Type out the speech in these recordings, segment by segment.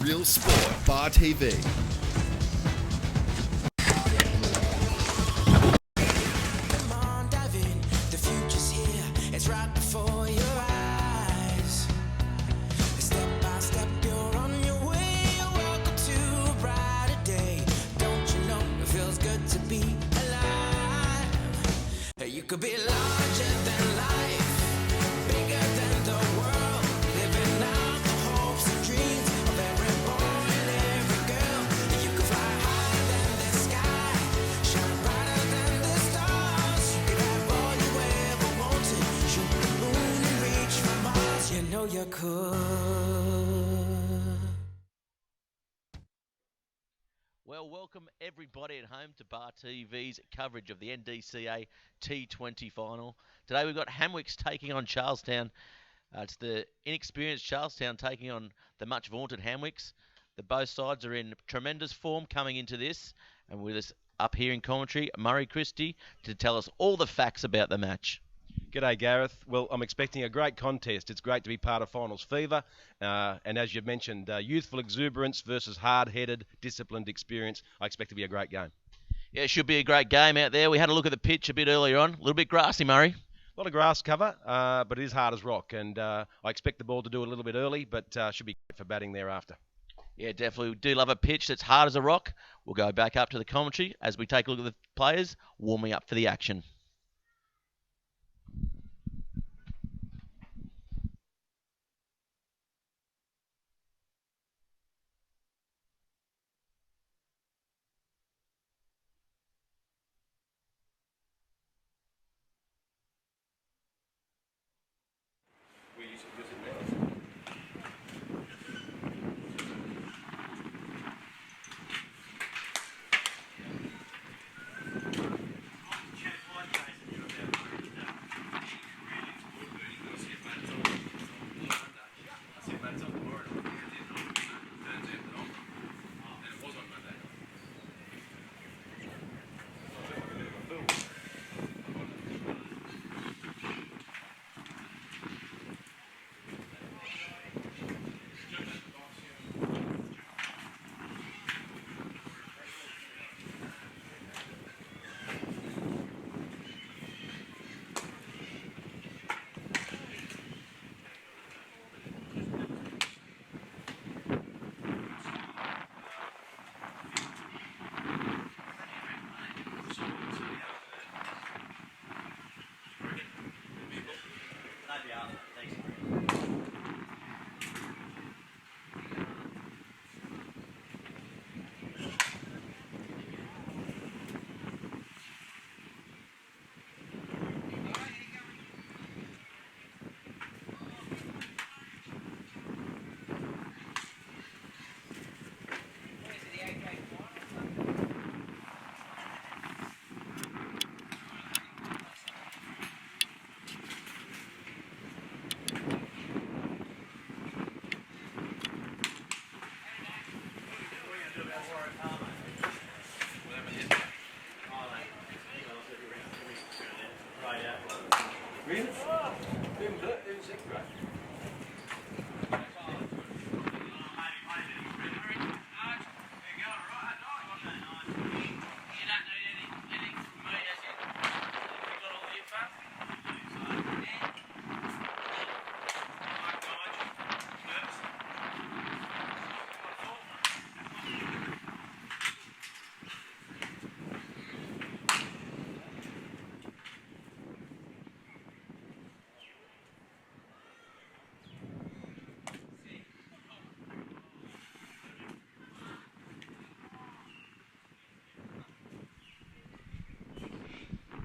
Real Sport Bar TV. Come on, dive in. The future's here. It's right before your eyes. Step by step, you're on your way. Welcome to a brighter day. Don't you know it feels good to be alive? You could be larger than life, bigger than the world, living out the hopes and dreams of every boy and every girl. You could fly higher than the sky, shine brighter than the stars. You could have all you ever wanted, shoot the moon and reach for Mars. You know you could. Well, welcome everybody at home to Bar TV's coverage of the NDCA T20 final. Today we've got Hamwicks taking on Charlestown. It's the inexperienced Charlestown taking on the much vaunted Hamwicks. Both sides are in tremendous form coming into this. And with us up here in commentary, Murray Christie, to tell us all the facts about the match. G'day, Gareth. Well, I'm expecting a great contest. It's great to be part of finals fever. And as you've mentioned, youthful exuberance versus hard-headed, disciplined experience. I expect to be a great game. Yeah, it should be a great game out there. We had a look at the pitch a bit earlier on. A little bit grassy, Murray. A lot of grass cover, but it is hard as rock. And I expect the ball to do a little bit early, but should be great for batting thereafter. Yeah, definitely. We do love a pitch that's hard as a rock. We'll go back up to the commentary as we take a look at the players warming up for the action.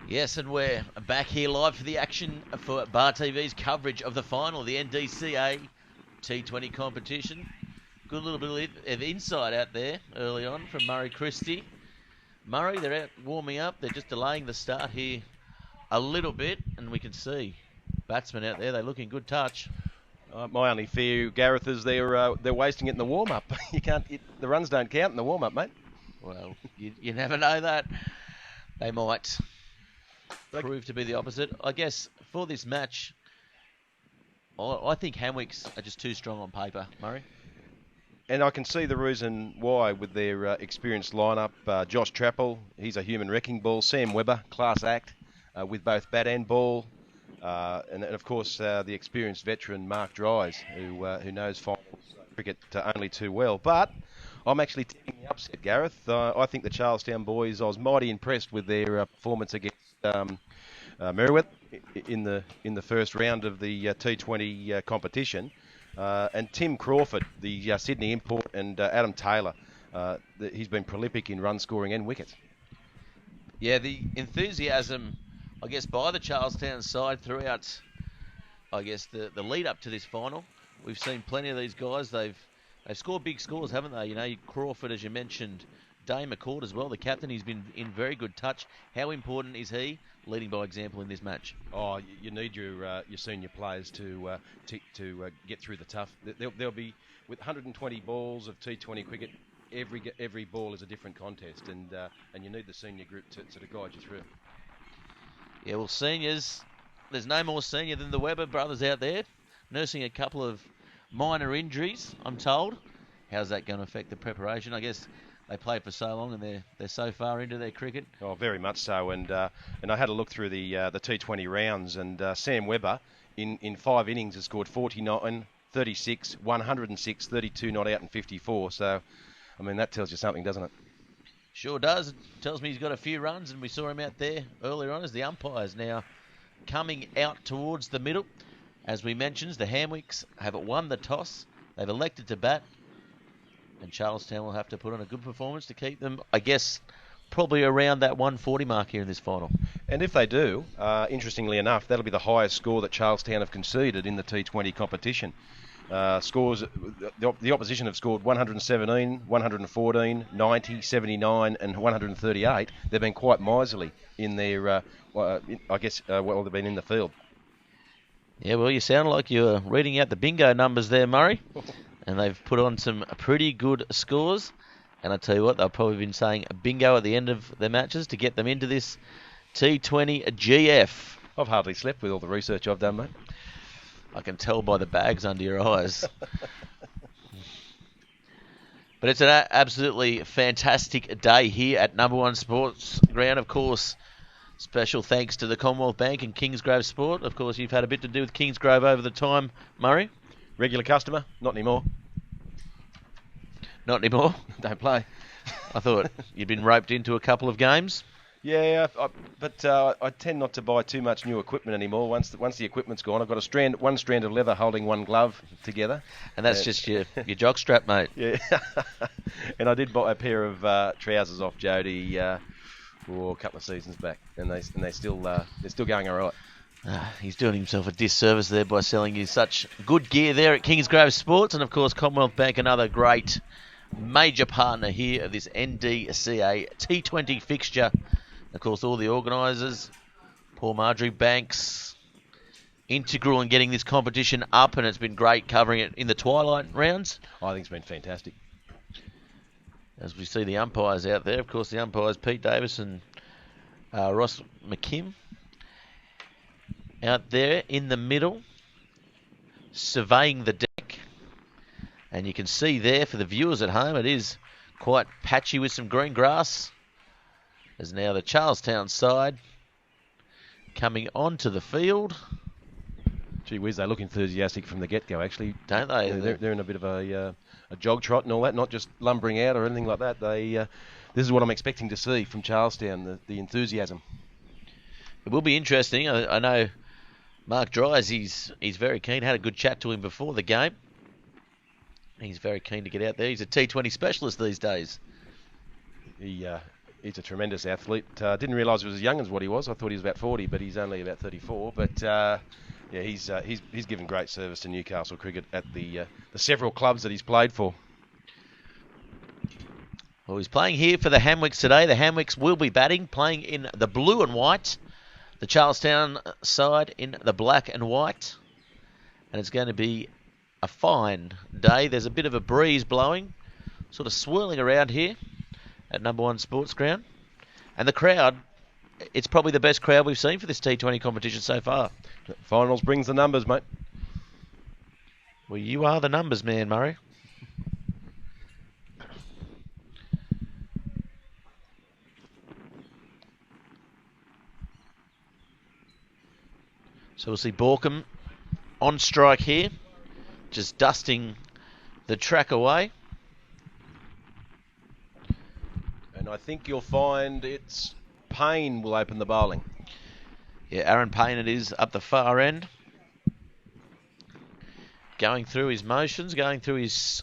Yes, and we're back here live for the action for Bar TV's coverage of the final, the NDCA T20 competition. Good little bit of insight out there early on from Murray Christie. Murray, they're out warming up. They're just delaying the start here a little bit, and we can see batsmen out there. They look in good touch. My only fear, Gareth, is they're wasting it in the warm-up. The runs don't count in the warm-up, mate. Well, you never know that. They might prove to be the opposite. I guess for this match, I think Hamwicks are just too strong on paper, Murray. And I can see the reason why with their experienced lineup. Josh Trappel, he's a human wrecking ball. Sam Webber, class act with both bat and ball. And of course, the experienced veteran Mark Dries, who knows finals cricket only too well. But I'm actually taking the upset, Gareth. I think the Charlestown boys, I was mighty impressed with their performance against Merriweather in the first round of the T20 competition. And Tim Crawford, the Sydney import, and Adam Taylor, he's been prolific in run scoring and wickets. Yeah, the enthusiasm, I guess, by the Charlestown side throughout, I guess, the lead up to this final. We've seen plenty of these guys. They've scored big scores, haven't they? You know, Crawford, as you mentioned, Dane McCord as well, the captain. He's been in very good touch. How important is he leading by example in this match? Oh, you need your senior players to get through the tough. There'll be, with 120 balls of T20 cricket, every ball is a different contest, and you need the senior group to sort of guide you through. Yeah, well, seniors, there's no more senior than the Webber brothers out there, nursing a couple of minor injuries, I'm told. How's that going to affect the preparation? I guess they played for so long and they're so far into their cricket. Oh, very much so. And I had a look through the T20 rounds, and Sam Webber in 5 innings has scored 49, 36, 106, 32 not out, and 54. So, I mean, that tells you something, doesn't it? Sure does. It tells me he's got a few runs, and we saw him out there earlier on as the umpires now coming out towards the middle. As we mentioned, the Hamwicks have won the toss. They've elected to bat, and Charlestown will have to put on a good performance to keep them, I guess, probably around that 140 mark here in this final. And if they do, interestingly enough, that'll be the highest score that Charlestown have conceded in the T20 competition. Scores, the opposition have scored 117, 114, 90, 79 and 138. They've been quite miserly in their, they've been in the field. Yeah, well, you sound like you're reading out the bingo numbers there, Murray. And they've put on some pretty good scores. And I tell you what, they've probably been saying bingo at the end of their matches to get them into this T20 GF. I've hardly slept with all the research I've done, mate. I can tell by the bags under your eyes. But it's an absolutely fantastic day here at Number One Sports Ground. Of course, special thanks to the Commonwealth Bank and Kingsgrove Sport. Of course, you've had a bit to do with Kingsgrove over the time, Murray. Regular customer? Not anymore. Not anymore? Don't play. I thought you'd been roped into a couple of games. Yeah, but I tend not to buy too much new equipment anymore. Once the equipment's gone, I've got one strand of leather holding one glove together. And that's just your jockstrap, mate. Yeah. And I did buy a pair of trousers off Jody a couple of seasons back, and they're still going all right. He's doing himself a disservice there by selling you such good gear there at Kingsgrove Sports. And, of course, Commonwealth Bank, another great major partner here of this NDCA T20 fixture. Of course, all the organisers, Paul Marjorie Banks, integral in getting this competition up, and it's been great covering it in the twilight rounds. I think it's been fantastic. As we see the umpires out there, of course, the umpires, Pete Davis and Ross McKim, out there in the middle, surveying the deck. And you can see there, for the viewers at home, it is quite patchy with some green grass. As now the Charlestown side coming onto the field. Gee whiz, they look enthusiastic from the get-go, actually. Don't they? Yeah, they're in a bit of a jog trot and all that, not just lumbering out or anything like that. This is what I'm expecting to see from Charlestown, the enthusiasm. It will be interesting. I know Mark Dries, he's very keen. Had a good chat to him before the game. He's very keen to get out there. He's a T20 specialist these days. He's a tremendous athlete. Didn't realise he was as young as what he was. I thought he was about 40, but he's only about 34. But he's given great service to Newcastle cricket at the several clubs that he's played for. Well, he's playing here for the Hamwicks today. The Hamwicks will be batting, playing in the blue and white. The Charlestown side in the black and white. And it's going to be a fine day. There's a bit of a breeze blowing, sort of swirling around here at Number One Sports Ground. And the crowd, it's probably the best crowd we've seen for this T20 competition so far. Finals brings the numbers, mate. Well, you are the numbers man, Murray. So we'll see Borkham on strike here, just dusting the track away. And I think you'll find it's Payne will open the bowling. Yeah, Aaron Payne it is up the far end. Going through his motions, going through his...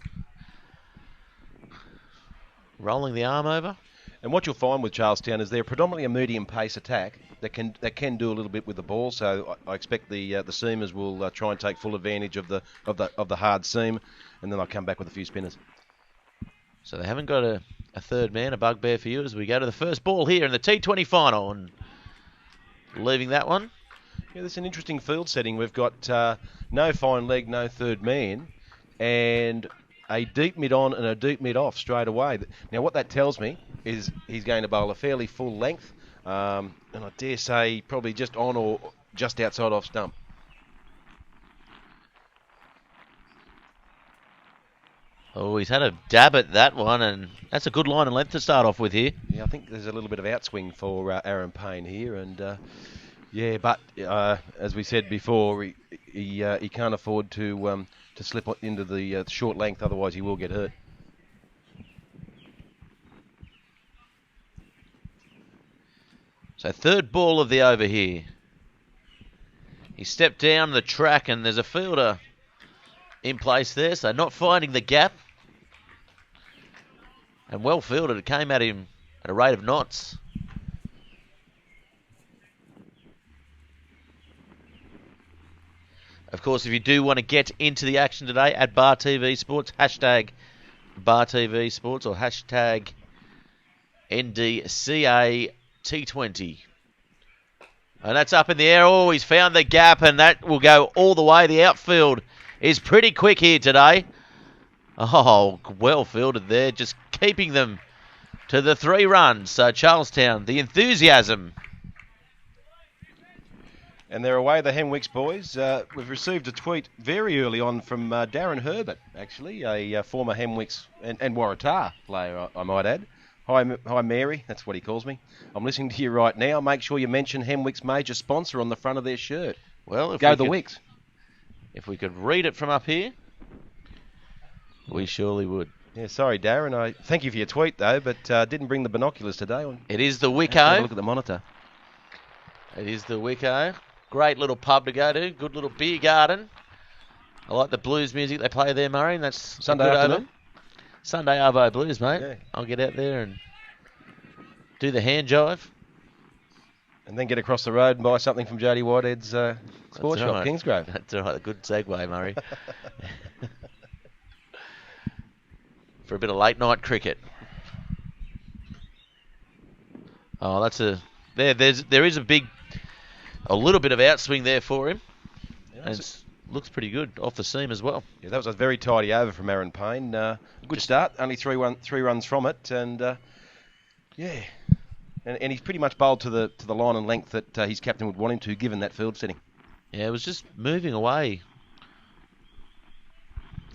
rolling the arm over. And what you'll find with Charlestown is they're predominantly a medium pace attack that can do a little bit with the ball. So I expect the seamers will try and take full advantage of the hard seam, and then I'll come back with a few spinners. So they haven't got a third man, a bugbear for you as we go to the first ball here in the T20 final. And leaving that one. Yeah, this is an interesting field setting. We've got no fine leg, no third man, and a deep mid on and a deep mid off straight away. Now what that tells me is he's going to bowl a fairly full length, and I dare say probably just on or just outside off stump. Oh, he's had a dab at that one, and that's a good line and length to start off with here. Yeah, I think there's a little bit of outswing for Aaron Payne here, and yeah, but as we said before, he can't afford to slip into the short length, otherwise he will get hurt. So third ball of the over here. He stepped down the track and there's a fielder in place there, so not finding the gap. And well fielded, it came at him at a rate of knots. Of course, if you do want to get into the action today at Bar TV Sports, hashtag Bar TV Sports or hashtag NDCA T20. And that's up in the air. Oh, he's found the gap, and that will go all the way. The outfield is pretty quick here today. Oh, well fielded there, just keeping them to the 3 runs. So Charlestown, the enthusiasm. And they're away, the Hamwicks boys. We've received a tweet very early on from Darren Herbert, actually, a former Hamwicks and Waratah player, I might add. Hi, Mary. That's what he calls me. I'm listening to you right now. Make sure you mention Hamwicks' major sponsor on the front of their shirt. Well, if Go the Wicks. If we could read it from up here, we surely would. Yeah, sorry, Darren. I thank you for your tweet, though, but didn't bring the binoculars today. It is the Have a Wickham. look at the monitor. It is the Wickham. Great little pub to go to. Good little beer garden. I like the blues music they play there, Murray. And that's Sunday good afternoon? over. Sunday Arvo Blues, mate. Yeah. I'll get out there and do the hand jive. And then get across the road and buy something from Jody Whitehead's sports That's shop, right. Kingsgrove. That's all right. Good segue, Murray. For a bit of late night cricket. Oh, that's a there is a little bit of outswing there for him. Yeah, And looks pretty good off the seam as well. Yeah, that was a very tidy over from Aaron Payne. Good start, only three runs from it, and yeah, and he's pretty much bowled to the line and length that his captain would want him to, given that field setting. Yeah, it was just moving away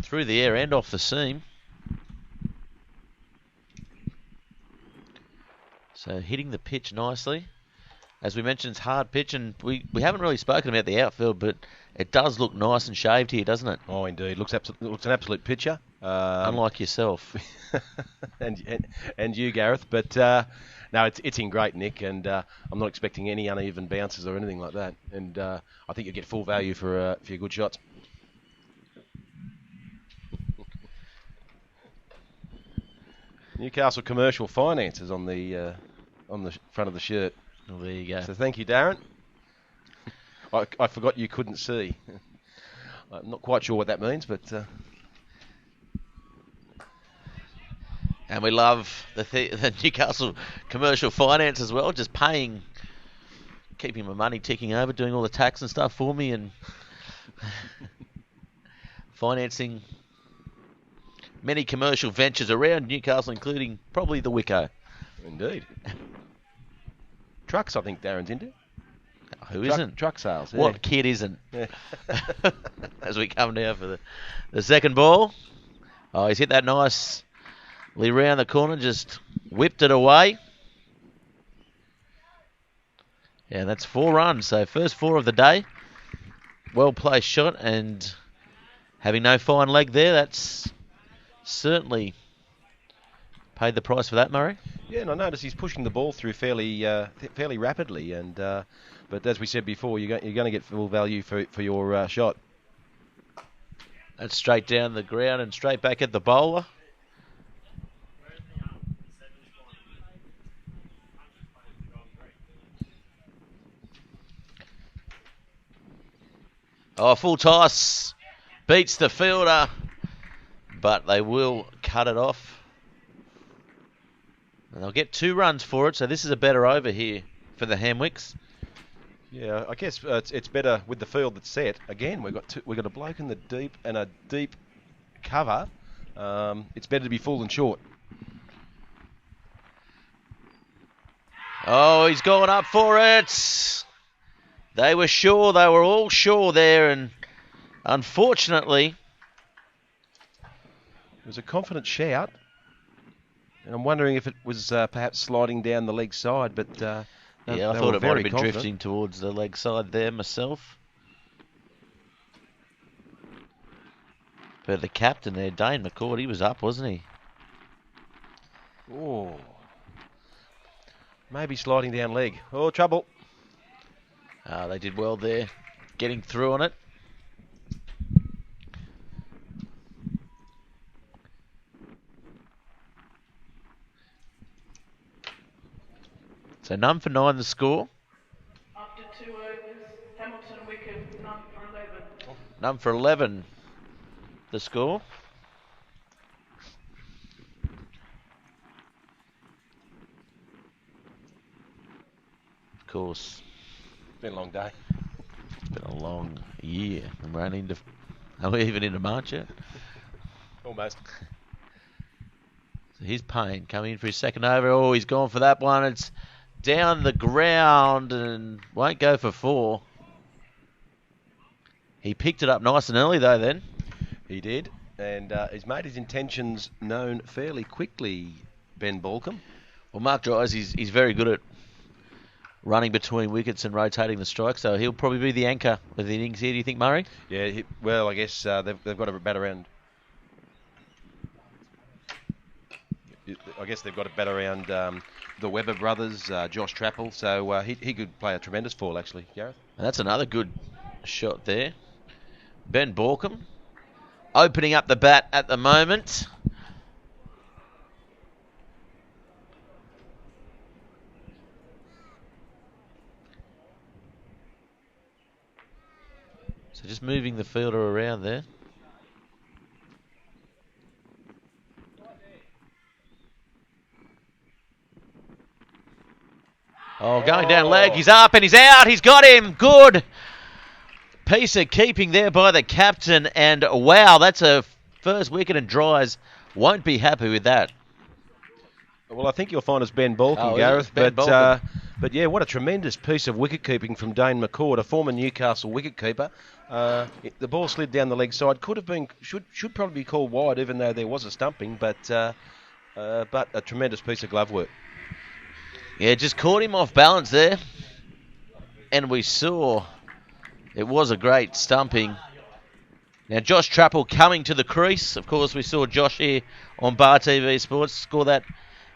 through the air and off the seam. So hitting the pitch nicely. As we mentioned, it's hard pitch, and we haven't really spoken about the outfield, but it does look nice and shaved here, doesn't it? Oh, indeed, looks an absolute picture. Unlike yourself. and you, Gareth, but no, it's in great nick, and I'm not expecting any uneven bounces or anything like that. And I think you'll get full value for your good shots. Newcastle Commercial Finances on the front of the shirt. Well, there you go. So thank you, Darren. I forgot you couldn't see. I'm not quite sure what that means, but... And we love the Newcastle Commercial Finance as well, just keeping my money ticking over, doing all the tax and stuff for me, and financing many commercial ventures around Newcastle, including probably the Wicko. Indeed. Trucks, I think Darren's into. Who isn't? Truck sales. Yeah. What kid isn't? Yeah. As we come down for the second ball. Oh, he's hit that nicely round the corner, just whipped it away. Yeah, that's 4 runs. So first 4 of the day. well-placed shot, and having no fine leg there, that's certainly paid the price for that, Murray. Yeah, and I notice he's pushing the ball through fairly rapidly, and but as we said before, you're going to get full value for your shot. That's straight down the ground and straight back at the bowler. Oh, full toss. Beats the fielder, but they will cut it off. And they'll get 2 runs for it, so this is a better over here for the Hamwicks. Yeah, I guess it's better with the field that's set. Again, we've got a bloke in the deep and a deep cover. It's better to be full than short. Oh, he's going up for it. They were sure, they were all sure there, and unfortunately... It was a confident shout, and I'm wondering if it was perhaps sliding down the leg side, but... yeah, I thought it might have been drifting towards the leg side there myself. But the captain there, Dane McCord, he was up, wasn't he? Oh. Maybe sliding down leg. Oh, trouble. They did well there, getting through on it. So none for 9 the score. After 2 overs, Hamilton Wickham, none for 11. None for 11 the score. Of course. It's been a long day. It's been a long year. And we're only into... Are we even into March yet? Almost. So here's Payne coming in for his second over. Oh, he's gone for that one. It's down the ground and won't go for 4. He picked it up nice and early though then. He did, and he's made his intentions known fairly quickly, Ben Balcombe. Well, Mark Dries, he's very good at running between wickets and rotating the strike, so he'll probably be the anchor of the innings here, do you think, Murray? Yeah, well, I guess they've got a bat around. I guess they've got a bat around the Webber brothers, Josh Trappel, so he could play a tremendous ball, actually, Gareth. And that's another good shot there. Ben Balcombe opening up the bat at the moment. So just moving the fielder around there. Oh, going down leg. He's up and he's out. He's got him. Good piece of keeping there by the captain. And wow, that's a first wicket, and Dries won't be happy with that. Well, I think you'll find it's Ben Balcombe, Oh, Gareth. Ben Balcombe. But yeah, what a tremendous piece of wicket keeping from Dane McCord, a former Newcastle wicket keeper. The ball slid down the leg side. Should probably be called wide, even though there was a stumping. But a tremendous piece of glove work. Yeah, just caught him off balance there. And we saw it was a great stumping. Now, Josh Trappel coming to the crease. Of course, we saw Josh here on Bar TV Sports score that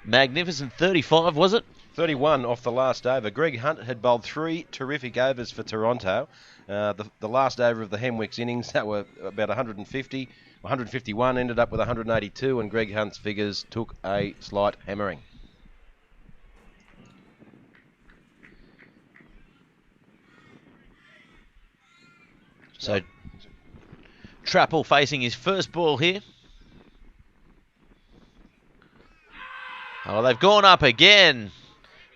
magnificent 35, was it? 31 off the last over. Greg Hunt had bowled 3 terrific overs for Toronto. The last over of the Hamwicks innings, that were about 150, 151, ended up with 182, and Greg Hunt's figures took a slight hammering. So, Trappel facing his first ball here. Oh, they've gone up again.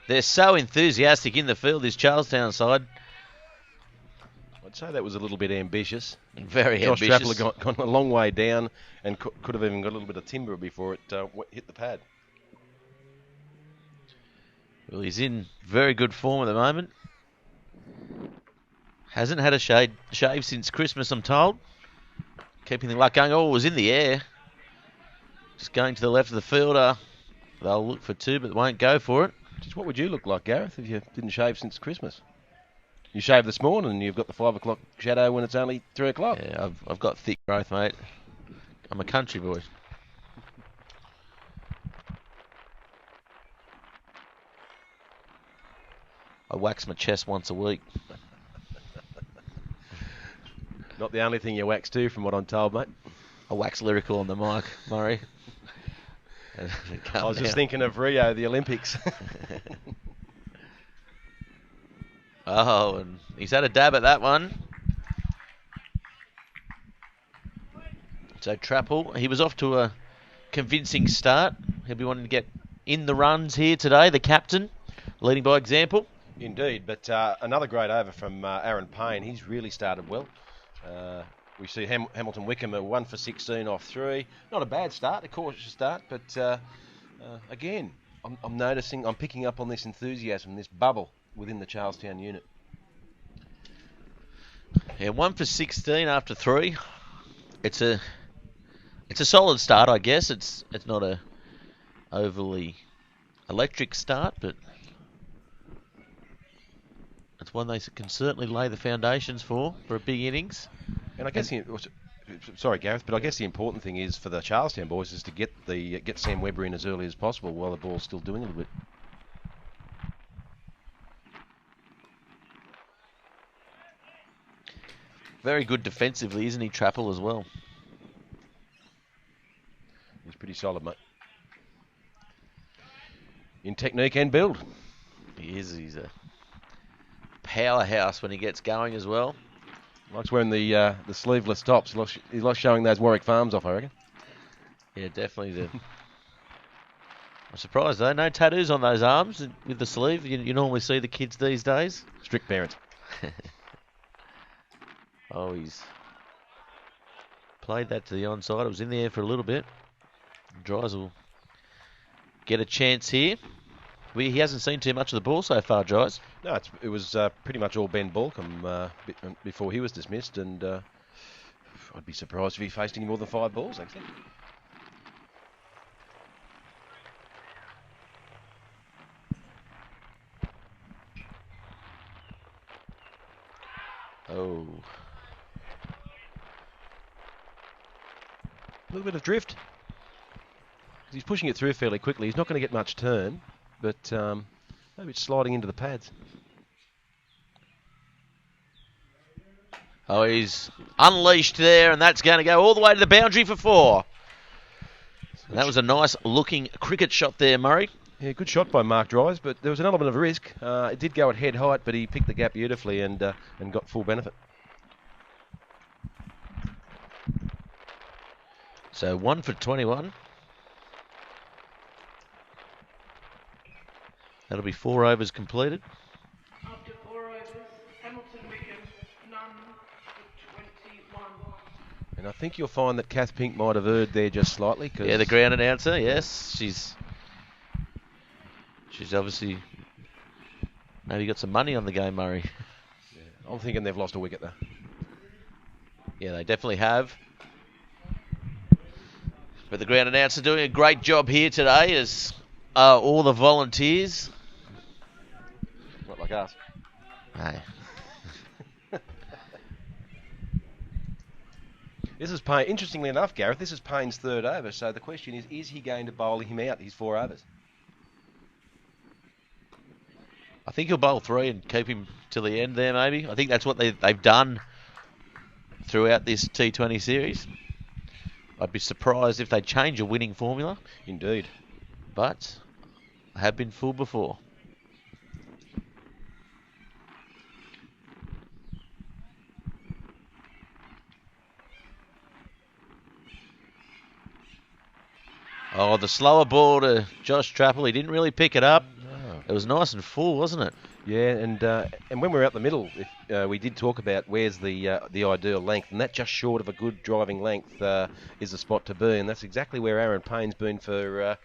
They're so enthusiastic in the field, this Charlestown side. I'd say that was a little bit ambitious. Very Josh ambitious. Trappel had gone a long way down and could have even got a little bit of timber before it hit the pad. Well, he's in very good form at the moment. Hasn't had a shave since Christmas, I'm told. Keeping the luck going. Oh, it was in the air. Just going to the left of the fielder. They'll look for 2, but won't go for it. Just what would you look like, Gareth, if you didn't shave since Christmas? You shaved this morning and you've got the 5 o'clock shadow when it's only 3 o'clock. Yeah, I've got thick growth, mate. I'm a country boy. I wax my chest once a week. Not the only thing you wax too, from what I'm told, mate. I wax lyrical on the mic, Murray. I was just thinking of Rio, the Olympics. Oh, and he's had a dab at that one. So Trapple, he was off to a convincing start. He'll be wanting to get in the runs here today, the captain, leading by example. Indeed, but another great over from Aaron Payne. He's really started well. We see Hamilton Wickham at 1 for 16 off 3. Not a bad start, a cautious start, but again, I'm noticing, I'm picking up on this enthusiasm, this bubble within the Charlestown unit. Yeah, 1 for 16 after 3. It's a solid start, I guess. It's not a overly electric start, but it's one they can certainly lay the foundations for a big innings. And I guess, sorry Gareth, but I guess the important thing is for the Charlestown boys is to get Sam Webber in as early as possible while the ball's still doing a little bit. Very good defensively, isn't he, Trapple, as well? He's pretty solid, mate. In technique and build. He is. He's a powerhouse when he gets going as well. Likes wearing the sleeveless tops. He likes showing those Warwick Farms off, I reckon. Yeah, definitely. I'm surprised, though. No tattoos on those arms with the sleeve. You normally see the kids these days. Strict parents. Oh, he's played that to the onside. It was in the air for a little bit. Dries will get a chance here. He hasn't seen too much of the ball so far, Dries. No, it was pretty much all Ben Balcombe before he was dismissed, and I'd be surprised if he faced any more than 5 balls, actually. Oh. A little bit of drift. He's pushing it through fairly quickly. He's not going to get much turn, but maybe it's sliding into the pads. Oh, he's unleashed there, and that's going to go all the way to the boundary for 4. And that was a nice looking cricket shot there, Murray. Yeah, good shot by Mark Dries, but there was an element of risk. It did go at head height, but he picked the gap beautifully and got full benefit. So 1 for 21. That'll be 4 overs completed. After 4 overs, Hamilton Wickham, none for 21. And I think you'll find that Kath Pink might have erred there just slightly. Cause Yeah, the ground announcer, yes. She's obviously maybe got some money on the game, Murray. Yeah, I'm thinking they've lost a wicket though. Yeah, they definitely have. But the ground announcer doing a great job here today, as all the volunteers. Not like us. Hey. This is Payne. Interestingly enough, Gareth, this is Payne's 3rd over. So the question is he going to bowl him out his 4 overs? I think he'll bowl 3 and keep him till the end there, maybe. I think that's what they've done throughout this T20 series. I'd be surprised if they change a winning formula. Indeed. But I have been fooled before. Oh, the slower ball to Josh Trapple. He didn't really pick it up. No. It was nice and full, wasn't it? Yeah, and when we're out the middle, we did talk about where's the ideal length, and that just short of a good driving length is the spot to be, and that's exactly where Aaron Payne's been for.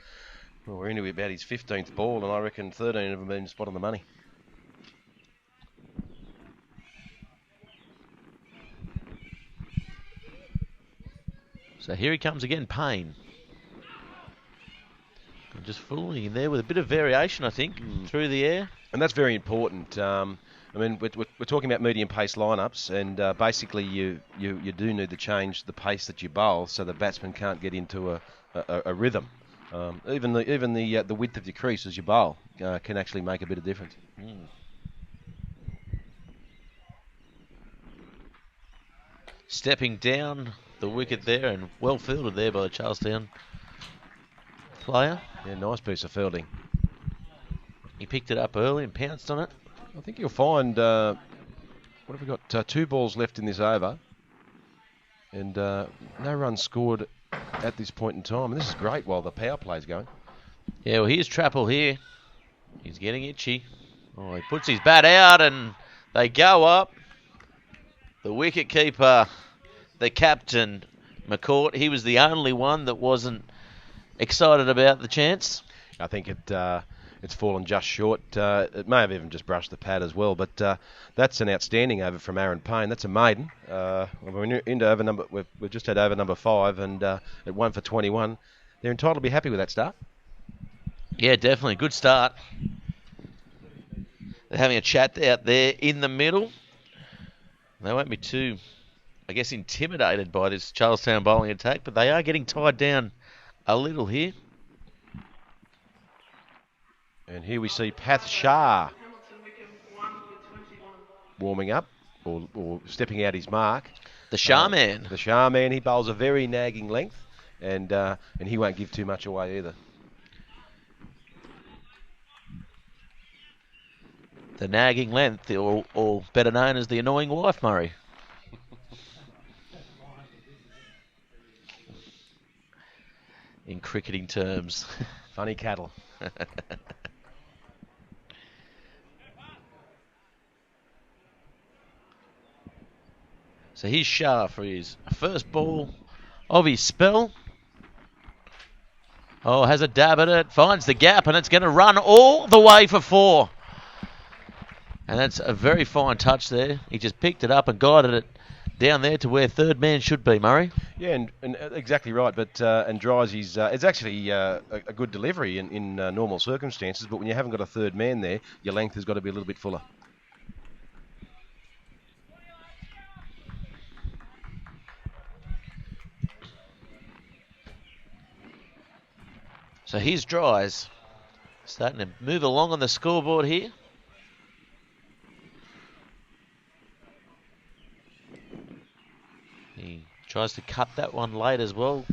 Well, we're into about his 15th ball, and I reckon 13 of them been spot on the money. So here he comes again, Payne. Just fooling him there with a bit of variation, I think, through the air. And that's very important. I mean, we're talking about medium pace lineups, and basically you do need to change the pace that you bowl so the batsman can't get into a rhythm. Even the width of your crease as you bowl can actually make a bit of difference. Stepping down the wicket there, and well fielded there by the Charlestown player. Yeah, nice piece of fielding. He picked it up early and pounced on it. I think you'll find, what have we got? 2 balls left in this over. And no runs scored at this point in time. And this is great while the power play's going. Yeah, well, here's Trapple here. He's getting itchy. Oh, he puts his bat out and they go up. The wicket keeper, the captain, McCourt, he was the only one that wasn't excited about the chance. I think it's fallen just short. It may have even just brushed the pad as well, but that's an outstanding over from Aaron Payne. That's a maiden. We're into over number. We've just had over number 5, and at 1 for 21. They're entitled to be happy with that start. Yeah, definitely good start. They're having a chat out there in the middle. They won't be too, I guess, intimidated by this Charlestown bowling attack, but they are getting tied down a little here. And here we see Path Shah Hamilton Wickham 1 for 21. warming up or stepping out his mark. The Shah man. The Shah man, he bowls a very nagging length, and he won't give too much away either. The nagging length, or better known as the annoying wife, Murray. In cricketing terms. Funny cattle. So here's Shah for his first ball of his spell. Oh, has a dab at it, finds the gap, and it's going to run all the way for 4. And that's a very fine touch there. He just picked it up and guided it down there to where third man should be, Murray. Yeah, and exactly right. But and Dries, it's actually a good delivery in normal circumstances. But when you haven't got a third man there, your length has got to be a little bit fuller. So here's Dries, starting to move along on the scoreboard here. He tries to cut that one late as well.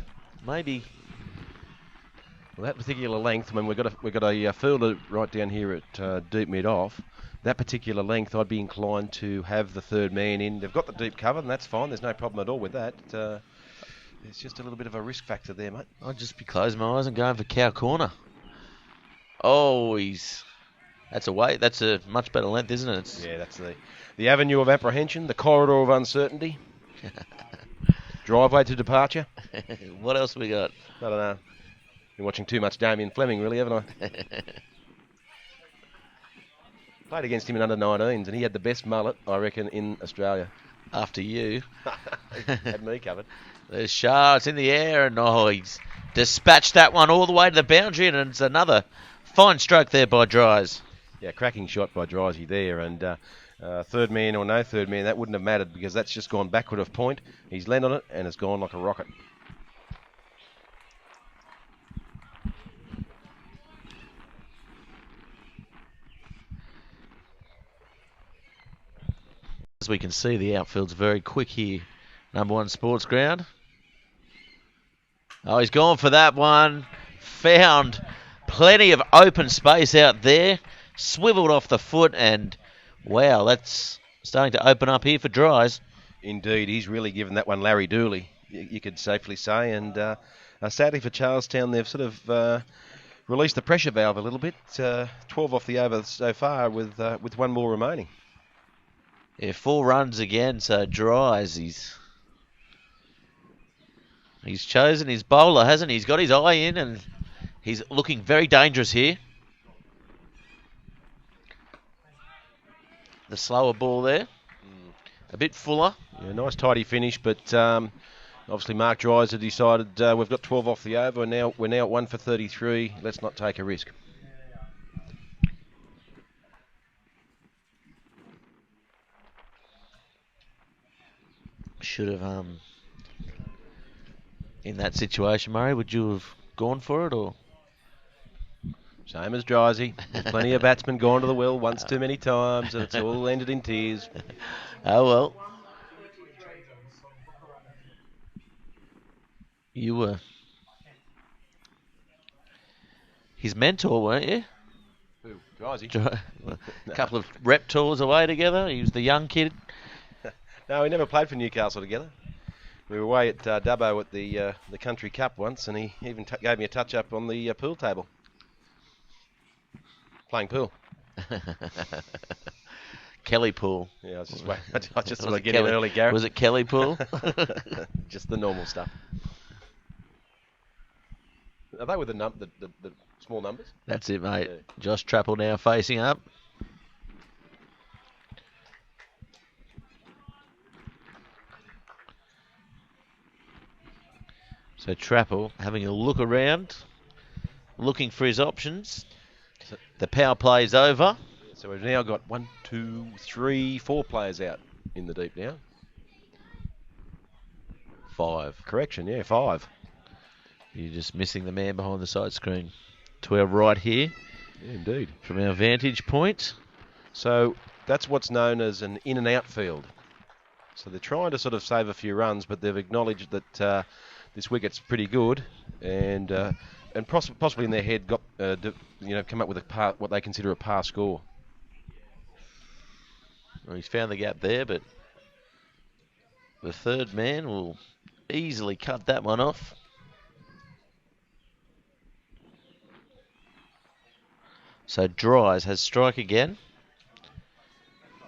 Maybe. Well, that particular length, when we've got a fielder right down here at deep mid off. That particular length, I'd be inclined to have the third man in. They've got the deep cover, and that's fine. There's no problem at all with that. It's just a little bit of a risk factor there, mate. I'd just be closing my eyes and going for cow corner. Oh, that's a much better length, isn't it? Yeah, that's the avenue of apprehension, the corridor of uncertainty. Driveway to departure. What else we got? I don't know. Been watching too much Damien Fleming, really, haven't I? Played against him in under-19s, and he had the best mullet, I reckon, in Australia. After you. Had me covered. There's Shah, it's in the air, and he's dispatched that one all the way to the boundary, and it's another fine stroke there by Dries. Yeah, cracking shot by Drysy there, and third man or no third man, that wouldn't have mattered because that's just gone backward of point. He's landed on it, and it's gone like a rocket. As we can see, the outfield's very quick here. Number 1 sports ground. Oh, he's gone for that one. Found plenty of open space out there. Swiveled off the foot, and wow, that's starting to open up here for Dries. Indeed, he's really given that one Larry Dooley, you could safely say. And sadly for Charlestown, they've sort of released the pressure valve a little bit. 12 off the over so far with one more remaining. Yeah, 4 runs again, so Dries, he's chosen his bowler, hasn't he? He's got his eye in, and he's looking very dangerous here. The slower ball there. A bit fuller. Yeah, nice tidy finish, but obviously Mark Dries had decided we've got 12 off the over, and now we're at 1 for 33. Let's not take a risk. should have, in that situation, Murray, would you have gone for it or? Same as Drysy. There's plenty of batsmen gone to the well once too many times, and it's all ended in tears. Oh well. 133. You were his mentor, weren't you? Who? Drysy? A couple of rep tours away together. He was the young kid. No, we never played for Newcastle together. We were away at Dubbo at the Country Cup once, and he even gave me a touch-up on the pool table. Playing pool. Kelly Pool. Yeah, I was just waiting. I just thought Was I'd it get in Kelly- early, Gareth. Was it Kelly Pool? Just the normal stuff. Are they with the small numbers? That's it, mate. Yeah. Josh Trapple now facing up. So Trapple having a look around, looking for his options. The power play is over. So we've now got 1, 2, 3, 4 players out in the deep now. 5. Correction, yeah, 5. You're just missing the man behind the side screen. To our right here, Yeah, indeed. from our vantage point. So that's what's known as an in and out field. So they're trying to sort of save a few runs, but they've acknowledged that this wicket's pretty good, and possibly in their head got come up with what they consider a par score. Well, he's found the gap there, but the third man will easily cut that one off. So Dries has strike again.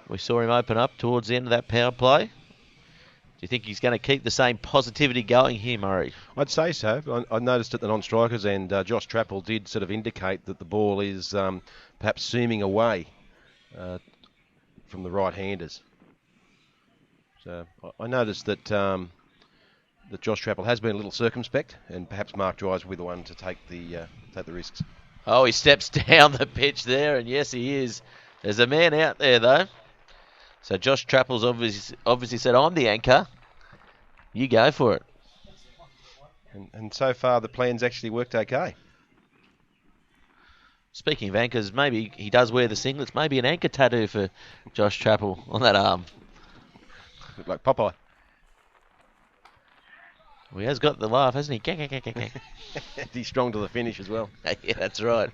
We saw him open up towards the end of that power play. Do you think he's going to keep the same positivity going here, Murray? I'd say so. I noticed at the non-strikers, and Josh Trapple did sort of indicate that the ball is perhaps seaming away from the right-handers. So I noticed that that Josh Trapple has been a little circumspect, and perhaps Mark Dries will be the one to take the risks. Oh, he steps down the pitch there, and yes, he is. There's a man out there, though. So Josh Trapple's obviously said, I'm the anchor. You go for it. And so far, the plan's actually worked okay. Speaking of anchors, maybe he does wear the singlets. Maybe an anchor tattoo for Josh Trapple on that arm. Look like Popeye. Well, he has got the laugh, hasn't he? He's strong to the finish as well. Yeah, that's right.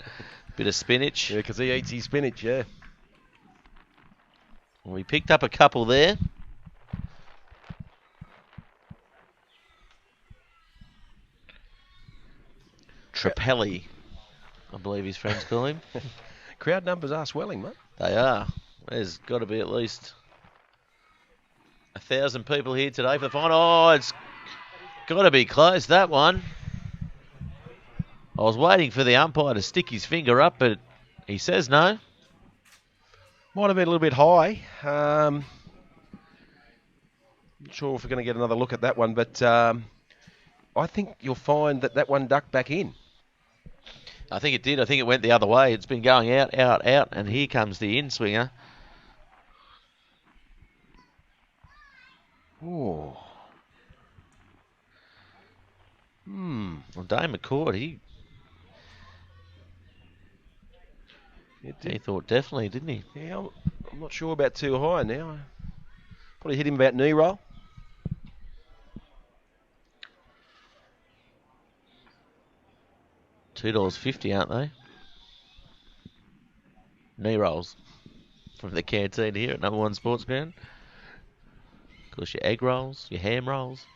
Bit of spinach. Yeah, because he eats his spinach, yeah. Well, we picked up a couple there. Trapelli, I believe his friends call him. Crowd numbers are swelling, mate. They are. There's got to be at least 1,000 people here today for the final. Oh, it's got to be close, that one. I was waiting for the umpire to stick his finger up, but he says no. Might have been a little bit high. Not sure if we're going to get another look at that one, but I think you'll find that one ducked back in. I think it did. I think it went the other way. It's been going out, out, out, and here comes the in-swinger. Oh. Well, Dane McCord, he thought definitely, didn't he? Yeah, I'm not sure about too high now. Probably hit him about knee roll. $2.50, aren't they? Knee rolls from the canteen here at Number One Sports Ground. Of course, your egg rolls, your ham rolls.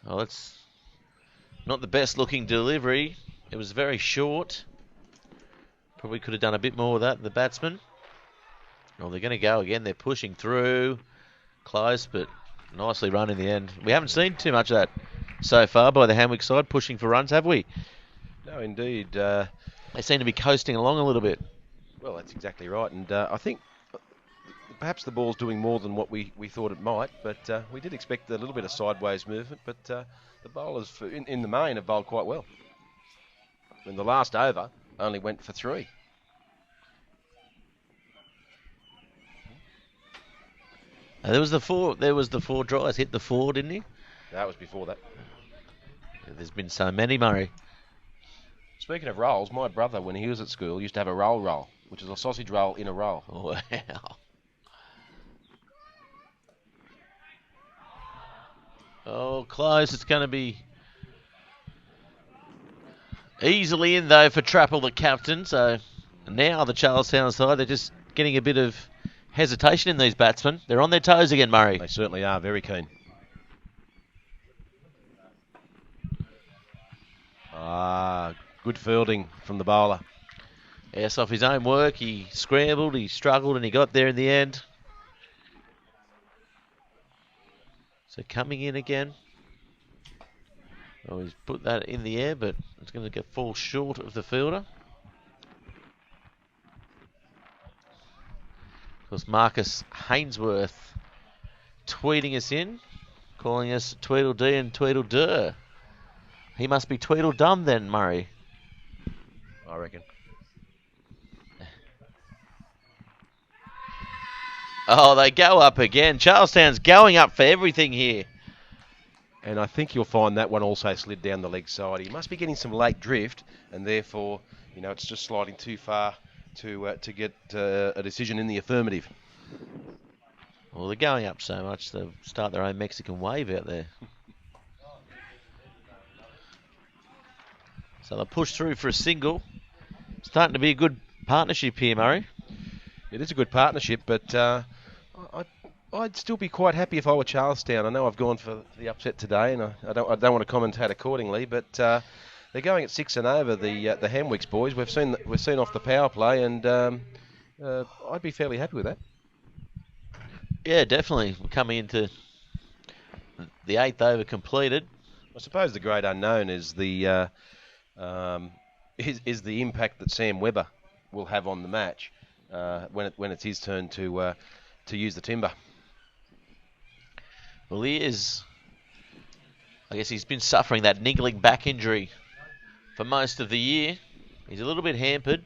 Oh, that's not the best looking delivery. It was very short. Probably could have done a bit more with that, the batsman. Oh, they're going to go again. They're pushing through. Close, but nicely run in the end. We haven't seen too much of that so far by the Hamwicks side, pushing for runs, have we? No, indeed. They seem to be coasting along a little bit. Well, that's exactly right. And I think perhaps the ball's doing more than what we thought it might, but we did expect a little bit of sideways movement, but the bowlers, in the main, have bowled quite well. And the last over only went for 3. There was the four drives. Hit the four, didn't he? That was before that. There's been so many, Murray. Speaking of rolls, my brother, when he was at school, used to have a roll, which is a sausage roll in a roll. Wow. Oh, close. It's going to be easily in, though, for Trapple, the captain. So now the Charlestown side, they're just getting a bit of hesitation in these batsmen. They're on their toes again, Murray. They certainly are, very keen. Good fielding from the bowler. Yes, off his own work. He scrambled, he struggled, and he got there in the end. So coming in again. Oh, he's put that in the air, but it's going to fall short of the fielder. Of course, Marcus Hainsworth tweeting us in, calling us Tweedledee and Tweedledee. He must be Tweedledum then, Murray. I reckon. Oh, they go up again. Charlestown's going up for everything here. And I think you'll find that one also slid down the leg side. He must be getting some late drift, and therefore, it's just sliding too far to get a decision in the affirmative. Well, they're going up so much they'll start their own Mexican wave out there. So they'll push through for a single. Starting to be a good partnership here, Murray. It is a good partnership, but I'd still be quite happy if I were Charlestown. I know I've gone for the upset today, and I don't want to commentate accordingly, but they're going at 6 and over, the Hamwicks boys. We've seen off the power play, and I'd be fairly happy with that. Yeah, definitely. We're coming into the 8th over completed. I suppose the great unknown is the impact that Sam Webber will have on the match when it's his turn to use the timber. Well, he is. I guess he's been suffering that niggling back injury for most of the year. He's a little bit hampered.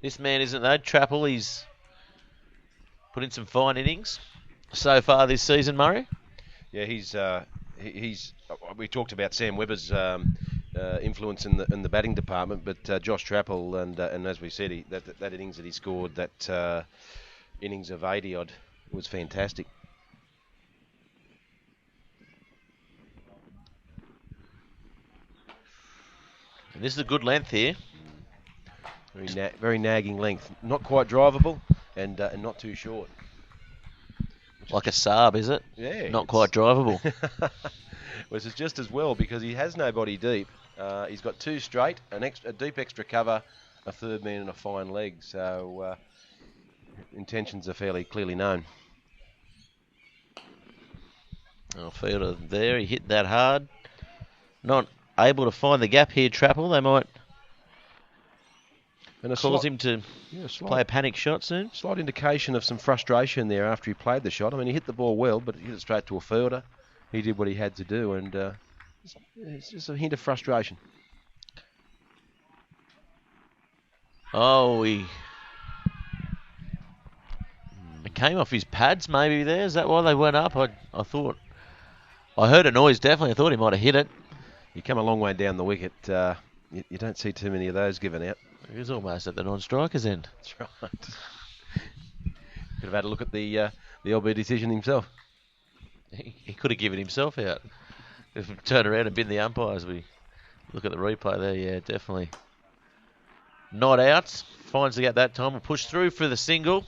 This man isn't though. Trapple, he's put in some fine innings so far this season, Murray. Yeah, he's. We talked about Sam Webber's influence in the batting department, but Josh Trapple and as we said, that innings that he scored, that innings of 80 odd, was fantastic. And this is a good length here. Very nagging length, not quite drivable, and not too short. Like a Saab, is it? Yeah. Not quite drivable. Which is just as well because he has nobody deep. He's got 2 straight, a deep extra cover, a third man and a fine leg. So intentions are fairly clearly known. Oh, fielder there, he hit that hard. Not able to find the gap here, Trapple. They might cause him to play a panic shot soon. Slight indication of some frustration there after he played the shot. I mean, he hit the ball well, but he hit it straight to a fielder. He did what he had to do, and it's just a hint of frustration. Oh, it came off his pads maybe there. Is that why they went up? I thought... I heard a noise, definitely. I thought he might have hit it. You come a long way down the wicket. You don't see too many of those given out. He was almost at the non-striker's end. That's right. Could have had a look at the LB decision himself. He could have given himself out. If we turn around and bin the umpires, we look at the replay there. Yeah, definitely. Not out. Finds the gap that time. Will push through for the single.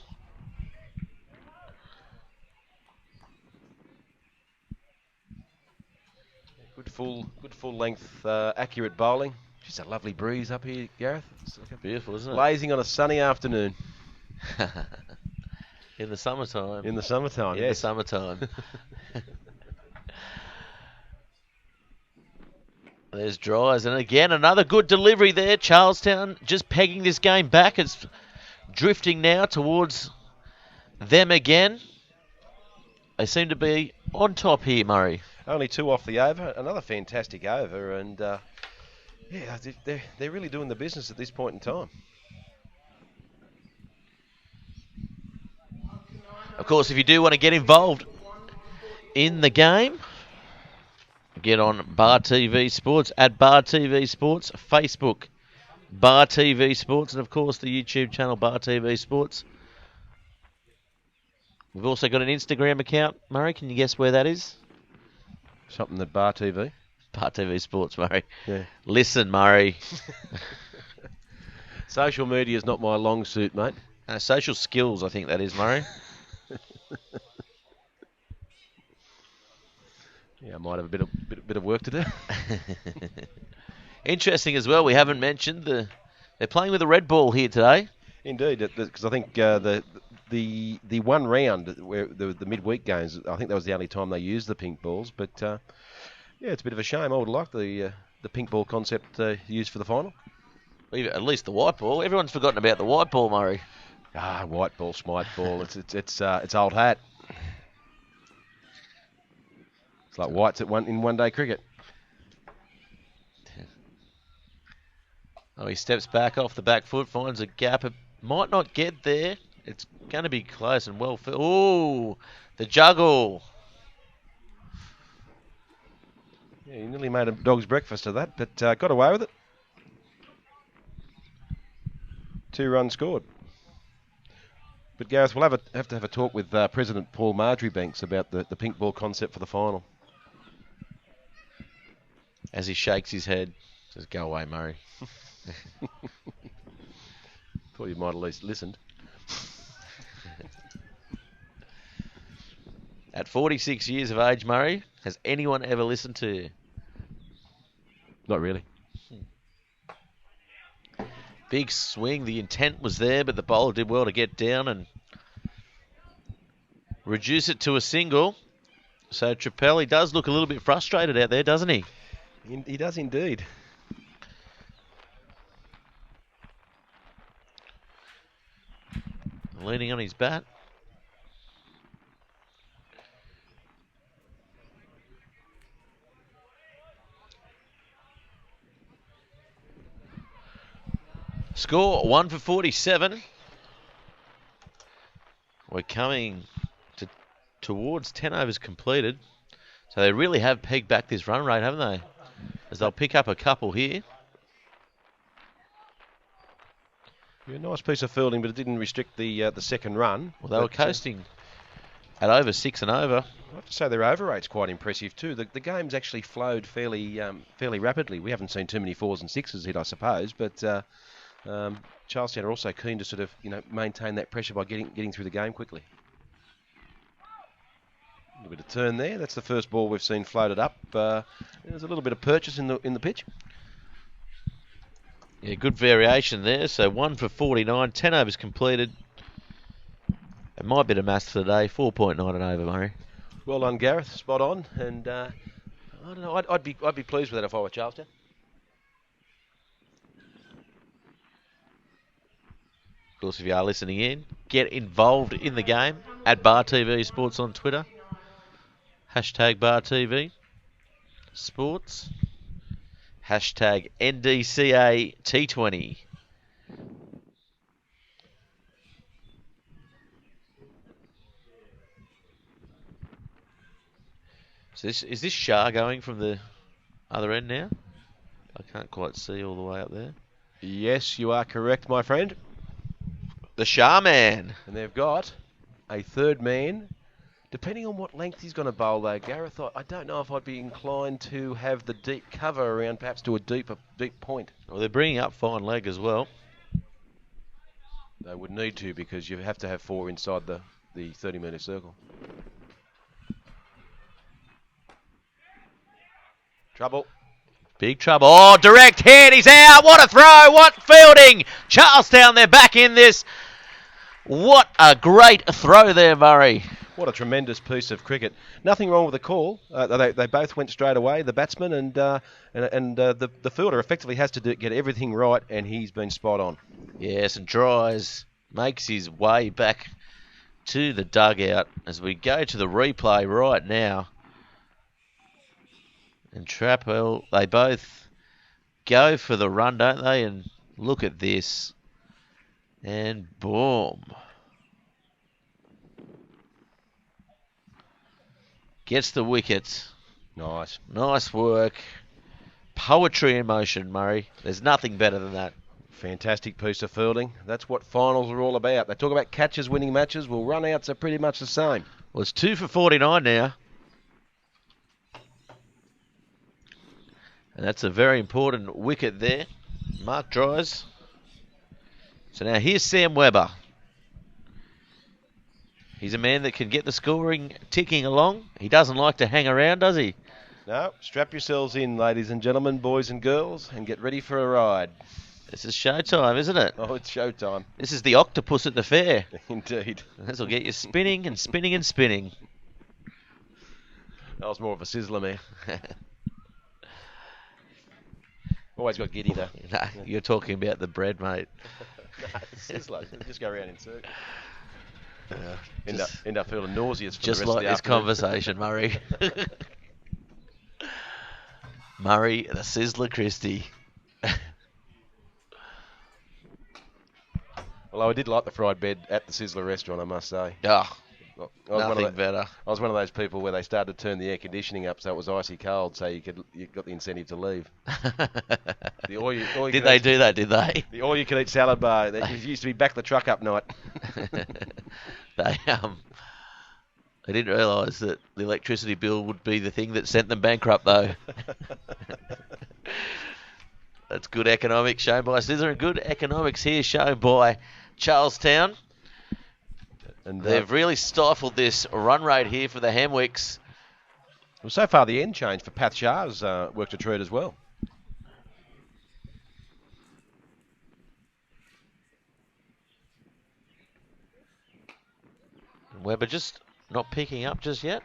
Good full length, accurate bowling. Just a lovely breeze up here, Gareth. It's beautiful, isn't it? Blazing on a sunny afternoon. In the summertime. In the summertime, yes. In the summertime. There's Dries, and again another good delivery there. Charlestown just pegging this game back. It's drifting now towards them again. They seem to be on top here, Murray. Only 2 off the over. Another fantastic over, and yeah, they're really doing the business at this point in time. Of course, if you do want to get involved in the game, get on Bar TV Sports, at Bar TV Sports, Facebook, Bar TV Sports, and of course the YouTube channel Bar TV Sports. We've also got an Instagram account. Murray, can you guess where that is? Something that Bar TV. Bar TV Sports, Murray. Yeah. Listen, Murray. Social media is not my long suit, mate. Social skills, I think that is, Murray. Yeah, I might have a bit of work to do. Interesting as well, we haven't mentioned they're playing with a red ball here today. Indeed, because I think the one round where the midweek games, I think that was the only time they used the pink balls. But yeah, it's a bit of a shame. I would like the pink ball concept used for the final. At least the white ball. Everyone's forgotten about the white ball, Murray. White ball, smite ball. It's old hat. It's like whites in one day cricket. Oh, he steps back off the back foot, finds a gap. It might not get there. It's going to be close and well filled. Ooh, the juggle. Yeah, he nearly made a dog's breakfast of that, but got away with it. 2 runs scored. But Gareth, we'll have to have a talk with President Paul Marjoribanks about the pink ball concept for the final. As he shakes his head, says, "Go away, Murray." Thought you might at least listened. At 46 years of age, Murray, has anyone ever listened to you? Not really. Big swing. The intent was there, but the bowler did well to get down and reduce it to a single. So Trapelli does look a little bit frustrated out there, doesn't he? He does indeed. Leaning on his bat. Score 1 for 47. We're coming towards 10 overs completed. So they really have pegged back this run rate, haven't they? As they'll pick up a couple here. Yeah, nice piece of fielding, but it didn't restrict the second run. Well, they were coasting at over 6 and over. I have to say their over rate's quite impressive too. The game's actually flowed fairly rapidly. We haven't seen too many 4s and 6s hit, I suppose, but Charlestown are also keen to sort of maintain that pressure by getting through the game quickly. A little bit of turn there. That's the first ball we've seen floated up. There's a little bit of purchase in the pitch. Yeah, good variation there. So 1 for 49, 10 overs completed. And my bit of maths for the day, 4.9 and over, Murray. Well done, Gareth. Spot on. And I don't know. I'd be pleased with that if I were Charlestown. Of course, if you are listening in, get involved in the game at Bar TV Sports on Twitter. Hashtag Bar TV Sports. Hashtag NDCA T20. So is this Shah going from the other end now? I can't quite see all the way up there. Yes, you are correct, my friend. The Shah man. And they've got a third man. Depending on what length he's going to bowl, though, Gareth, I don't know if I'd be inclined to have the deep cover around, perhaps to a deep point. Well, they're bringing up fine leg as well. They would need to, because you have to have 4 inside the 30-metre circle. Trouble. Big trouble. Oh, direct hit. He's out. What a throw. What fielding. Charlestown, they're back in this. What a great throw there, Murray. What a tremendous piece of cricket. Nothing wrong with the call. They both went straight away, the batsman and the fielder effectively has to get everything right, and he's been spot on. Yes, and Dries makes his way back to the dugout as we go to the replay right now. And Trappel, they both go for the run, don't they? And look at this. And boom. Gets the wicket. Nice. Nice work. Poetry in motion, Murray. There's nothing better than that. Fantastic piece of fielding. That's what finals are all about. They talk about catches winning matches. Well, run-outs are pretty much the same. Well, it's 2 for 49 now. And that's a very important wicket there. Mark Dries. So now here's Sam Webber. He's a man that can get the scoring ticking along. He doesn't like to hang around, does he? No, strap yourselves in, ladies and gentlemen, boys and girls, and get ready for a ride. This is showtime, isn't it? Oh, it's showtime. This is the octopus at the fair. Indeed. This will get you spinning and spinning and spinning. That was more of a sizzler, man. Always got giddy, though. No, you're talking about the bread, mate. No, sizzler. Just go around in circles. Just- End up feeling nauseous for Just the rest like of the this afternoon. conversation, Murray. Murray, the Sizzler Christie. Although I did like the fried bed at the Sizzler restaurant, I must say. Oh, I was one of nothing better. I was one of those people where they started to turn the air conditioning up so it was icy cold, so you got the incentive to leave. The all you Did can they eat- do that, did they? The all-you-can-eat salad bar. It used to be back the truck up night. They didn't realise that the electricity bill would be the thing that sent them bankrupt, though. That's good economics shown by Sizzler, and good economics here shown by Charlestown. And They've really stifled this run rate here for the Hamwicks. well, so far the end change for Path Shah's worked a treat as well. Webber just not picking up just yet.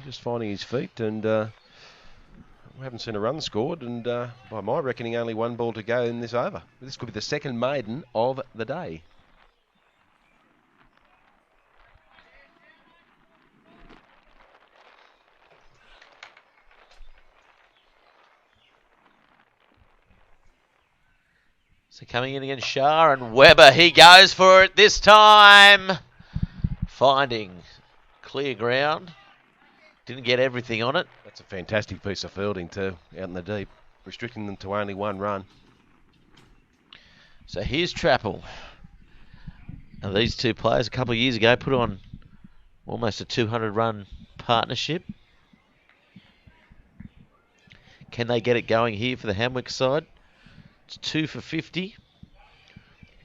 Just finding his feet, and we haven't seen a run scored, and by my reckoning only one ball to go in this over. This could be the second maiden of the day. So coming in against Shah, and Webber, he goes for it this time. Finding clear ground. Didn't get everything on it. That's a fantastic piece of fielding too, out in the deep, restricting them to only one run. So here's Trapple. And these two players a couple of years ago put on almost a 200-run partnership. Can they get it going here for the Hamwicks side? It's 2 for 50.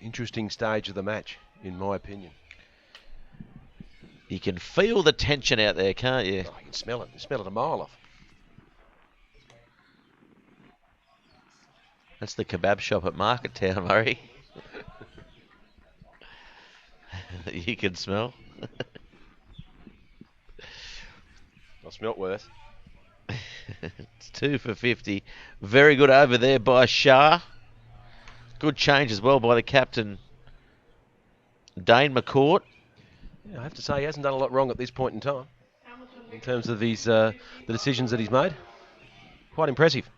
Interesting stage of the match, in my opinion. You can feel the tension out there, can't you? Oh, you can smell it. You smell it a mile off. That's the kebab shop at Marketown, Murray. You can smell. I smelt worse. It's 2 for 50. Very good over there by Shah. Good change as well by the captain, Dane McCourt. Yeah, I have to say he hasn't done a lot wrong at this point in time, in terms of his the decisions that he's made. Quite impressive.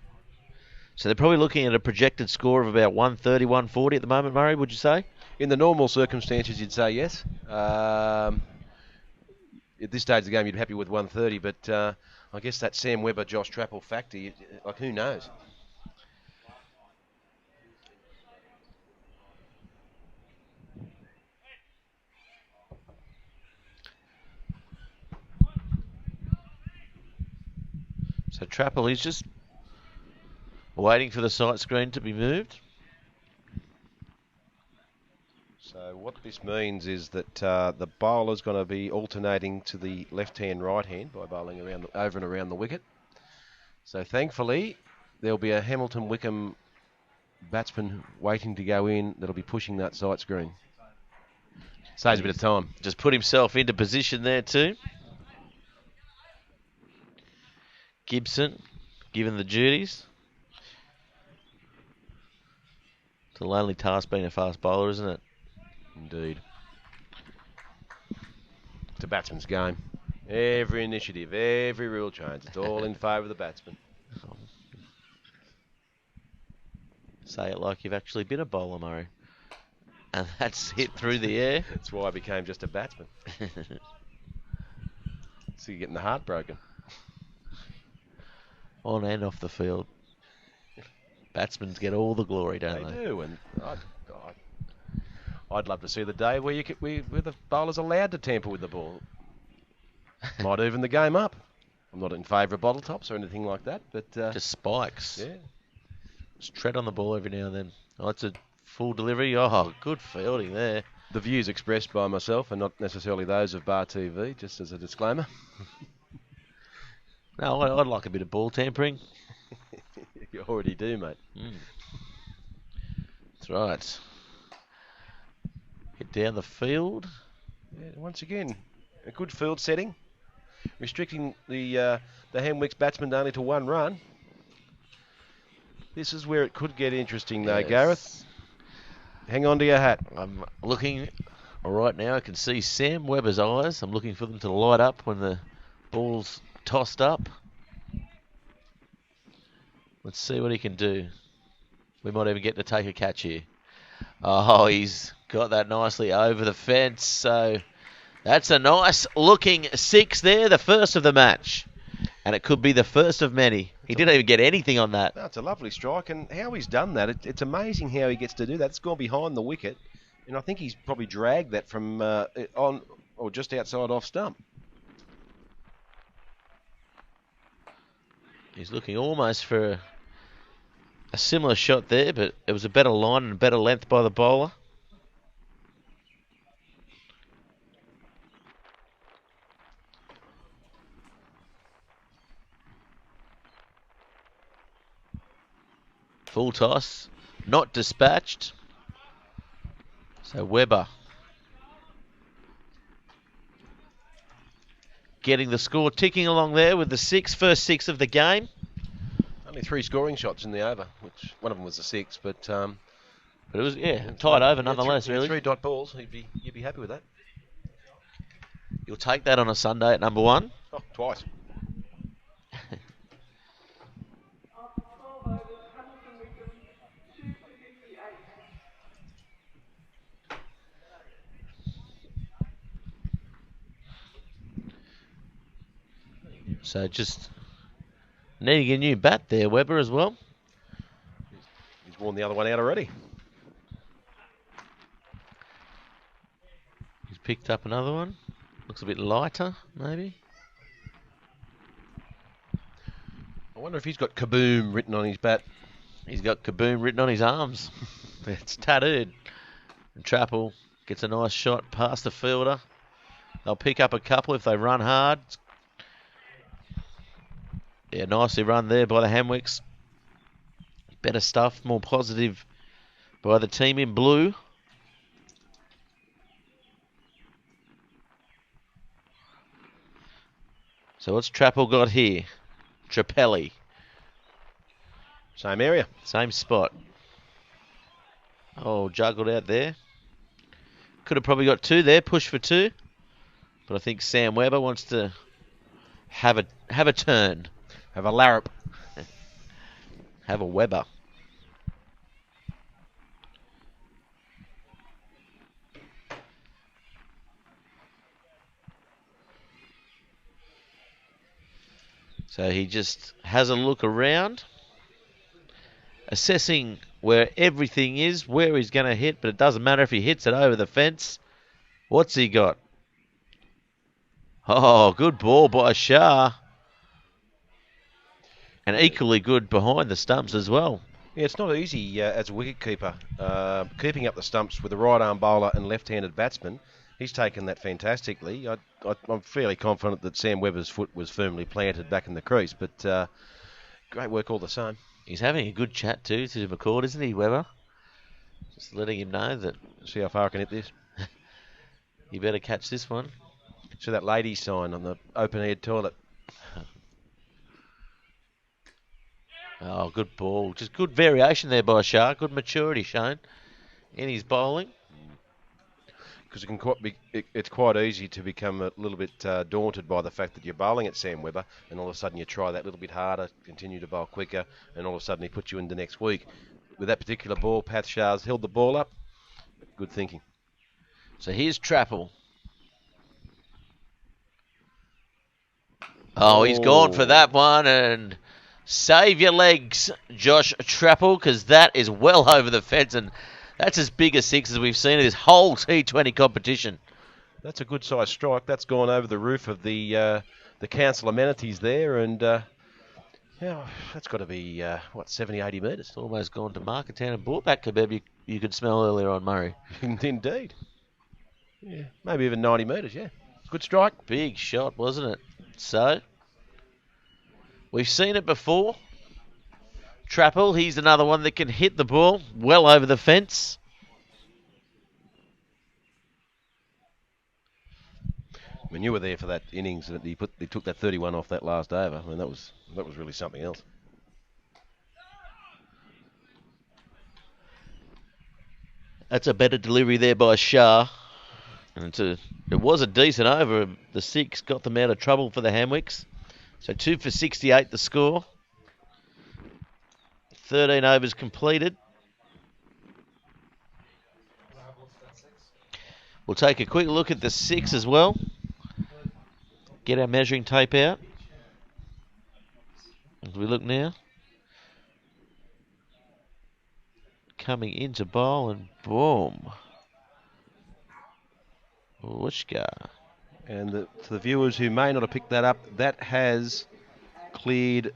So they're probably looking at a projected score of about 130, 140 at the moment, Murray, would you say? In the normal circumstances, you'd say yes. At this stage of the game, you'd be happy with 130, but I guess that Sam Webber, Josh Trapple factor, like who knows? So Trapple, he's just waiting for the sight screen to be moved. So what this means is that the bowler's going to be alternating to the left-hand, right-hand by bowling around over and around the wicket. So thankfully, there'll be a Hamilton Wickham batsman waiting to go in that'll be pushing that sight screen. Saves a bit of time. Just put himself into position there too. Gibson, given the duties. It's a lonely task being a fast bowler, isn't it? Indeed. It's a batsman's game. Every initiative, every rule change, it's all in favour of the batsman. Say it like you've actually been a bowler, Murray. And that's hit through the air. That's why I became just a batsman. So you're getting the heart broken. On and off the field. Batsmen get all the glory, don't They they? do, and I'd love to see the day where where the bowler's allowed to tamper with the ball. Might even the game up. I'm not in favour of bottle tops or anything like that, but Just spikes. yeah. Just tread on the ball every now and then. Oh, it's a full delivery. Oh, good fielding there. The views expressed by myself are not necessarily those of Bar TV, just as a disclaimer. No, I'd like a bit of ball tampering. You already do, mate. That's right. Hit down the field. Yeah, once again, a good field setting, restricting the Hamwicks batsman only to 1 run. This is where it could get interesting, though, Yes. Gareth. Hang on to your hat. I'm looking right now. I can see Sam Webber's eyes. I'm looking for them to light up when the ball's tossed up. Let's see what he can do. We might even get to take a catch here. Oh, he's got that nicely over the fence. So that's a nice looking 6 there, the first of the match. And it could be the first of many. He didn't even get anything on that. No, it's a lovely strike, and how he's done that, it's amazing how he gets to do that. It's gone behind the wicket, and I think he's probably dragged that from on or just outside off stump. He's looking almost for a similar shot there, but it was a better line and a better length by the bowler. Full toss, not dispatched. So Webber getting the score ticking along there with the first six of the game. Only 3 scoring shots in the over, which one of them was a 6, but But it was, tied over nonetheless, really. 3 dot balls, you'd be happy with that. You'll take that on a Sunday at number 1. Oh, twice. After 12 overs, Hamilton Wickham 2 for 58. So just needing a new bat there, Webber, as well. He's worn the other one out already. He's picked up another one. Looks a bit lighter, maybe. I wonder if he's got kaboom written on his bat. He's got kaboom written on his arms. It's tattooed. And Trappel gets a nice shot past the fielder. They'll pick up a couple if they run hard. Yeah, nicely run there by the Hamwicks. Better stuff, more positive by the team in blue. So what's Trappel got here? Trapelli. Same area. Same spot. Oh, juggled out there. Could have probably got 2 there, push for 2. But I think Sam Webber wants to have a turn. Have a larrup. Have a Webber. So he just has a look around, assessing where everything is, where he's going to hit, but it doesn't matter if he hits it over the fence. What's he got? Oh, good ball by Shah. And equally good behind the stumps as well. Yeah, it's not easy as a wicketkeeper keeping up the stumps with a right-arm bowler and left-handed batsman. He's taken that fantastically. I'm fairly confident that Sam Webber's foot was firmly planted back in the crease, but great work all the same. He's having a good chat too to McCord, isn't he, Webber? Just letting him know that See how far I can hit this. you better catch this one. See that lady sign on the open-aired toilet. Oh, good ball. Just good variation there by Shah. Good maturity shown in his bowling. Because it's quite easy to become a little bit daunted by the fact that you're bowling at Sam Webber, and all of a sudden you try that little bit harder, continue to bowl quicker, and all of a sudden he puts you into next week. With that particular ball, Path Shah's held the ball up. Good thinking. So here's Trappel. Oh, he's gone for that one, and save your legs, Josh Trapple, because that is well over the fence, and that's as big a six as we've seen in this whole T20 competition. That's a good size strike. That's gone over the roof of the council amenities there, and yeah, that's got to be 70, 80 metres. It's almost gone to Marketown and brought back kebab you could smell earlier on, Murray. Indeed. Yeah, maybe even 90 metres. Yeah, good strike. Big shot, wasn't it? So, we've seen it before. Trapple, he's another one that can hit the ball well over the fence. I mean, you were there for that innings that he took that 31 off that last over. I mean, that was really something else. That's a better delivery there by Shah. And it was a decent over. The six got them out of trouble for the Hamwicks. So 2 for 68 the score. 13 overs completed. We'll take a quick look at the six as well. Get our measuring tape out. As we look now. Coming into bowl and boom. Whooshka. And to the viewers who may not have picked that up, that has cleared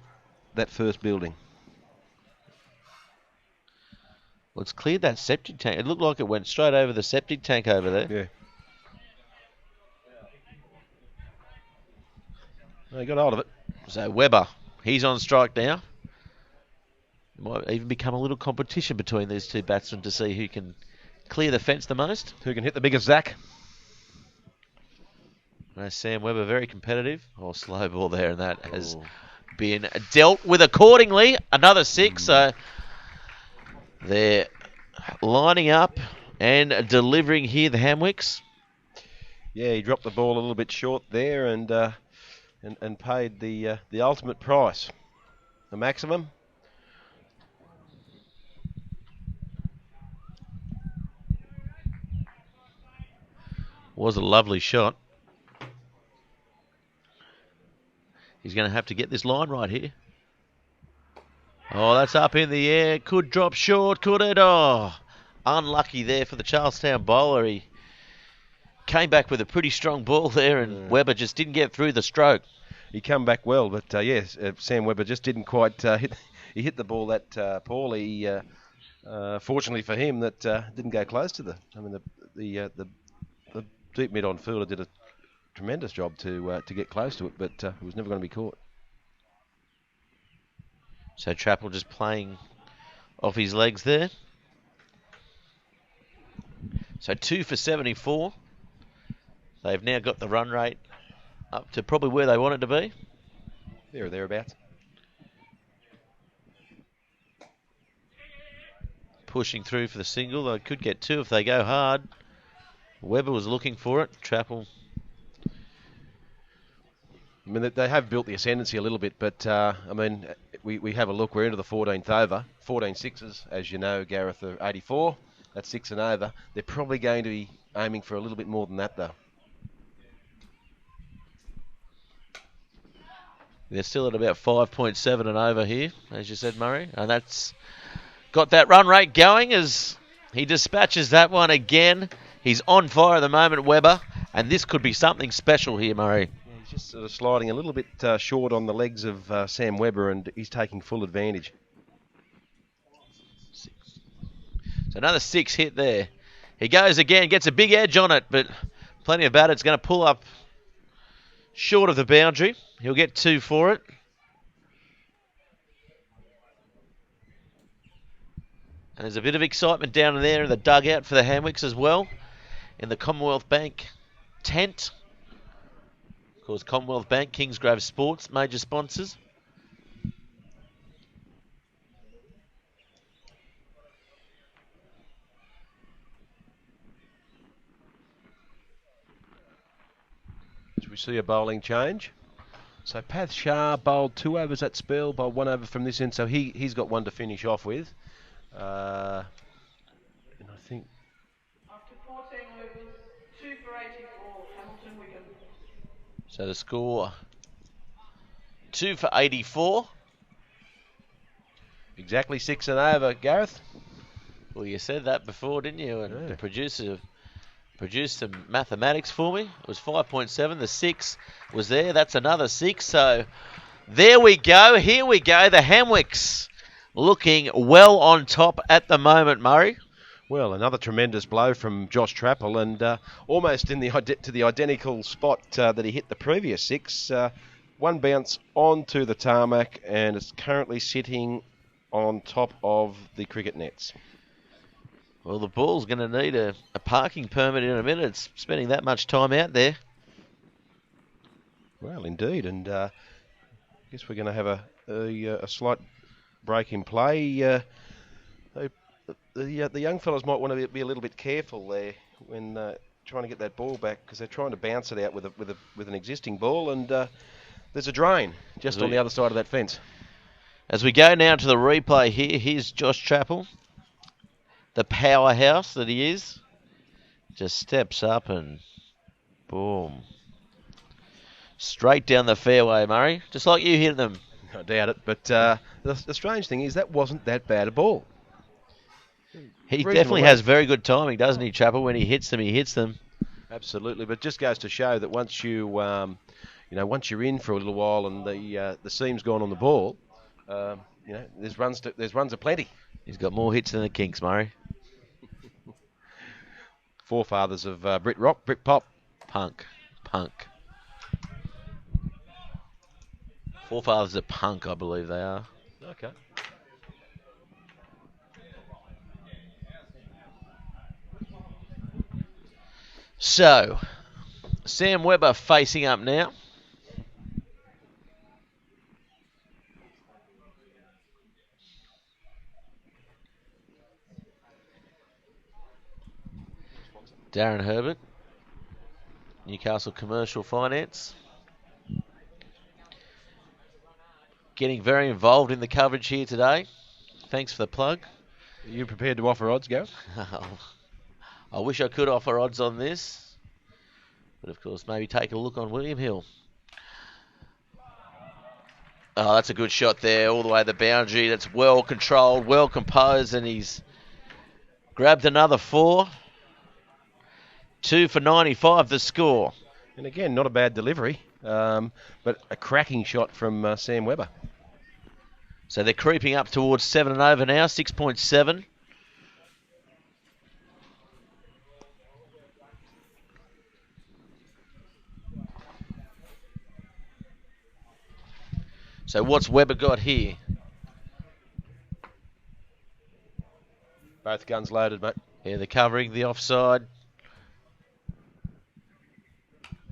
that first building. Well, it's cleared that septic tank. It looked like it went straight over the septic tank over there. Yeah. They got hold of it. So Weber, he's on strike now. Might even become a little competition between these two batsmen to see who can clear the fence the most. Who can hit the biggest Zach? Sam Weber very competitive. Oh, slow ball there, and that has been dealt with accordingly. Another six, so they're lining up and delivering here, the Hamwicks. Yeah, he dropped the ball a little bit short there, and paid the ultimate price, the maximum. Was a lovely shot. He's going to have to get this line right here. Oh, that's up in the air. Could drop short, could it? Oh, unlucky there for the Charlestown bowler. He came back with a pretty strong ball there, and Weber just didn't get through the stroke. He come back well, but yes, Sam Weber just didn't quite hit. He hit the ball that poorly. Fortunately for him, that didn't go close to the. I mean, the deep mid-on fielder did a tremendous job to get close to it, but it was never going to be caught. So Trapple just playing off his legs there. So 2 for 74. They've now got the run rate up to probably where they want it to be. There or thereabouts. Pushing through for the single. They could get 2 if they go hard. Weber was looking for it. Trapple. I mean, they have built the ascendancy a little bit, but I mean, we have a look. We're into the 14th over. 14 sixes, as you know, Gareth, are 84. That's 6 and over. They're probably going to be aiming for a little bit more than that, though. They're still at about 5.7 and over here, as you said, Murray. And that's got that run rate going as he dispatches that one again. He's on fire at the moment, Weber, and this could be something special here, Murray. Yeah, he's just sort of sliding a little bit short on the legs of Sam Weber, and he's taking full advantage. So another 6 hit there. He goes again, gets a big edge on it, but plenty of batter. It's going to pull up short of the boundary. He'll get 2 for it. And there's a bit of excitement down there in the dugout for the Hamwicks as well, in the Commonwealth Bank tent. Of course, Commonwealth Bank, Kingsgrove Sports, major sponsors. As we see a bowling change. So Path Shah bowled 2 overs at spell, bowled 1 over from this end, so he's got 1 to finish off with. And I think... After 14 overs, 2 for 84, Hamilton Wickham. So the score 2 for 84. Exactly 6 and over, Gareth. Well, you said that before, didn't you? And Yeah. the producer produced some mathematics for me. It was 5.7. The 6 was there. That's another 6. So there we go. Here we go. The Hamwicks looking well on top at the moment, Murray. Well, another tremendous blow from Josh Trappel, and almost in to the identical spot that he hit the previous 6. One bounce onto the tarmac, and it's currently sitting on top of the cricket nets. Well, the ball's going to need a parking permit in a minute. It's spending that much time out there. Well, indeed, and I guess we're going to have a slight break in play. The young fellas might want to be a little bit careful there when trying to get that ball back, because they're trying to bounce it out with an existing ball, and there's a drain just on the other side of that fence. As we go now to the replay here, here's Josh Trappel, the powerhouse that he is. Just steps up and boom. Straight down the fairway, Murray. Just like you hit them. I doubt it, but the strange thing is that wasn't that bad a ball. He Reasonable definitely rate. has very good timing, doesn't he, Trappel? When he hits them, he hits them. Absolutely, but just goes to show that once once you're in for a little while and the seam's gone on the ball, there's runs aplenty. He's got more hits than the Kinks, Murray. Forefathers of Brit Rock, Brit Pop. Punk. Forefathers of punk, I believe they are. Okay. So, Sam Webber facing up now. Darren Herbert, Newcastle Commercial Finance. Getting very involved in the coverage here today. Thanks for the plug. Are you prepared to offer odds, Gareth? I wish I could offer odds on this. But of course, maybe take a look on William Hill. Oh, that's a good shot there, all the way to the boundary. That's well controlled, well composed, and he's grabbed another 4. 2 for 95, the score. And again, not a bad delivery, but a cracking shot from Sam Webber. So they're creeping up towards 7 and over now, 6.7. So what's Webber got here? Both guns loaded, mate. Yeah, they're covering the offside.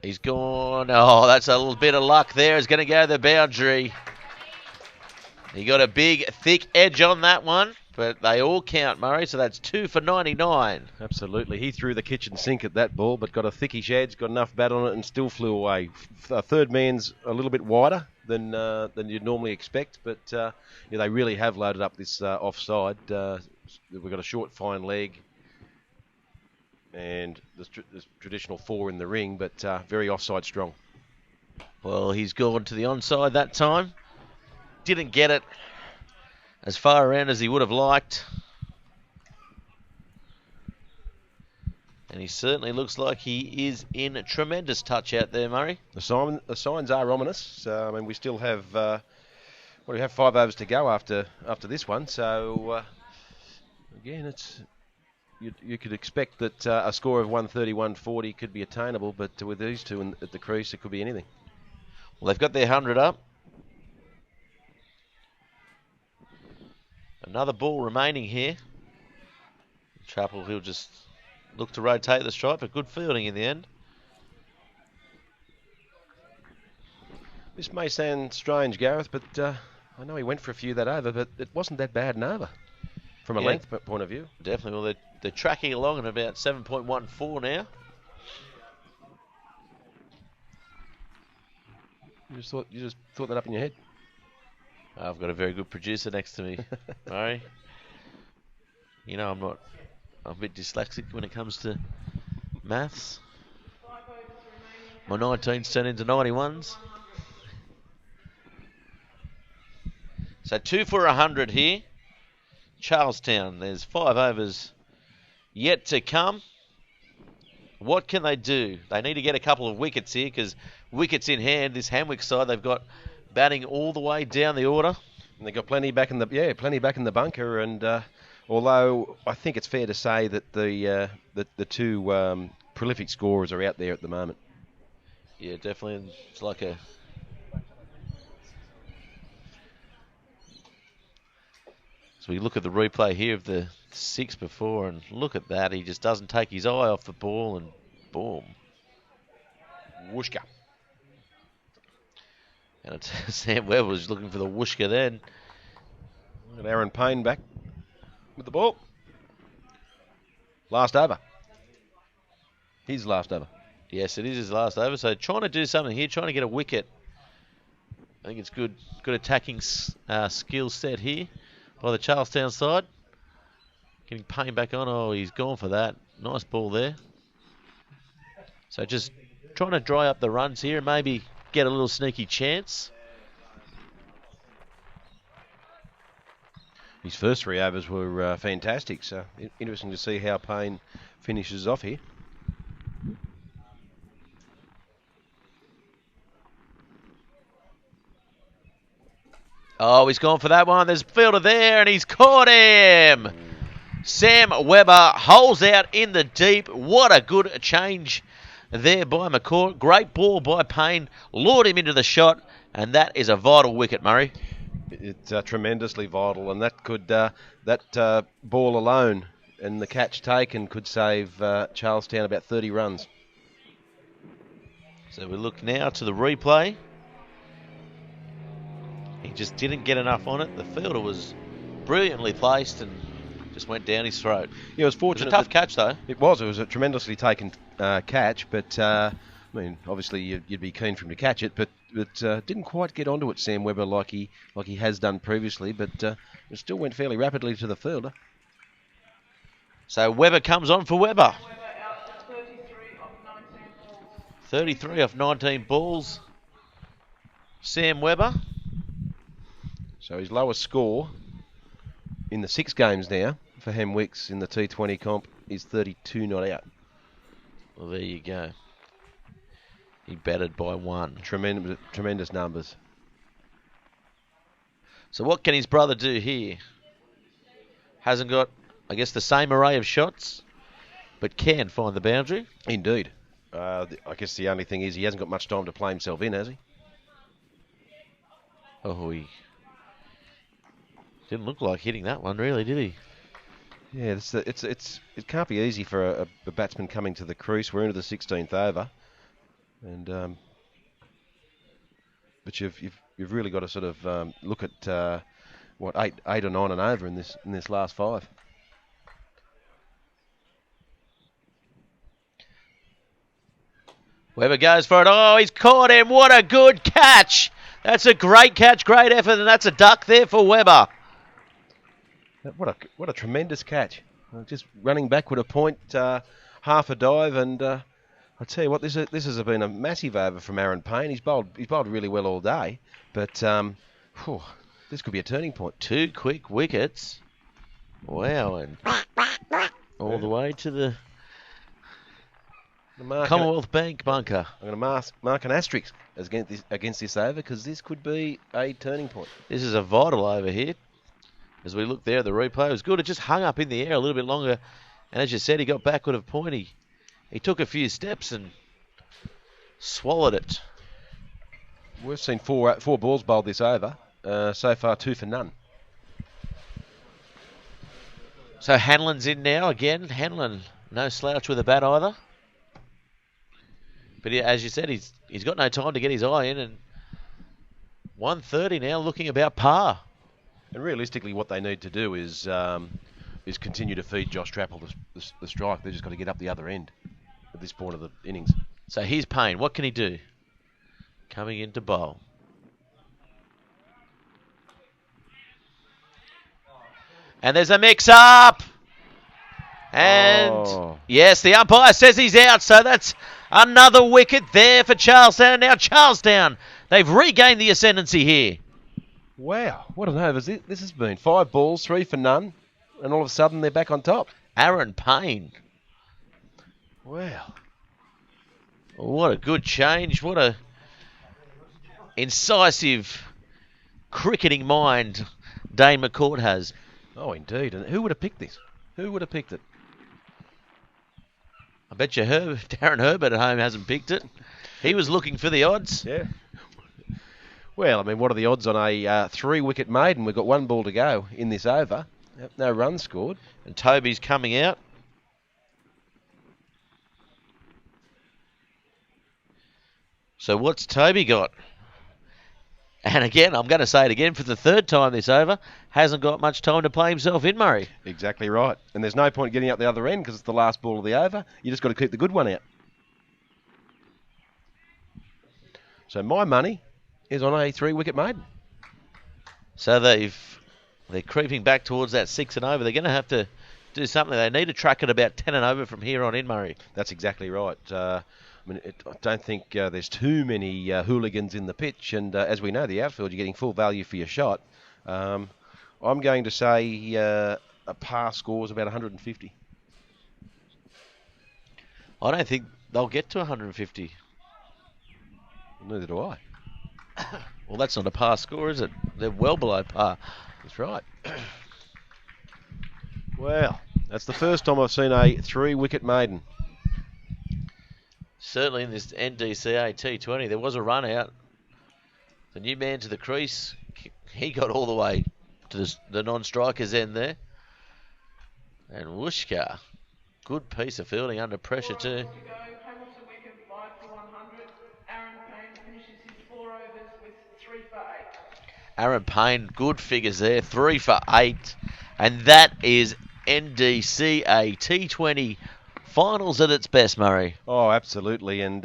He's gone. Oh, that's a little bit of luck there. He's going to go to the boundary. He got a big, thick edge on that one, but they all count, Murray, so that's 2 for 99. Absolutely. He threw the kitchen sink at that ball, but got a thickish edge, got enough bat on it, and still flew away. Third man's a little bit wider than you'd normally expect, but they really have loaded up this offside. We've got a short, fine leg, and there's traditional 4 in the ring, but very offside strong. Well, he's gone to the onside that time. Didn't get it as far around as he would have liked. And he certainly looks like he is in a tremendous touch out there, Murray. The signs are ominous. We still have we have 5 overs to go after this one. So again, you could expect that a score of 130, 140 could be attainable, but with these two at the crease, it could be anything. Well, they've got their 100 up. Another ball remaining here. Trappel, he'll just look to rotate the strike, but good fielding in the end. This may sound strange, Gareth, but I know he went for a few that over, but it wasn't that bad an over from a length point of view. Definitely. Well, they're tracking along at about 7.14 now. You just thought that up in your head. I've got a very good producer next to me, Murray. You know, I'm a bit dyslexic when it comes to maths. My 19s turn into 91s. So 2 for 100 here. Charlestown, there's 5 overs yet to come. What can they do? They need to get a couple of wickets here because wickets in hand, this Hamwicks side, they've got batting all the way down the order. And they've got plenty back in the bunker. And although I think it's fair to say that the two prolific scorers are out there at the moment. Yeah, definitely. It's like a... So we look at the replay here of the 6 before, and look at that. He just doesn't take his eye off the ball, and boom. Whooshka. And it's Sam Webber was looking for the whooshka then. And Aaron Payne back with the ball. Last over. His last over. Yes, it is his last over. So trying to do something here, trying to get a wicket. I think it's good attacking skill set here by the Charlestown side. Getting Payne back on. Oh, he's gone for that. Nice ball there. So just trying to dry up the runs here and maybe get a little sneaky chance. His first 3 overs were fantastic, so interesting to see how Payne finishes off here. Oh, he's gone for that one. There's a fielder there, and he's caught him. Sam Webber holds out in the deep. What a good change there by McCourt. Great ball by Payne. Lured him into the shot, and that is a vital wicket, Murray. It's tremendously vital, and that could that ball alone and the catch taken could save Charlestown about 30 runs. So we look now to the replay. He just didn't get enough on it. The fielder was brilliantly placed and just went down his throat. Yeah, it was fortunate. It was a tough catch, though. It was a tremendously taken catch, but I mean, obviously you'd be keen for him to catch it, but didn't quite get onto it, Sam Webber, like he has done previously, but it still went fairly rapidly to the fielder. So Webber comes on for Webber. Webber out 33 of 19 balls. 33 off 19 balls. Sam Webber. So his lowest score in the 6 games now for Hamwicks in the T20 comp is 32 not out. Well, there you go. He batted by 1. Tremendous numbers. So what can his brother do here? Hasn't got, I guess, the same array of shots, but can find the boundary. Indeed. I guess the only thing is he hasn't got much time to play himself in, has he? Oh, he didn't look like hitting that one, really, did he? Yeah, it can't be easy for a batsman coming to the crease. We're into the 16th over, and but you've really got to sort of look at what eight or 9 and over in this last 5. Webber goes for it. Oh, he's caught him. What a good catch. That's a great catch, great effort, and that's a duck there for Webber. What a tremendous catch. Just running back with a point, half a dive, and I tell you what, this has been a massive over from Aaron Payne. He's bowled really well all day, but this could be a turning point. 2 quick wickets. Wow, and all the way to the Commonwealth Bank bunker. I'm going to mark an asterisk against this over because this could be a turning point. This is a vital over here. As we look there at the replay, it was good. It just hung up in the air a little bit longer. And as you said, he got backward of point. He took a few steps and swallowed it. We've seen four balls bowled this over. So far, 2 for none. So Hanlon's in now again. Hanlon, no slouch with a bat either. But as you said, he's got no time to get his eye in. And 130 now, looking about par. And realistically, what they need to do is continue to feed Josh Trappel the strike. They've just got to get up the other end at this point of the innings. So here's Payne. What can he do? Coming into bowl. And there's a mix-up. And yes, the umpire says he's out. So that's another wicket there for Charlestown. Now Charlestown, they've regained the ascendancy here. Wow, what an over this has been. 5 balls, 3 for none, and all of a sudden they're back on top. Aaron Payne. Wow. What a good change. What a incisive cricketing mind Dane McCourt has. Oh, indeed. And who would have picked this? Who would have picked it? I bet you Darren Herbert at home hasn't picked it. He was looking for the odds. Yeah. Well, I mean, what are the odds on a 3-wicket maiden? We've got 1 ball to go in this over. Yep, no runs scored. And Toby's coming out. So what's Toby got? And again, I'm going to say it again for the 3rd time this over, hasn't got much time to play himself in, Murray. Exactly right. And there's no point getting up the other end because it's the last ball of the over. You just got to keep the good one out. So my money is on a 3-wicket maiden. So they're creeping back towards that 6 and over. They're going to have to do something. They need to track it about 10 and over from here on in, Murray. That's exactly right. I don't think there's too many hooligans in the pitch, and as we know, the outfield, you're getting full value for your shot. I'm going to say a par score is about 150. I don't think they'll get to 150. Neither do I. Well, that's not a par score, is it? They're well below par. That's right. Well, that's the first time I've seen a 3-wicket maiden. Certainly in this NDCA T20, there was a run out. The new man to the crease, he got all the way to the non-striker's end there. And Wooshka, good piece of fielding under pressure too. To go. Hamilton Wickham 5 for 100. Aaron Payne finishes his 4 overs with 3 for 8. Aaron Payne, good figures there, 3 for 8. And that is NDCA T20 finals at its best, Murray. Oh, absolutely. And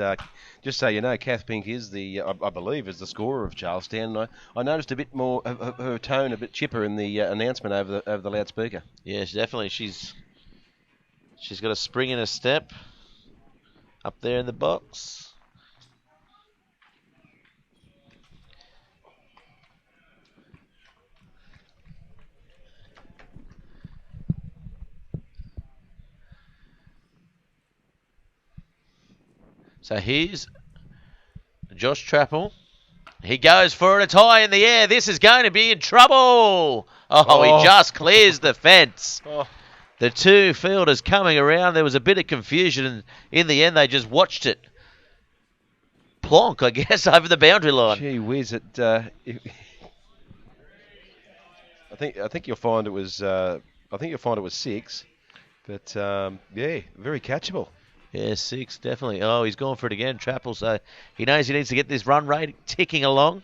just so you know, Kath Pink is I believe, is the scorer of Charlestown. I noticed a bit more of her tone, a bit chipper in the announcement over the loudspeaker. Yes, definitely. She's got a spring in her step up there in the box. So here's Josh Trappel. He goes for it. It's high in the air. This is going to be in trouble. Oh. He just clears the fence. Oh. The 2 fielders coming around. There was a bit of confusion, and in the end, they just watched it plonk, I guess, over the boundary line. Gee whiz! I think you'll find it was. I think you'll find it was 6, but yeah, very catchable. Yeah, 6, definitely. Oh, he's gone for it again, Trappel, so he knows he needs to get this run rate ticking along.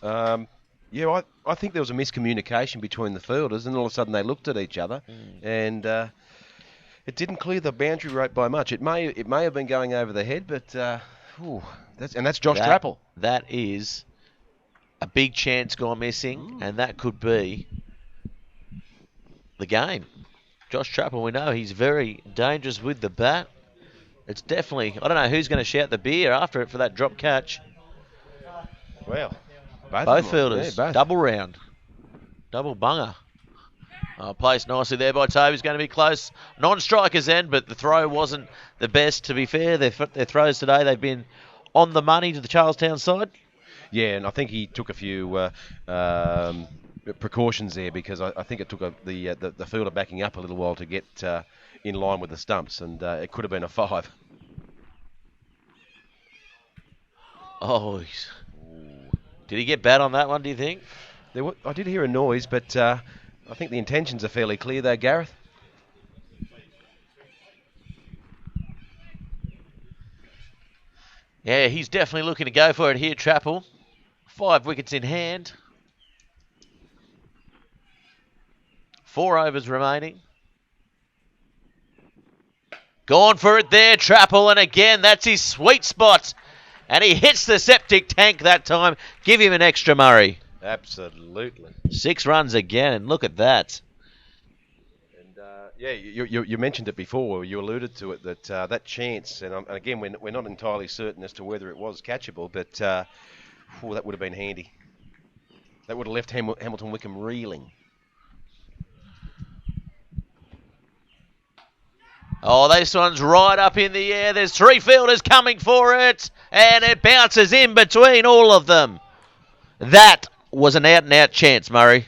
Yeah, I think there was a miscommunication between the fielders, and all of a sudden they looked at each other, and it didn't clear the boundary rate by much. It may have been going over the head, but that's Josh Trappel. That is a big chance gone missing, and that could be the game. Josh Trappel, we know he's very dangerous with the bat. It's definitely, I don't know who's going to shout the beer after it for that drop catch. Well, both fielders, yeah, both. double round, double bunger. Placed nicely there by Toby. He's going to be close. Non-striker's end, but the throw wasn't the best, to be fair. Their throws today, they've been on the money to the Charlestown side. Yeah, and I think he took a few precautions there because I think it took the fielder backing up a little while to get in line with the stumps, and it could have been a 5. Oh, did he get bad on that one, do you think? I did hear a noise, but I think the intentions are fairly clear there, Gareth. Yeah, he's definitely looking to go for it here, Trappel. 5 wickets in hand. 4 overs remaining. Gone for it there, Trappel, and again, that's his sweet spot. And he hits the septic tank that time. Give him an extra, Murray. Absolutely. 6 runs again, and look at that. And yeah, you mentioned it before. You alluded to it that chance, and again, we're not entirely certain as to whether it was catchable, but that would have been handy. That would have left Hamilton Wickham reeling. Oh, this one's right up in the air. There's 3 fielders coming for it, and it bounces in between all of them. That was an out-and-out chance, Murray.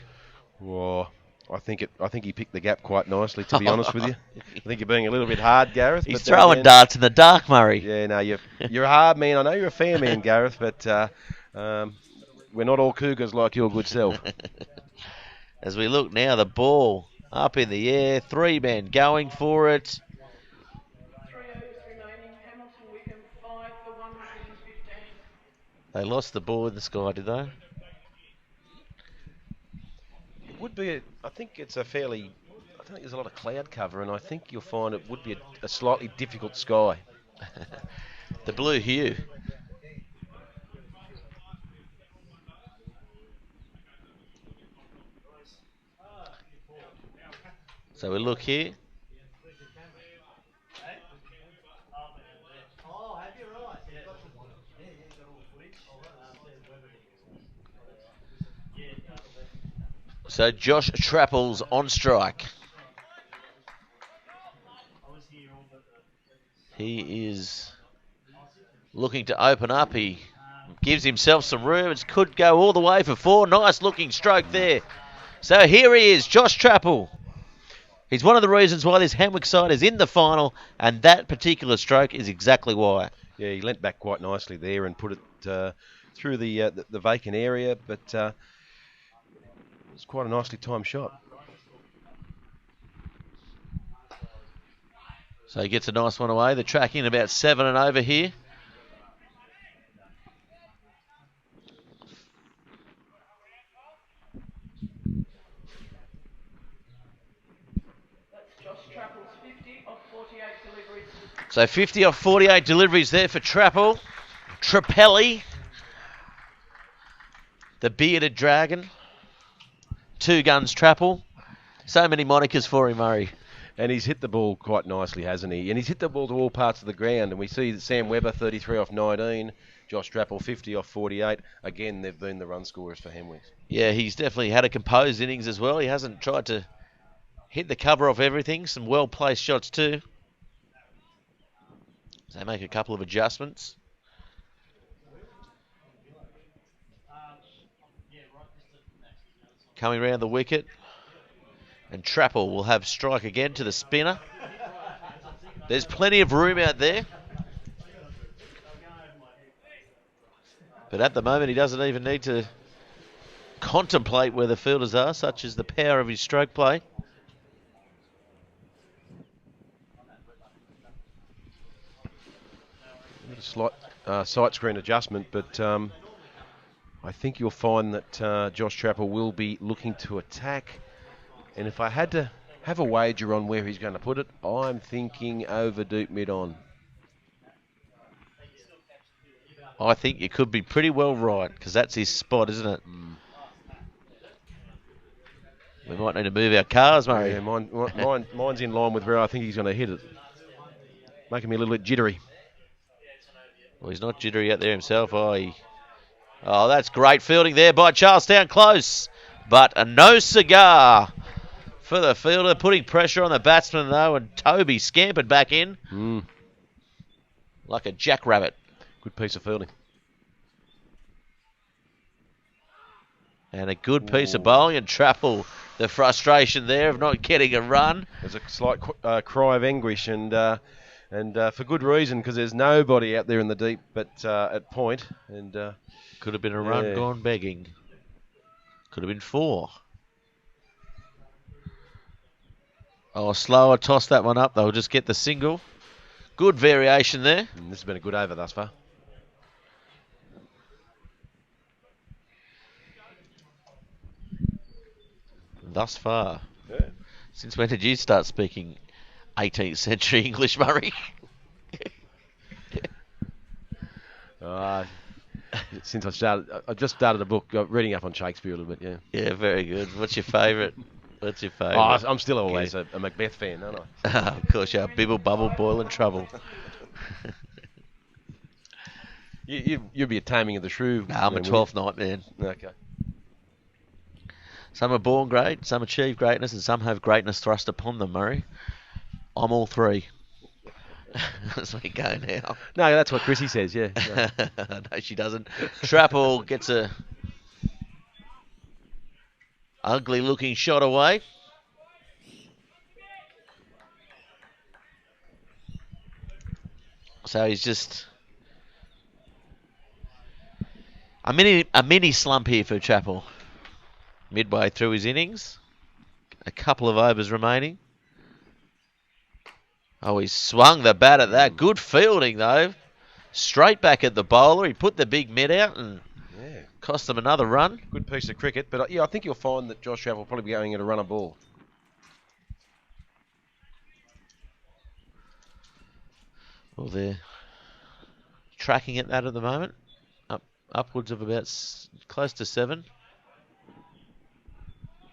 Whoa. I think he picked the gap quite nicely, to be honest with you. I think you're being a little bit hard, Gareth. He's throwing darts in the dark, Murray. Yeah, no, you're a hard man. I know you're a fair man, Gareth, but we're not all cougars like your good self. As we look now, the ball up in the air, 3 men going for it. 3 overs remaining. Hamilton Wickham 5 for 115. They lost the ball in the sky, did they? It would be, I think it's a fairly, I don't think there's a lot of cloud cover, and I think you'll find it would be a slightly difficult sky. The blue hue. So we look here. So Josh Trapple's on strike. He is looking to open up. He gives himself some room. It could go all the way for 4. Nice looking stroke there. So here he is, Josh Trapple. He's one of the reasons why this Hamwicks side is in the final, and that particular stroke is exactly why. Yeah, he leant back quite nicely there and put it through the vacant area, but it was quite a nicely timed shot. So he gets a nice one away. The track in about 7 and over here. So 50 off 48 deliveries there for Trapple. Trapelli. The bearded dragon. 2 guns Trapple. So many monikers for him, Murray. And he's hit the ball quite nicely, hasn't he? And he's hit the ball to all parts of the ground. And we see that Sam Webber, 33 off 19. Josh Trapple, 50 off 48. Again, they've been the run scorers for Hamwicks. Yeah, he's definitely had a composed innings as well. He hasn't tried to hit the cover off everything. Some well-placed shots too. They make a couple of adjustments. Coming around the wicket. And Trapple will have strike again to the spinner. There's plenty of room out there. But at the moment, he doesn't even need to contemplate where the fielders are, such as the power of his stroke play. A slight sight screen adjustment, but I think you'll find that Josh Trapple will be looking to attack. And if I had to have a wager on where he's going to put it, I'm thinking over deep mid-on. I think you could be pretty well right, because that's his spot, isn't it? We might need to move our cars, Murray. Yeah, mine's in line with where I think he's going to hit it. Making me a little bit jittery. Well, he's not jittery out there himself. Oh, that's great fielding there by Charlestown. Close, but a no cigar for the fielder, putting pressure on the batsman, though, and Toby scampered back in like a jackrabbit. Good piece of fielding. And a good piece of bowling, and Trapple, the frustration there of not getting a run. There's a slight cry of anguish, and for good reason, because there's nobody out there in the deep at point. And could have been a run gone begging. Could have been 4. Oh, slower, toss that one up. They'll just get the single. Good variation there. And this has been a good over thus far. Thus far. Yeah. Since when did you start speaking 18th century English, Murray? Since I just started a book, reading up on Shakespeare a little bit, yeah. Yeah, very good. What's your favourite? What's your favourite? Oh, I'm still always a Macbeth fan, aren't I? Of course you are. Bibble, bubble, boil and trouble. You'd be a Taming of the Shrew. Nah, I'm a 12th night man. Okay. Some are born great, some achieve greatness, and some have greatness thrust upon them, Murray. I'm all three. As we go now. No, that's what Chrissy says, yeah. No, she doesn't. Trapple gets a ugly looking shot away. So he's just a mini slump here for Trapple. Midway through his innings. A couple of overs remaining. Oh, he swung the bat at that. Good fielding, though. Straight back at the bowler. He put the big mid out and cost them another run. Good piece of cricket. But, yeah, I think you'll find that Josh Travel will probably be going at a run a ball. Well, they're tracking at that at the moment. Upwards of about close to 7.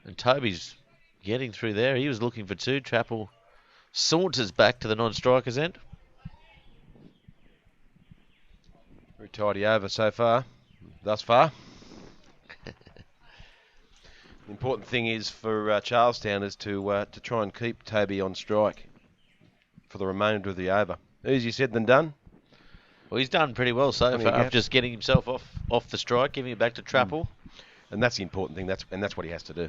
And Toby's getting through there. He was looking for 2. Trapple saunters back to the non-striker's end. Very tidy over so far, thus far. The important thing is for Charlestown is to try and keep Toby on strike for the remainder of the over. Easier said than done. Well, he's done pretty well so far of just getting himself off the strike, giving it back to Trapple. And that's the important thing. That's what he has to do.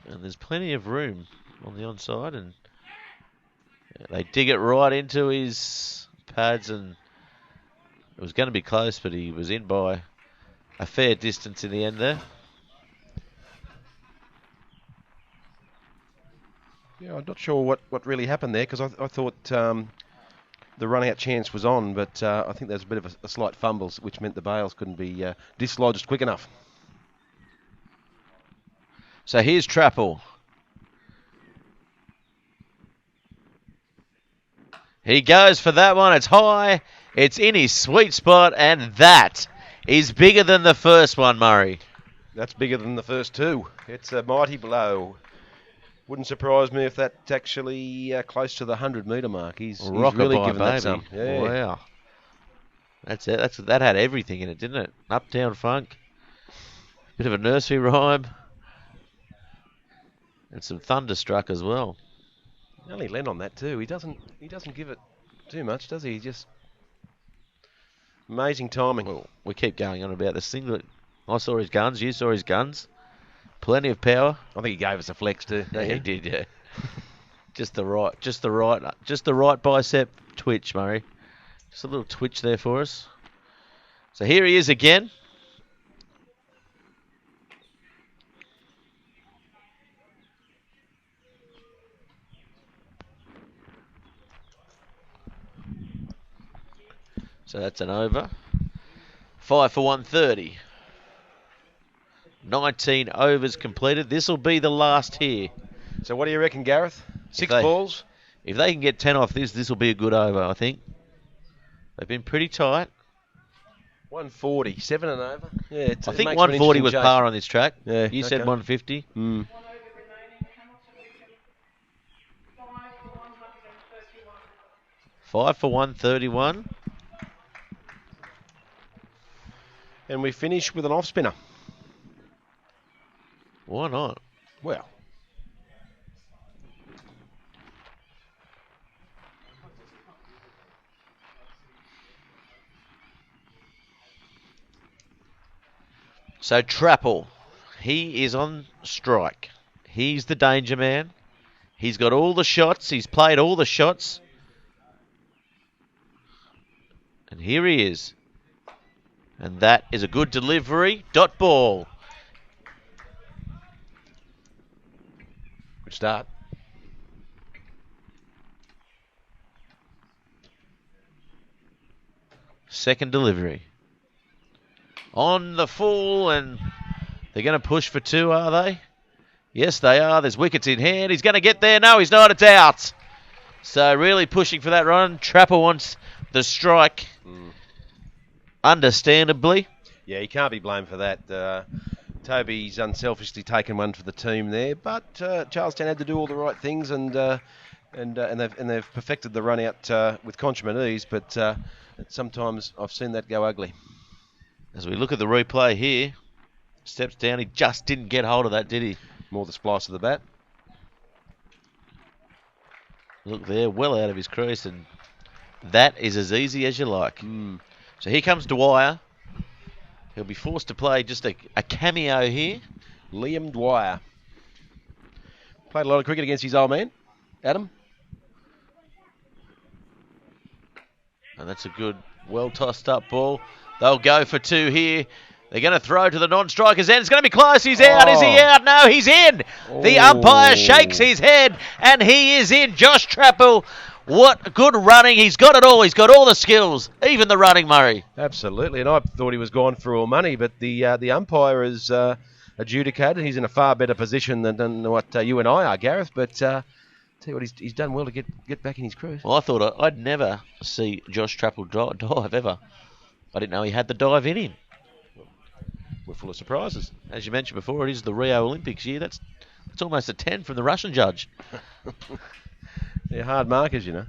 And there's plenty of room on the onside, and they dig it right into his pads, and it was going to be close, but he was in by a fair distance in the end there. Yeah, I'm not sure what really happened there, because I thought the run-out chance was on, but I think there's a bit of a slight fumble, which meant the bails couldn't be dislodged quick enough. So here's Trapple. He goes for that one. It's high. It's in his sweet spot, and that is bigger than the first one, Murray. That's bigger than the first 2. It's a mighty blow. Wouldn't surprise me if that's actually close to the 100-metre mark. He's really given that some. Yeah. Wow. That's it. That had everything in it, didn't it? Uptown funk. Bit of a nursery rhyme. And some thunderstruck as well. Only Len on that too. He doesn't give it too much, does he? Just amazing timing. Well, we keep going on about this thing. I saw his guns. You saw his guns. Plenty of power. I think he gave us a flex too. Yeah, he did. Yeah. just the right bicep twitch, Murray. Just a little twitch there for us. So here he is again. So that's an over. 5 for 130. 19 overs completed. This will be the last here. So what do you reckon, Gareth? 6 balls? If they can get 10 off this will be a good over, I think. They've been pretty tight. 140, 7 and over. Yeah, I think 140 was par on this track. Yeah, you said 150. 1 over remaining. Hamilton, Wickham. 5 for 131. 5 for 131. And we finish with an off spinner. Why not? Well, so Trapple, he is on strike. He's the danger man. He's got all the shots. He's played all the shots. And here he is. And that is a good delivery. Dot ball. good start. Second delivery. On the full, and they're going to push for 2, are they? Yes, they are. There's wickets in hand. He's going to get there. No, he's not. It's out. So really pushing for that run. Trapper wants the strike. Understandably. Yeah, he can't be blamed for that. Toby's unselfishly taken one for the team there, but Charlestown had to do all the right things, and they've perfected the run out with consummate ease. But sometimes I've seen that go ugly. As we look at the replay here, steps down. He just didn't get hold of that, did he? More the splice of the bat. Look there, well out of his crease, and that is as easy as you like. So here comes Dwyer. He'll be forced to play just a cameo here. Liam Dwyer. Played a lot of cricket against his old man, Adam. And that's a good, well tossed up ball. They'll go for two here. They're going to throw to the non-striker's end. It's going to be close. He's out. Is he out? No, he's in. The umpire shakes his head, and he is in. Josh Trappel, what good running. He's got it all. He's got all the skills, even the running, Murray. Absolutely, and I thought he was gone for all money, but the umpire is adjudicated. He's in a far better position than what you and I are, Gareth, but tell you what, he's done well to get back in his crease. Well, I thought I'd never see Josh Trappel dive ever. I didn't know he had the dive in him. We're full of surprises. As you mentioned before, it is the Rio Olympics year. That's almost a 10 from the Russian judge. They're hard markers, you know.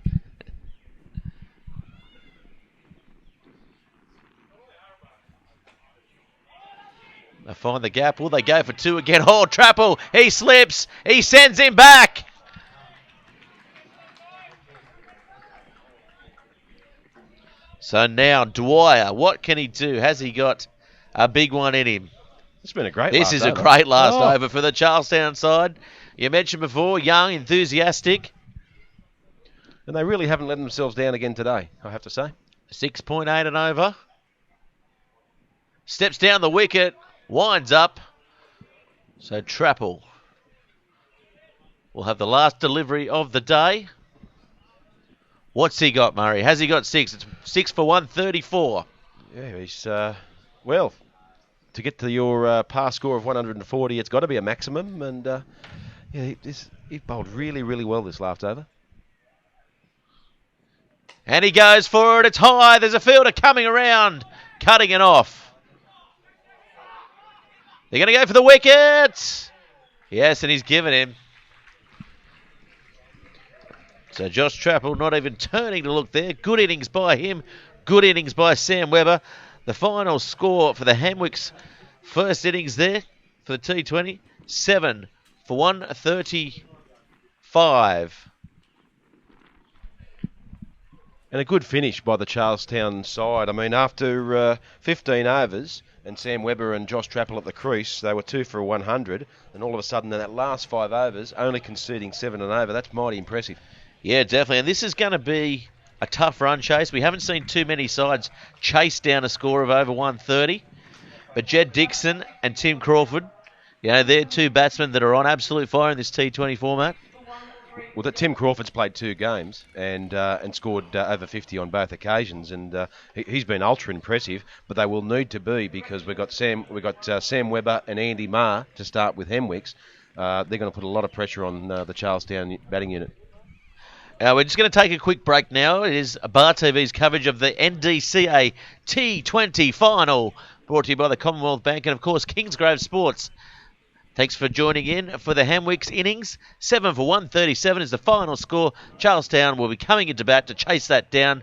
They find the gap. Will they go for two again? Oh, Trappel, he slips. He sends him back. So now Dwyer, what can he do? Has he got a big one in him? It's been a great This last is over. a great last over for the Charlestown side. You mentioned before, young, enthusiastic. And they really haven't let themselves down again today, I have to say. 6.8 and over. Steps down the wicket, winds up. So Trappel will have the last delivery of the day. What's he got, Murray? Has he got six? It's 6 for 134. Yeah, he's, well, to get to your pass score of 140, it's got to be a maximum. And, yeah, he bowled really, really well this last over. And he goes for it. It's high. There's a fielder coming around, cutting it off. They're going to go for the wicket. Yes, and he's given him. So Josh Trappel not even turning to look there. Good innings by him. Good innings by Sam Webber. The final score for the Hamwicks first innings there for the T20, 7 for 135. And a good finish by the Charlestown side. I mean, after 15 overs and Sam Webber and Josh Trappel at the crease, they were 2 for 100. And all of a sudden, in that last 5 overs, only conceding 7 and over. That's mighty impressive. Yeah, definitely. And this is going to be a tough run chase. We haven't seen too many sides chase down a score of over 130. But Jed Dixon and Tim Crawford, you know, they're two batsmen that are on absolute fire in this T20 format. Well, that Tim Crawford's played 2 games and scored over 50 on both occasions, and he's been ultra impressive. But they will need to be, because we've got Sam Webber and Andy Marr to start with Hamwicks. They're going to put a lot of pressure on the Charlestown batting unit. We're just going to take a quick break now. It is Bar TV's coverage of the NDCA T20 final, brought to you by the Commonwealth Bank and, of course, Kingsgrove Sports. Thanks for joining in for the Hamwicks innings. 7 for 137 is the final score. Charlestown will be coming into bat to chase that down,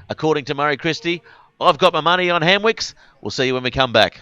according to Murray Christie. I've got my money on Hamwicks. We'll see you when we come back.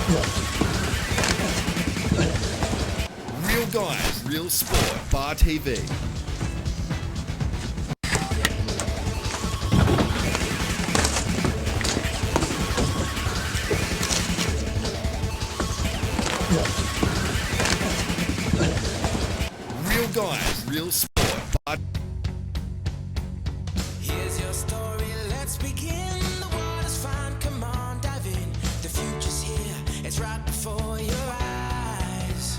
Real guys, real sport. Bar TV. Real guys, real sport. Bar Here's your story, let's begin. The water's fine, come on, dive in. The future's here, it's right before your eyes.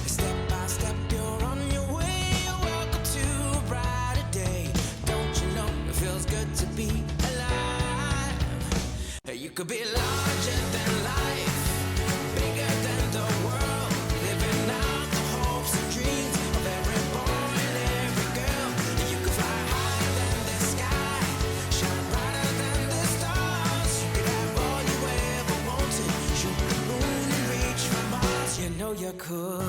Step by step, you're on your way. Welcome to a brighter day. Don't you know it feels good to be alive? You could be larger than life, bigger than the world, living out the hopes and dreams of every boy and every girl. You could fly higher than the sky, shine brighter than the stars. You could have all you ever wanted, shoot the moon and reach for Mars. You know you could.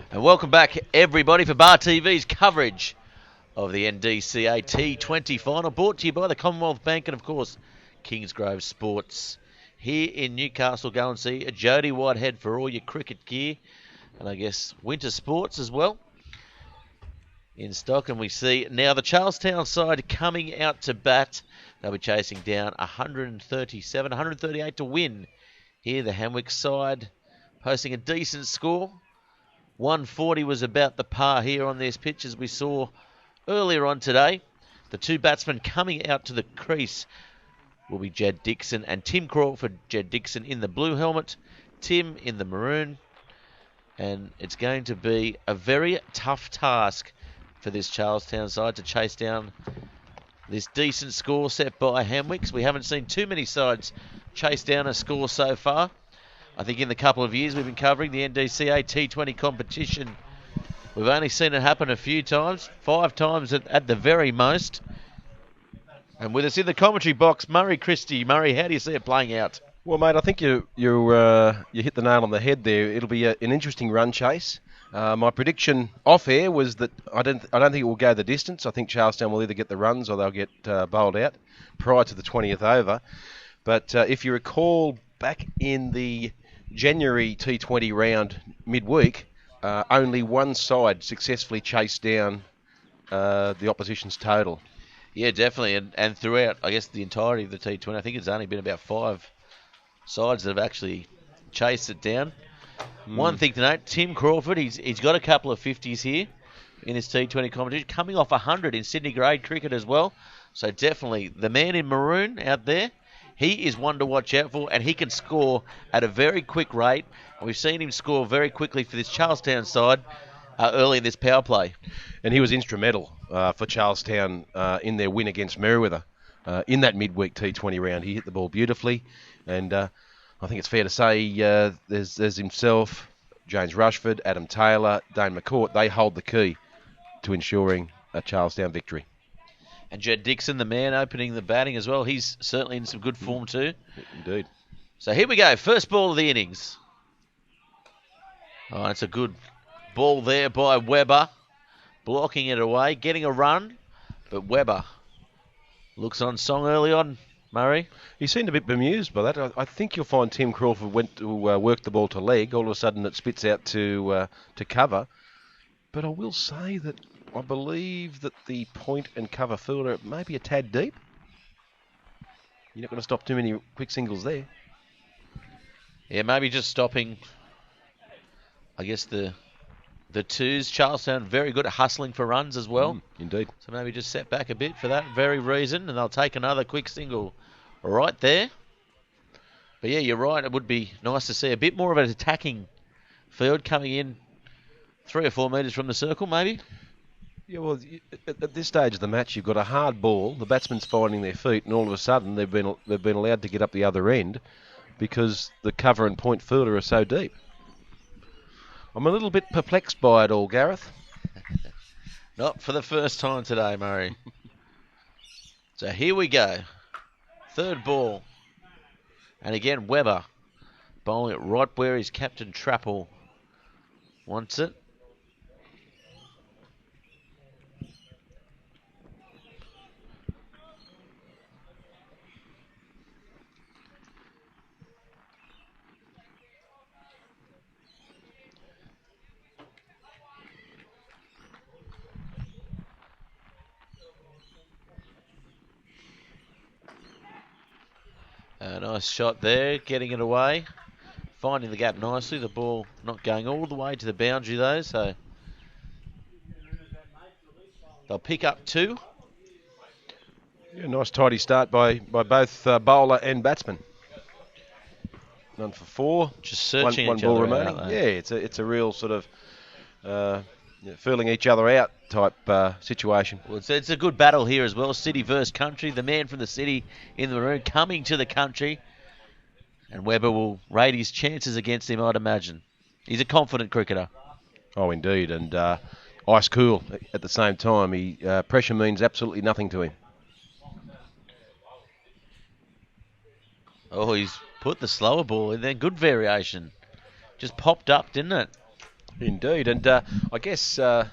And welcome back, everybody, for Bar TV's coverage of the NDCA T20 final, brought to you by the Commonwealth Bank and, of course, Kingsgrove Sports. Here in Newcastle, go and see Jody Whitehead for all your cricket gear and, I guess, winter sports as well in stock. And we see now the Charlestown side coming out to bat. They'll be chasing down 137, 138 to win. Here, the Hamwicks side posting a decent score. 140 was about the par here on this pitch, as we saw earlier on today. The two batsmen coming out to the crease will be Jed Dixon and Tim Crawford. Jed Dixon in the blue helmet, Tim in the maroon. And it's going to be a very tough task for this Charlestown side to chase down this decent score set by Hamwicks. We haven't seen too many sides chase down a score so far. I think in the couple of years we've been covering the NDCA T20 competition, we've only seen it happen a few times, 5 times at the very most. And with us in the commentary box, Murray Christie. Murray, how do you see it playing out? Well, mate, I think you hit the nail on the head there. It'll be an interesting run chase. My prediction off air was that I don't think it will go the distance. I think Charlestown will either get the runs or they'll get bowled out prior to the 20th over. But if you recall, back in the January T20 round midweek, only one side successfully chased down the opposition's total. Yeah, definitely. And throughout, I guess, the entirety of the T20, I think it's only been about 5 sides that have actually chased it down. One thing to note, Tim Crawford, he's got a couple of 50s here in his T20 competition, coming off 100 in Sydney grade cricket as well. So definitely the man in maroon out there, he is one to watch out for, and he can score at a very quick rate. And we've seen him score very quickly for this Charlestown side early in this power play. And he was instrumental for Charlestown in their win against Merewether in that midweek T20 round. He hit the ball beautifully, and I think it's fair to say there's himself, James Rushford, Adam Taylor, Dane McCourt. They hold the key to ensuring a Charlestown victory. And Jed Dixon, the man opening the batting as well. He's certainly in some good form too. Indeed. So here we go. First ball of the innings. Oh, it's a good ball there by Webber. Blocking it away, getting a run. But Webber looks on song early on, Murray. He seemed a bit bemused by that. I think you'll find Tim Crawford went to work the ball to leg. All of a sudden it spits out to cover. But I will say that I believe that the point and cover fielder may be a tad deep. You're not going to stop too many quick singles there. Yeah, maybe just stopping, I guess, the twos. Charlestown very good at hustling for runs as well. Indeed. So maybe just set back a bit for that very reason, and they'll take another quick single right there. But yeah, you're right. It would be nice to see a bit more of an attacking field coming in 3 or 4 metres from the circle, maybe. Yeah, well, at this stage of the match, you've got a hard ball. The batsman's finding their feet, and all of a sudden they've been allowed to get up the other end because the cover and point fielder are so deep. I'm a little bit perplexed by it all, Gareth. Not for the first time today, Murray. So here we go. Third ball. And again, Webber bowling it right where his captain Trappel wants it. A nice shot there, getting it away. Finding the gap nicely. The ball not going all the way to the boundary though, so they'll pick up 2. Yeah, nice tidy start by both bowler and batsman. None for 4. Just searching one each ball other remaining. out, Yeah, it's a real sort of feeling each other out type situation. Well, it's a good battle here as well. City versus country. The man from the city in the maroon coming to the country. And Webber will rate his chances against him, I'd imagine. He's a confident cricketer. Oh, indeed. And ice cool at the same time. Pressure means absolutely nothing to him. Oh, he's put the slower ball in there. Good variation. Just popped up, didn't it? Indeed, and I guess I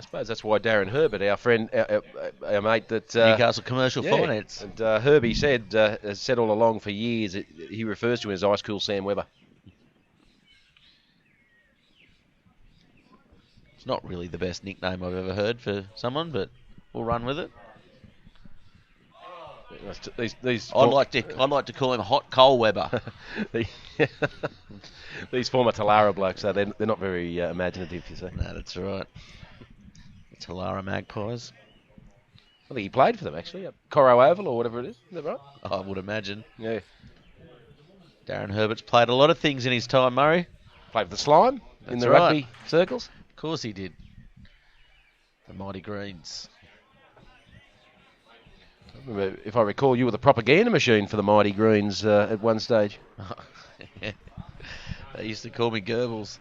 suppose that's why Darren Herbert, our friend, our mate, that Newcastle Commercial Finance. and Herbie has said all along for years he refers to him as Ice Cool Sam Webber. It's not really the best nickname I've ever heard for someone, but we'll run with it. I'd like to call him Hot Coal Webber. These former Talara blokes, so they're not very imaginative, you see. No, that's right. The Talara Magpies. I think he played for them, actually, at Corro Oval or whatever it is. Is that right? I would imagine. Yeah. Darren Herbert's played a lot of things in his time, Murray. Played for the Slime in That's the right. rugby circles. Of course he did. The Mighty Greens. Remember, if I recall, you were the propaganda machine for the Mighty Greens at one stage. They used to call me Goebbels.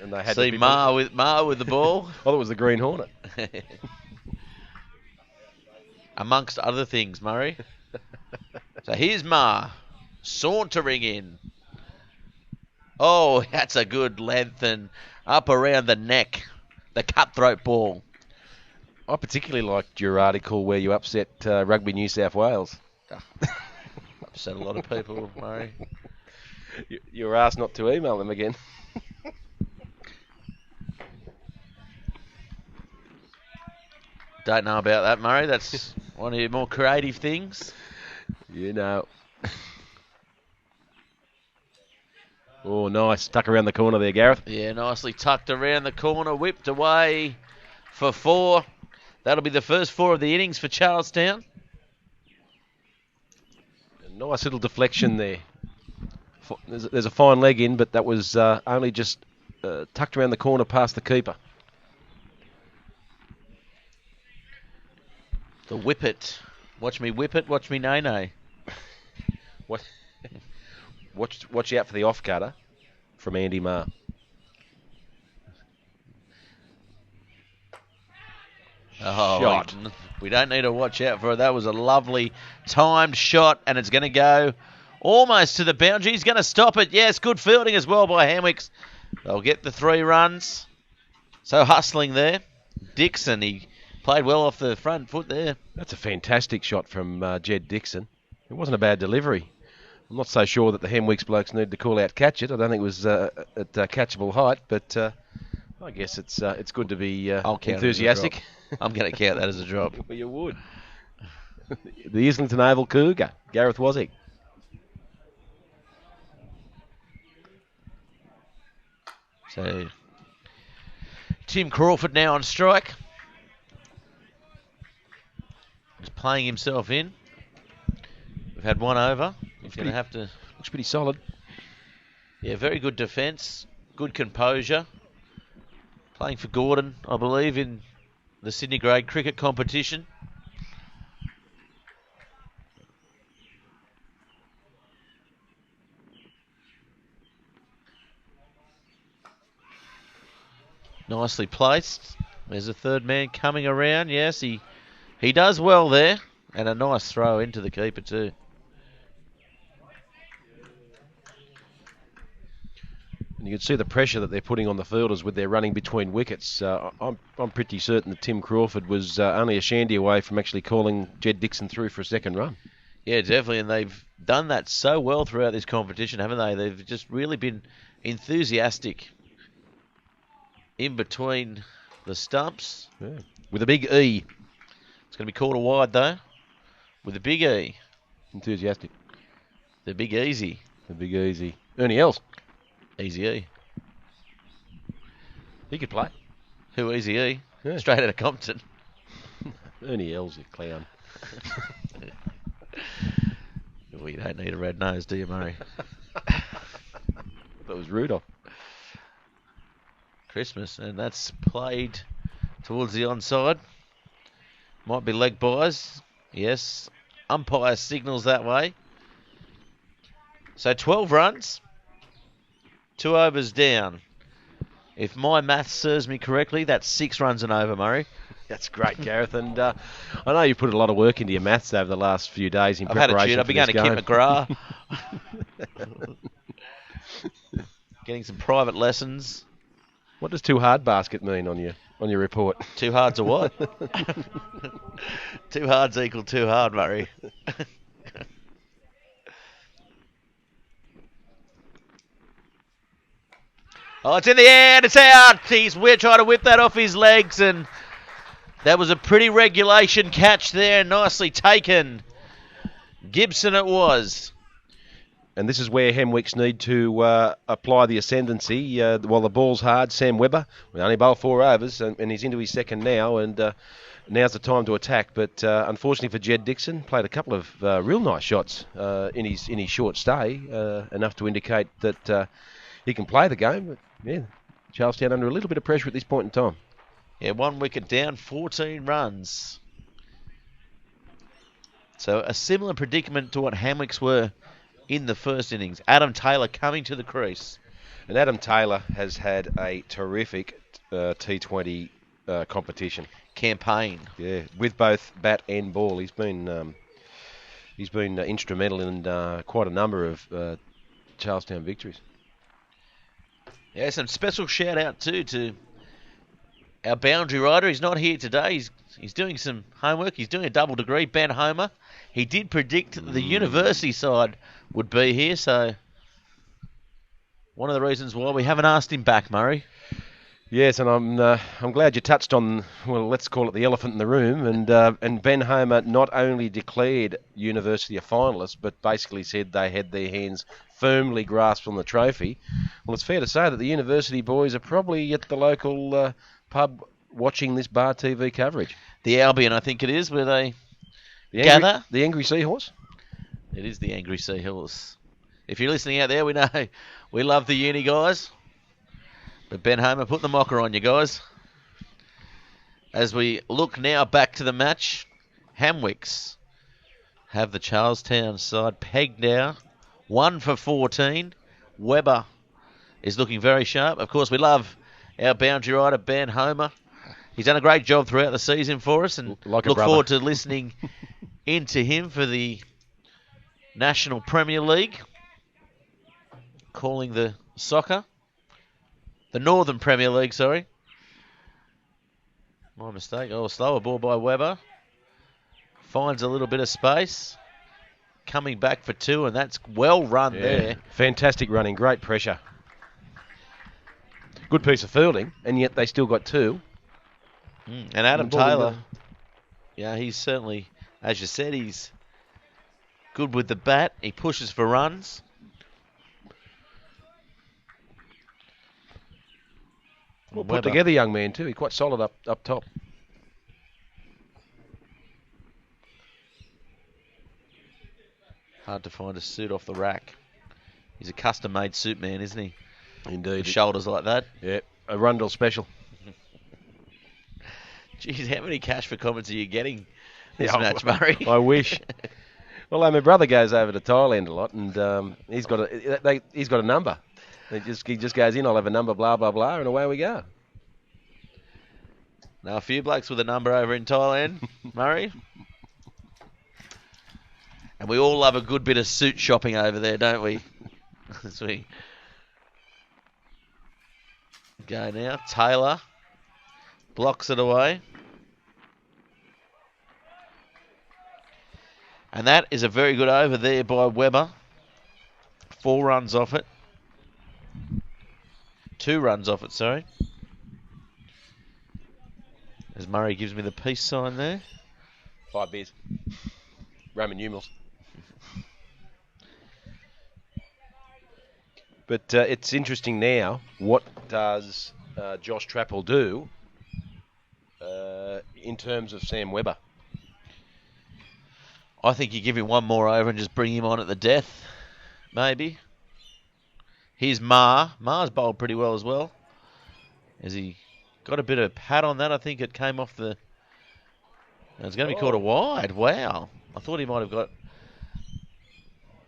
And they had See Ma with the ball. I thought it was the Green Hornet. Amongst other things, Murray. So here's Ma sauntering in. Oh, that's a good length and up around the neck. The cutthroat ball. I particularly liked your article where you upset Rugby New South Wales. Upset a lot of people, Murray. You were asked not to email them again. Don't know about that, Murray. That's one of your more creative things. You know. Oh, nice. Tuck around the corner there, Gareth. Yeah, nicely tucked around the corner, whipped away for 4. That'll be the first 4 of the innings for Charlestown. A nice little deflection there. There's a fine leg in, but that was only just tucked around the corner past the keeper. The whippet. Watch me whip it, watch me nay-nay. Watch out for the off-cutter from Andy Marr. Oh, Shot. We don't need to watch out for it. That was a lovely timed shot, and it's going to go almost to the boundary. He's going to stop it. Yes, good fielding as well by Hamwicks. They'll get the 3 runs. So hustling there. Dixon, he played well off the front foot there. That's a fantastic shot from Jed Dixon. It wasn't a bad delivery. I'm not so sure that the Hamwicks blokes need to call out catch it. I don't think it was at catchable height, but I guess it's good to be enthusiastic. I'm going to count that as a drop. Well, you would. The Islington Oval Cougar, Gareth Wozniak. So, Tim Crawford now on strike. Just playing himself in. We've had 1 over. He's going to have to... Looks pretty solid. Yeah, very good defence. Good composure. Playing for Gordon, I believe, in the Sydney grade cricket competition. Nicely placed. There's a third man coming around. Yes, he does well there. And a nice throw into the keeper too. And you can see the pressure that they're putting on the fielders with their running between wickets. I'm pretty certain that Tim Crawford was only a shandy away from actually calling Jed Dixon through for a second run. Yeah, definitely, and they've done that so well throughout this competition, haven't they? They've just really been enthusiastic in between the stumps. Yeah. With a big E. It's going to be called a wide, though, with a big E. Enthusiastic. The big easy. The big easy. Ernie Els. Easy E. He could play. Who Easy E? Yeah. Straight out of Compton. Ernie Els, you clown. Well, you don't need a red nose, do you, Murray? That was Rudolph. Christmas, and that's played towards the onside. Might be leg buys. Yes. Umpire signals that way. So 12 runs. 2 overs down. If my maths serves me correctly, that's 6 runs and over, Murray. That's great, Gareth. And I know you've put a lot of work into your maths over the last few days in I've had preparation a tune. I've for been this going to game. Kit McGrath. getting some private lessons. What does too hard basket mean on your report? Too hard's a what? Too hard's equal too hard, Murray. Oh, it's in the air and it's out. We're trying to whip that off his legs, and that was a pretty regulation catch there. Nicely taken. Gibson it was. And this is where Hamwicks need to apply the ascendancy. While the ball's hard, Sam Webber, we only bowled 4 overs, and he's into his second now, and now's the time to attack. But unfortunately for Jed Dixon, played a couple of real nice shots in his short stay, enough to indicate that he can play the game. But, yeah, Charlestown under a little bit of pressure at this point in time. Yeah, 1 wicket down, 14 runs. So a similar predicament to what Hamwicks were in the first innings. Adam Taylor coming to the crease. And Adam Taylor has had a terrific T20 competition Campaign. Yeah, with both bat and ball. He's been instrumental in quite a number of Charlestown victories. Yeah, some special shout out too to our boundary rider. He's not here today. He's doing some homework. He's doing a double degree. Ben Homer. He did predict the university side would be here, so one of the reasons why we haven't asked him back, Murray. Yes, and I'm glad you touched on, well, let's call it the elephant in the room. And Ben Homer not only declared university a finalist, but basically said they had their hands firmly grasped on the trophy. Well, it's fair to say that the university boys are probably at the local pub watching this Bar TV coverage. The Albion, I think it is, where they gather. The Angry Seahorse? It is the Angry Seahorse. If you're listening out there, we know we love the uni guys. But Ben Homer, put the mocker on you guys. As we look now back to the match, Hamwicks have the Charlestown side pegged now. 1 for 14. Webber is looking very sharp. Of course, we love our boundary rider, Ben Homer. He's done a great job throughout the season for us, and look forward to listening into him for the National Premier League, calling the soccer. The Northern Premier League, sorry. My mistake. Oh, slower ball by Webber. Finds a little bit of space. Coming back for 2, and that's well run there. Fantastic running, great pressure. Good piece of fielding, and yet they still got 2. And Adam Taylor, yeah, he's certainly, as you said, he's good with the bat. He pushes for runs. Well put together, young man, too. He's quite solid up top. Hard to find a suit off the rack. He's a custom-made suit man, isn't he? Indeed. With shoulders like that. Yeah, a Rundle special. Jeez, how many cash for comments are you getting this match, Murray? I wish. Well, my brother goes over to Thailand a lot, and he's got a number. He just goes in, I'll have a number, blah, blah, blah, and away we go. Now, a few blokes with a number over in Thailand, Murray. And we all love a good bit of suit shopping over there, don't we? As we go now. Taylor blocks it away. And that is a very good over there by Webber. 4 runs off it. 2 runs off it, sorry. As Murray gives me the peace sign there. 5 beers. Roman numerals. But it's interesting now, what does Josh Trappel do in terms of Sam Webber? I think you give him 1 more over and just bring him on at the death, maybe. Here's Ma. Ma's bowled pretty well as well. Has he got a bit of pad on that? I think it came off the... It's going to be called a wide. Wow. I thought he might have got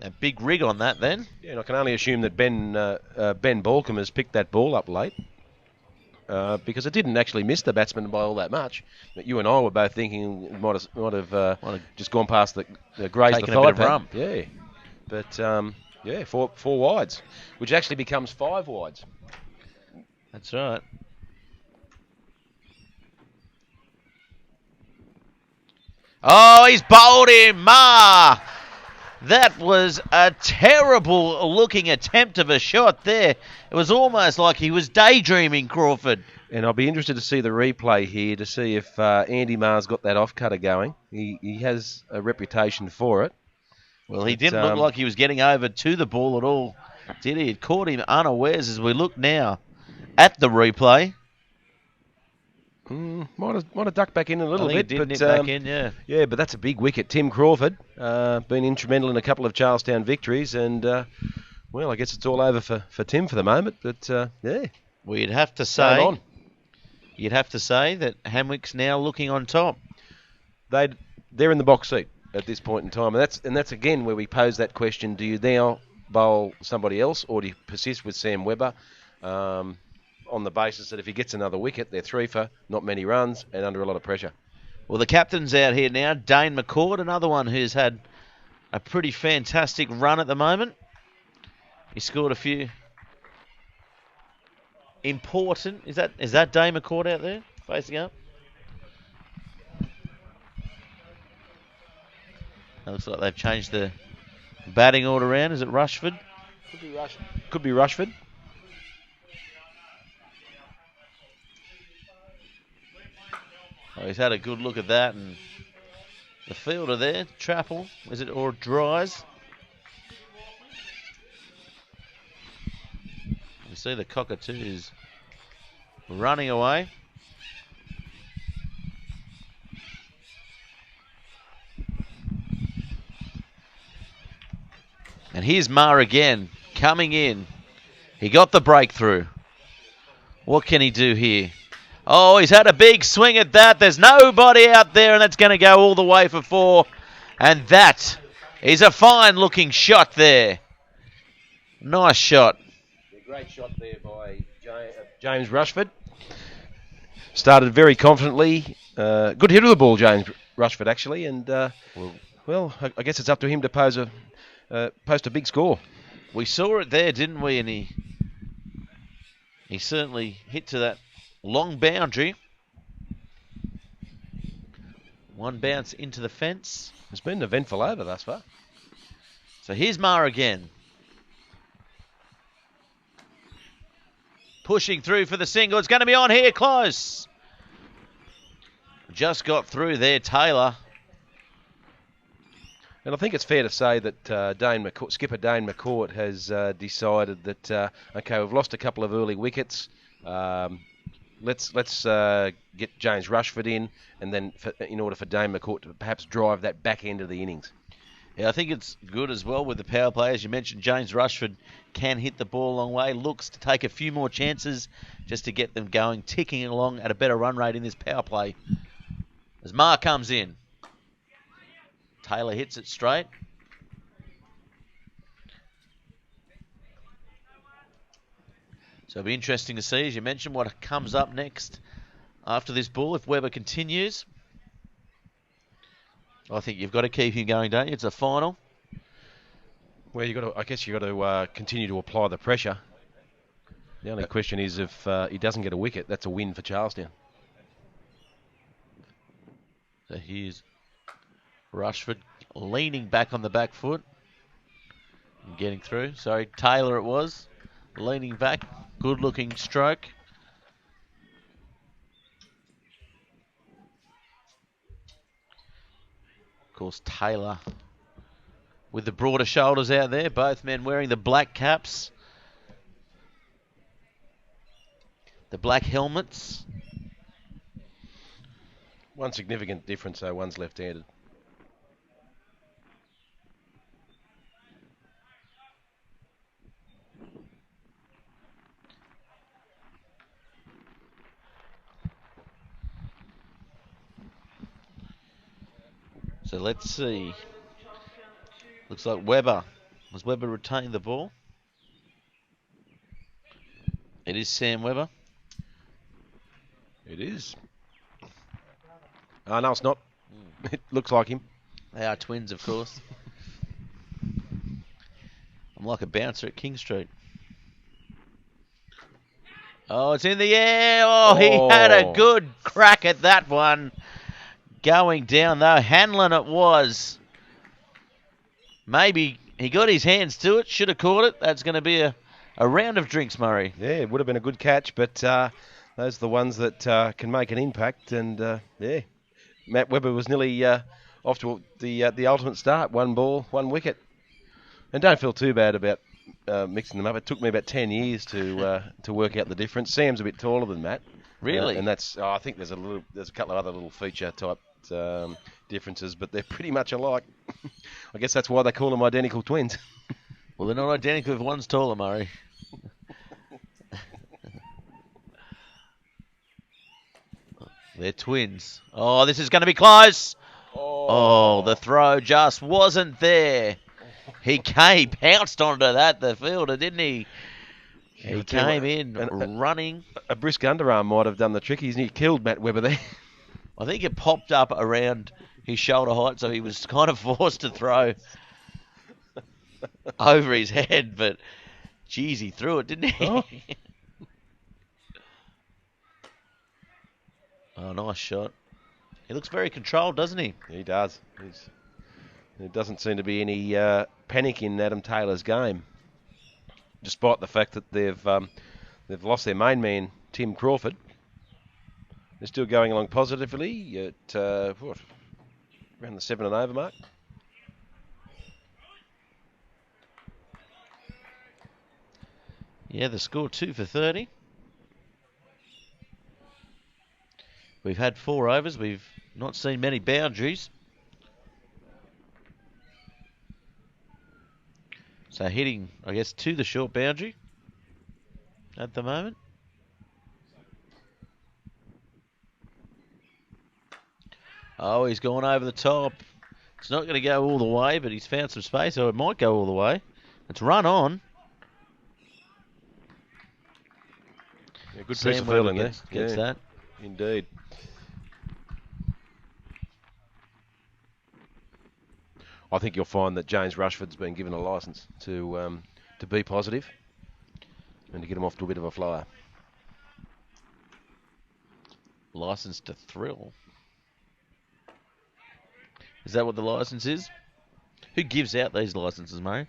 a big rig on that then. Yeah, and I can only assume that Ben Balcom has picked that ball up late. Because it didn't actually miss the batsman by all that much. But you and I were both thinking it might have just gone past the graze the thigh pad. Rump. Yeah. But Yeah, four wides, which actually becomes 5 wides. That's right. Oh, he's bowled him, Ma! That was a terrible looking attempt of a shot there. It was almost like he was daydreaming, Crawford. And I'll be interested to see the replay here to see if Andy Maher's got that off-cutter going. He has a reputation for it. Well, he didn't look like he was getting over to the ball at all, did he? It caught him unawares as we look now at the replay. Might have ducked back in a little I think bit. it did nip back in, yeah. Yeah, but that's a big wicket. Tim Crawford, been instrumental in a couple of Charlestown victories, and, well, I guess it's all over for Tim for the moment, but, yeah. Well, you'd have to Game say... on. You'd have to say that Hamwicks now looking on top. They're in the box seat at this point in time, and that's again where we pose that question: do you now bowl somebody else, or do you persist with Sam Webber on the basis that if he gets another wicket, they're 3 for, not many runs, and under a lot of pressure? Well, the captain's out here now, Dane McCord, another one who's had a pretty fantastic run at the moment. He scored a few important. Is that Dane McCord out there facing up? It looks like they've changed the batting order around. Is it Rushford? Could be Rushford. Oh, he's had a good look at that, and the fielder there, Trappel, is it, or Dries? You see the cockatoos running away. And here's Maher again, coming in. He got the breakthrough. What can he do here? Oh, he's had a big swing at that. There's nobody out there, and that's going to go all the way for 4. And that is a fine-looking shot there. Nice shot. Great shot there by James Rushford. Started very confidently. Good hit of the ball, James Rushford, actually. And, well, I guess it's up to him to post a big score. We saw it there, didn't we? And he certainly hit to that long boundary. One bounce into the fence. It's been an eventful over thus far. So here's Maher again. Pushing through for the single. It's going to be on here, close. Just got through there, Taylor. And I think it's fair to say that skipper Dane McCourt has decided that, okay, we've lost a couple of early wickets. Let's get James Rushford in, and then in order for Dane McCourt to perhaps drive that back end of the innings. Yeah, I think it's good as well with the power play. As you mentioned, James Rushford can hit the ball a long way. Looks to take a few more chances just to get them going, ticking along at a better run rate in this power play. As Maher comes in. Taylor hits it straight. So it'll be interesting to see, as you mentioned, what comes up next after this ball if Webber continues. I think you've got to keep him going, don't you? It's a final. Well, I guess you've got to continue to apply the pressure. The only question is if he doesn't get a wicket, that's a win for Charlestown. So here's Rushford leaning back on the back foot and getting through. Sorry, Taylor it was. Leaning back. Good looking stroke. Of course, Taylor with the broader shoulders out there. Both men wearing the black caps. The black helmets. One significant difference, though, one's left-handed. So let's see. Looks like Webber. Has Webber retained the ball? It is Sam Webber. It is. Oh, no, it's not. It looks like him. They are twins, of course. I'm like a bouncer at King Street. Oh, it's in the air. Oh, he had a good crack at that one. Going down, though. Hanlon it was. Maybe he got his hands to it. Should have caught it. That's going to be a round of drinks, Murray. Yeah, it would have been a good catch, but those are the ones that can make an impact. And, yeah, Matt Webber was nearly off to the ultimate start. 1 ball, 1 wicket. And don't feel too bad about mixing them up. It took me about 10 years to work out the difference. Sam's a bit taller than Matt. Really? And that's I think there's a couple of other little feature type differences, but they're pretty much alike. I guess that's why they call them identical twins. Well, they're not identical if one's taller, Murray. They're twins. Oh, this is going to be close. Oh, the throw just wasn't there. He pounced onto that, the fielder, didn't he? He came in running. A brisk underarm might have done the trick. He killed Matt Webber there. I think it popped up around his shoulder height, so he was kind of forced to throw over his head. But, geez, he threw it, didn't he? Oh, nice shot. He looks very controlled, doesn't he? He does. There doesn't seem to be any panic in Adam Taylor's game, despite the fact that they've lost their main man, Tim Crawford. They're still going along positively at around the 7 and over mark. Yeah, the score 2 for 30. We've had 4 overs. We've not seen many boundaries. So hitting, I guess, to the short boundary at the moment. Oh, he's gone over the top. It's not going to go all the way, but he's found some space, so it might go all the way. It's run on. Yeah, good piece of fielding there. Gets that. Indeed. I think you'll find that James Rushford's been given a licence to be positive and to get him off to a bit of a flyer. Licence to thrill. Is that what the licence is? Who gives out these licences, Murray?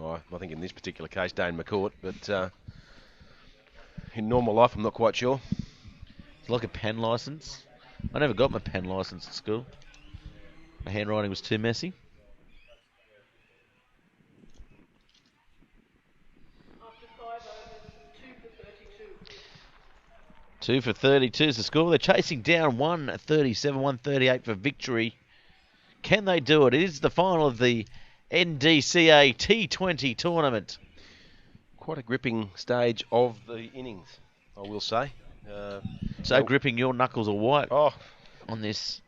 Oh, I think in this particular case, Dane McCourt, but in normal life, I'm not quite sure. It's like a pen licence. I never got my pen licence at school. My handwriting was too messy. After 5 overs, 2 for 32. 2 for 32 is the score. They're chasing down 137, 138 for victory. Can they do it? It is the final of the NDCA T20 tournament. Quite a gripping stage of the innings, I will say. So gripping your knuckles are white on this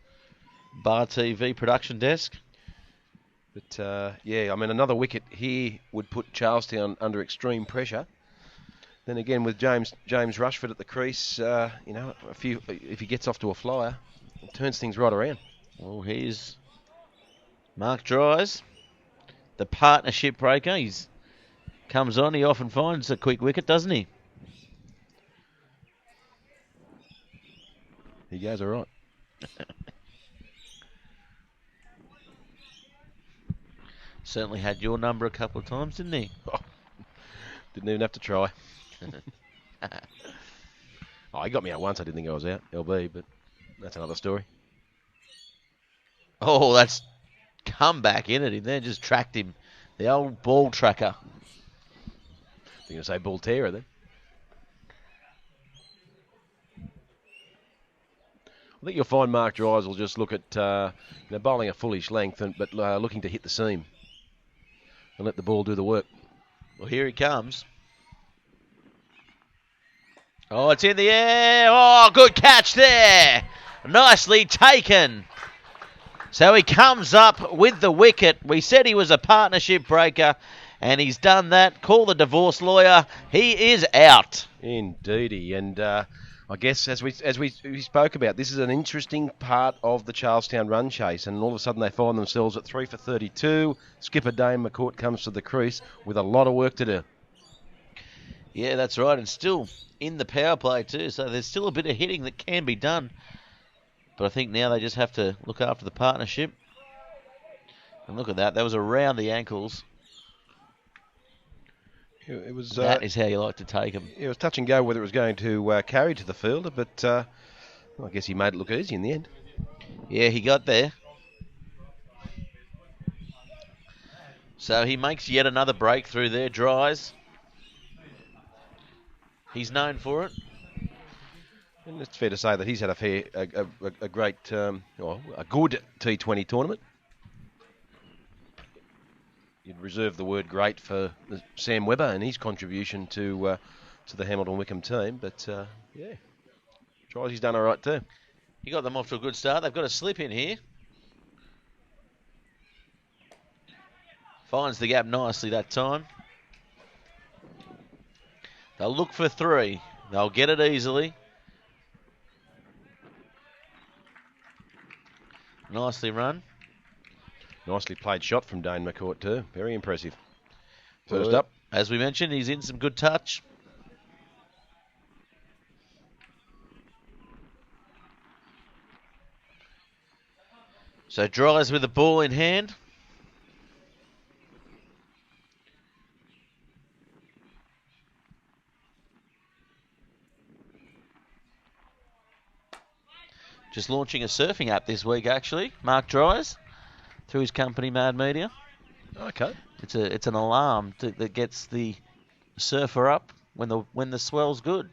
Bar TV production desk. But, yeah, I mean, another wicket here would put Charlestown under extreme pressure. Then again, with James Rushford at the crease, you know, if he gets off to a flyer, it turns things right around. Well, here's Mark Dries, the partnership breaker. He's comes on. He often finds a quick wicket, doesn't he? He goes all right. Certainly had your number a couple of times, didn't he? Didn't even have to try. He got me out once. I didn't think I was out, LB, but that's another story. Oh, that's come back in at him there. Just tracked him. The old ball tracker. You're going to say ball terror then? I think you'll find Mark Dries will just look at bowling a fullish length, but looking to hit the seam and let the ball do the work. Well, here he comes. Oh, it's in the air. Oh, good catch there. Nicely taken. So he comes up with the wicket. We said he was a partnership breaker, and he's done that. Call the divorce lawyer. He is out. Indeedy. And I I guess as we spoke about, this is an interesting part of the Charlestown run chase, and all of a sudden they find themselves at 3 for 32. Skipper Dane McCourt comes to the crease with a lot of work to do. Yeah, that's right, and still in the power play too, so there's still a bit of hitting that can be done. But I think now they just have to look after the partnership. And look at that, that was around the ankles. It was That is how you like to take them. it was touch and go whether it was going to carry to the fielder, but well, I guess he made it look easy in the end. Yeah, he got there. So he makes yet another breakthrough there, Dries. He's known for it. And it's fair to say that he's had a great, well, a good T20 tournament. You'd reserve the word great for Sam Webber and his contribution to the Hamilton Wickham team, but yeah, tries he's done all right too. He got them off to a good start. They've got a slip in here. Finds the gap nicely that time. They'll look for 3. They'll get it easily. Nicely run. Nicely played shot from Dane McCourt too. Very impressive. First Well, up. As we mentioned, he's in some good touch. So Dries with the ball in hand. Just launching a surfing app this week, actually. Mark Dries, through his company, Mad Media. Okay. It's an alarm that gets the surfer up when the swell's good,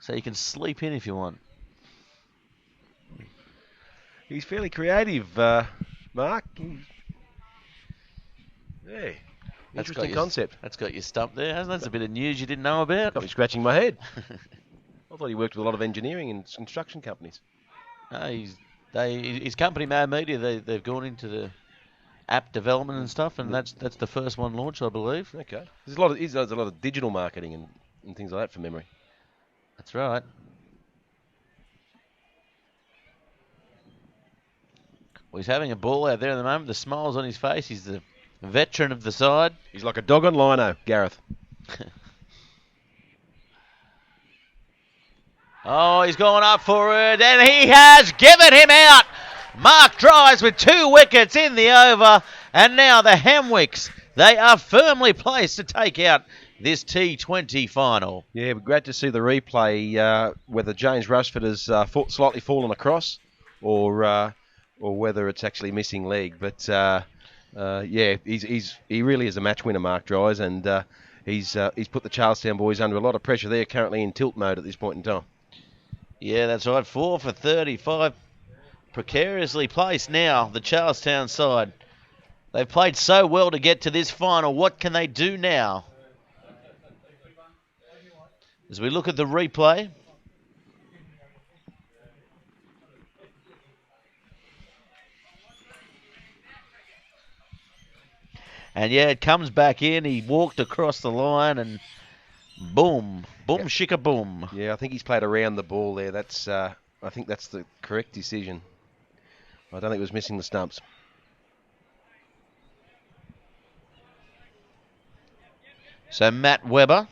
so you can sleep in if you want. He's fairly creative, Mark. Yeah. Interesting concept. That's got you stumped there, hasn't it? That's a bit of news you didn't know about. Got me scratching my head. I thought he worked with a lot of engineering and construction companies. No, his company, Mad Media, they've gone into the app development and stuff, and that's the first one launched, I believe. Okay. He does a lot of digital marketing and things like that from memory. That's right. Well, he's having a ball out there at the moment. The smile's on his face. He's the veteran of the side. He's like a dog on lino, Gareth. Oh, he's going up for it, and he has given him out. Mark Dries with 2 wickets in the over, and now the Hamwicks, they are firmly placed to take out this T20 final. Yeah, great to see the replay, whether James Rushford has slightly fallen across or whether it's actually missing leg. But yeah, he really is a match winner, Mark Dries, and he's put the Charlestown boys under a lot of pressure. They're currently in tilt mode at this point in time. Yeah, that's right. 4 for 35. Precariously placed now, the Charlestown side. They've played so well to get to this final. What can they do now? As we look at the replay. And yeah, it comes back in. He walked across the line and boom. Boom, shika boom. Yeah, I think he's played around the ball there. I think that's the correct decision. I don't think it was missing the stumps. So Matt Webber.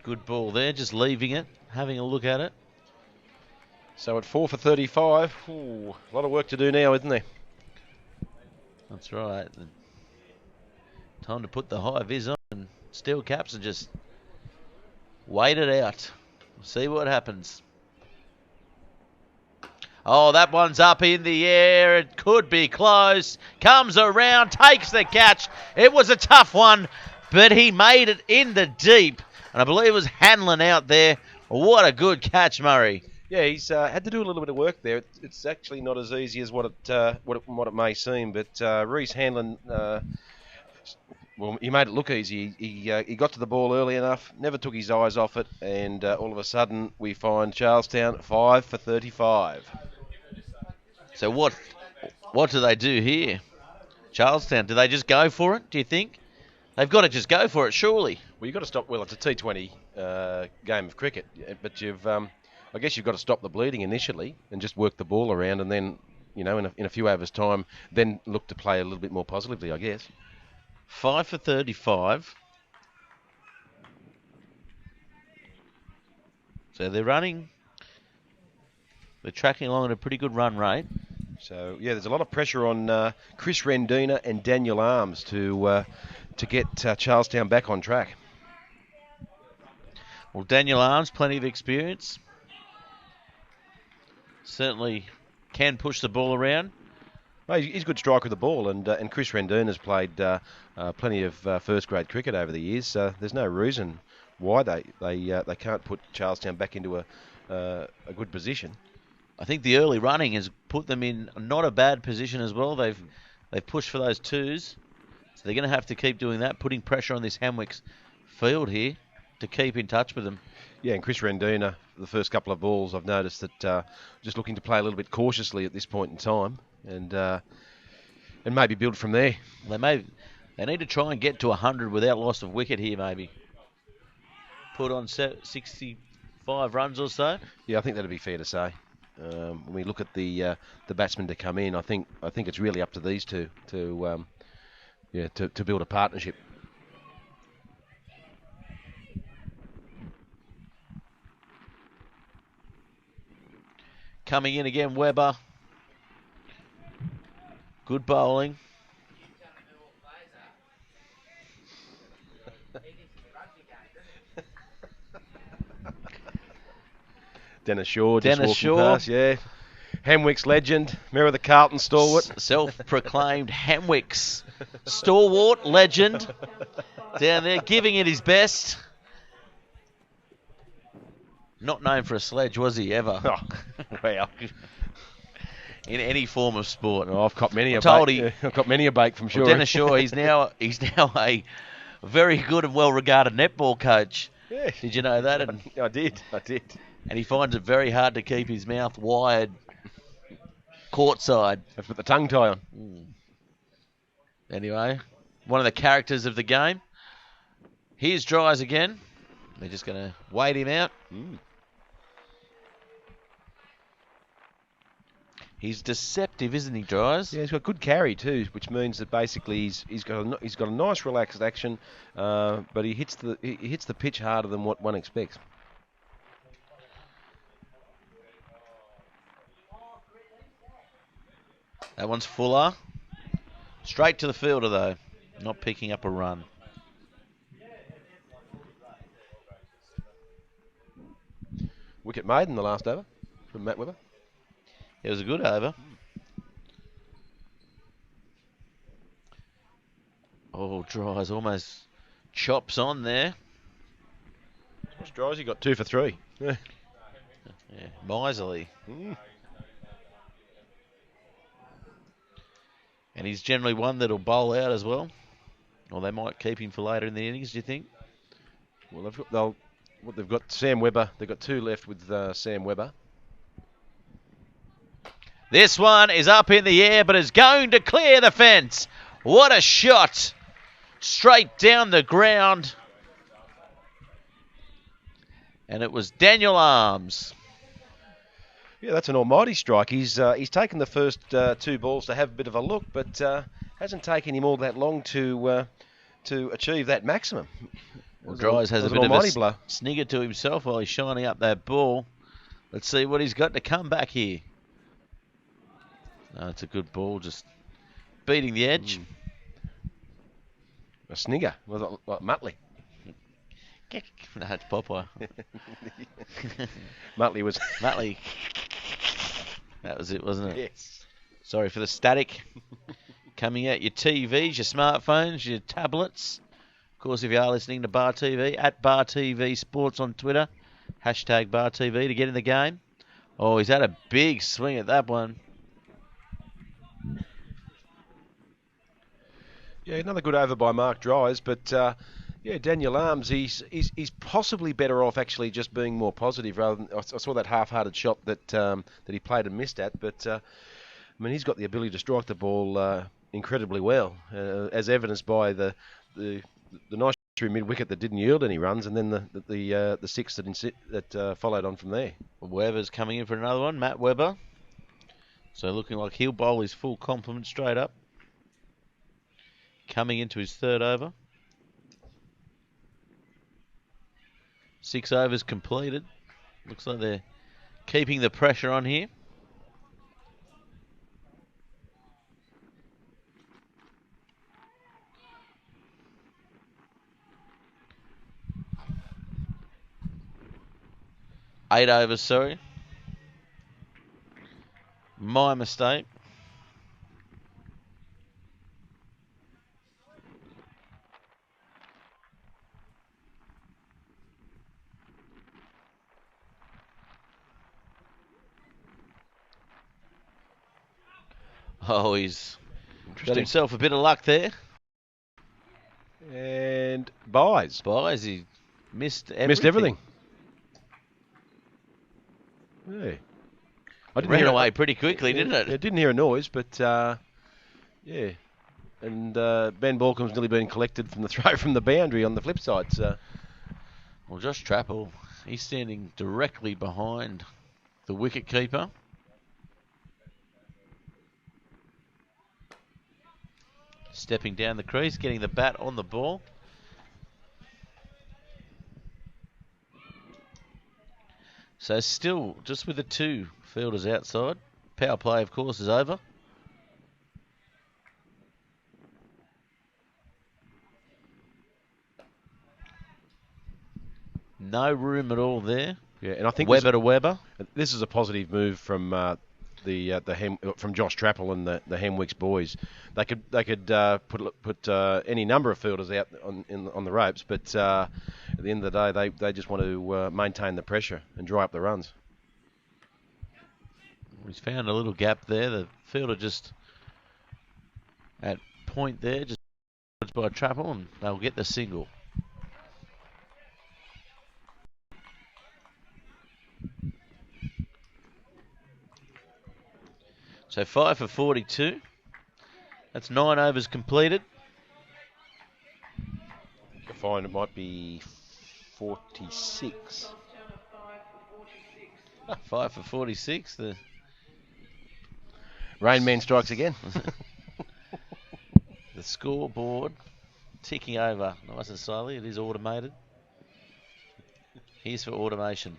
Good ball there, just leaving it, having a look at it. So at 4 for 35, ooh, a lot of work to do now, isn't there? That's right. Time to put the high vis on and steel caps and just wait it out. See what happens. Oh, that one's up in the air. It could be close. Comes around, takes the catch. It was a tough one, but he made it in the deep. And I believe it was Hanlon out there. What a good catch, Murray. Yeah, he's had to do a little bit of work there. It's actually not as easy as what it may seem. But Reece Hanlon, well, he made it look easy. He got to the ball early enough, never took his eyes off it, and all of a sudden we find Charlestown 5 for 35. So what What do they do here? Charlestown, do they just go for it, do you think? They've got to just go for it, surely. Well, you've got to stop. Well, it's a T20 game of cricket, but I guess you've got to stop the bleeding initially and just work the ball around, and then, in a few overs' time, then look to play a little bit more positively, I guess. 5 for 35. So they're running. They're tracking along at a pretty good run rate. So yeah, there's a lot of pressure on Chris Rendina and Daniel Arms to get Charlestown back on track. Well, Daniel Arms, plenty of experience. Certainly can push the ball around. Well, he's a good striker of the ball, and Chris Rendina's played plenty of first-grade cricket over the years. So there's no reason why they can't put Charlestown back into a good position. I think the early running has put them in not a bad position as well. They've pushed for those twos. So they're going to have to keep doing that, putting pressure on this Hamwicks field here to keep in touch with them. Yeah, and Chris Rendina, the first couple of balls, I've noticed that just looking to play a little bit cautiously at this point in time, and maybe build from there. They need to try and get to 100 without loss of wicket here, maybe. Put on 65 runs or so. Yeah, I think that'd be fair to say. When we look at the batsmen to come in, I think it's really up to these two to build a partnership. Coming in again, Webber. Good bowling. Dennis Shaw just Dennis walking Shaw. past, yeah. Hamwicks legend, Mirror the Carlton stalwart. Self-proclaimed Hamwicks stalwart legend down there, giving it his best. Not known for a sledge, was he ever? Oh, wow. In any form of sport. Oh, I've got many I've got many a bake from sure. Well, Dennis Shaw, he's now a very good and well-regarded netball coach. Yeah. Did you know that? I did. And he finds it very hard to keep his mouth wired courtside. Have to put the tongue tie on. Anyway, one of the characters of the game. Here's Dries again. They're just going to wait him out. He's deceptive, isn't he, Dries? Yeah, he's got good carry too, which means that basically he's got a nice relaxed action, but he hits the pitch harder than what one expects. That one's Fuller. Straight to the fielder, though. Not picking up a run. Wicket made in the last over from Matt Webber. It was a good over. Oh, Dries almost chops on there. What's Dries? He got 2 for 3. Yeah. Yeah, miserly. And he's generally one that'll bowl out as well. Or they might keep him for later in the innings, do you think? Well, they've got Sam Webber. They've got 2 left with Sam Webber. This one is up in the air, but is going to clear the fence. What a shot. Straight down the ground. And it was Daniel Arms. Yeah, that's an almighty strike. He's taken the first 2 balls to have a bit of a look, but hasn't taken him all that long to achieve that maximum. Well, Dries has a bit of a snigger to himself while he's shining up that ball. Let's see what he's got to come back here. No, it's a good ball, just beating the edge. A snigger, was it like Muttley? No, it's Popeye. Muttley. That was it, wasn't it? Yes. Sorry for the static. Coming out your TVs, your smartphones, your tablets. Of course, if you are listening to Bar TV, at Bar TV Sports on Twitter, hashtag Bar TV to get in the game. Oh, he's had a big swing at that one. Yeah, another good over by Mark Dries, but Daniel Arms, he's possibly better off actually just being more positive rather than I saw that half-hearted shot that he played and missed at, but I mean, he's got the ability to strike the ball incredibly well, as evidenced by the nice mid-wicket that didn't yield any runs, and then the six that followed on from there. Webber's coming in for another one, Matt Webber. So looking like he'll bowl his full complement straight up. Coming into his third over. 6 overs completed. Looks like they're keeping the pressure on here. Eight overs, sorry. My mistake. Oh, he's got himself a bit of luck there. And buys. He missed everything. Missed everything. Yeah. I Ran away pretty quickly, didn't it? I didn't hear a noise, but yeah. And Ben Balcomb's nearly been collected from the throw from the boundary on the flip side. So. Well, Josh Trappel, he's standing directly behind the wicket keeper. Stepping down the crease, getting the bat on the ball. So still just with the 2 fielders outside. Power play, of course, is over. No room at all there. Yeah, and I think Webber to Webber. This is a positive move from from Josh Trappel and the Hamwicks boys. They could put any number of fielders out on the ropes, but at the end of the day, they just want to maintain the pressure and dry up the runs. He's found a little gap there. The fielder just at point there, just by Trappel, and they'll get the single. So 5 for 42. That's 9 overs completed. I find it might be 46. 5 for 46. The Rain Man strikes again. The scoreboard ticking over nice and slowly. It is automated. Here's for automation.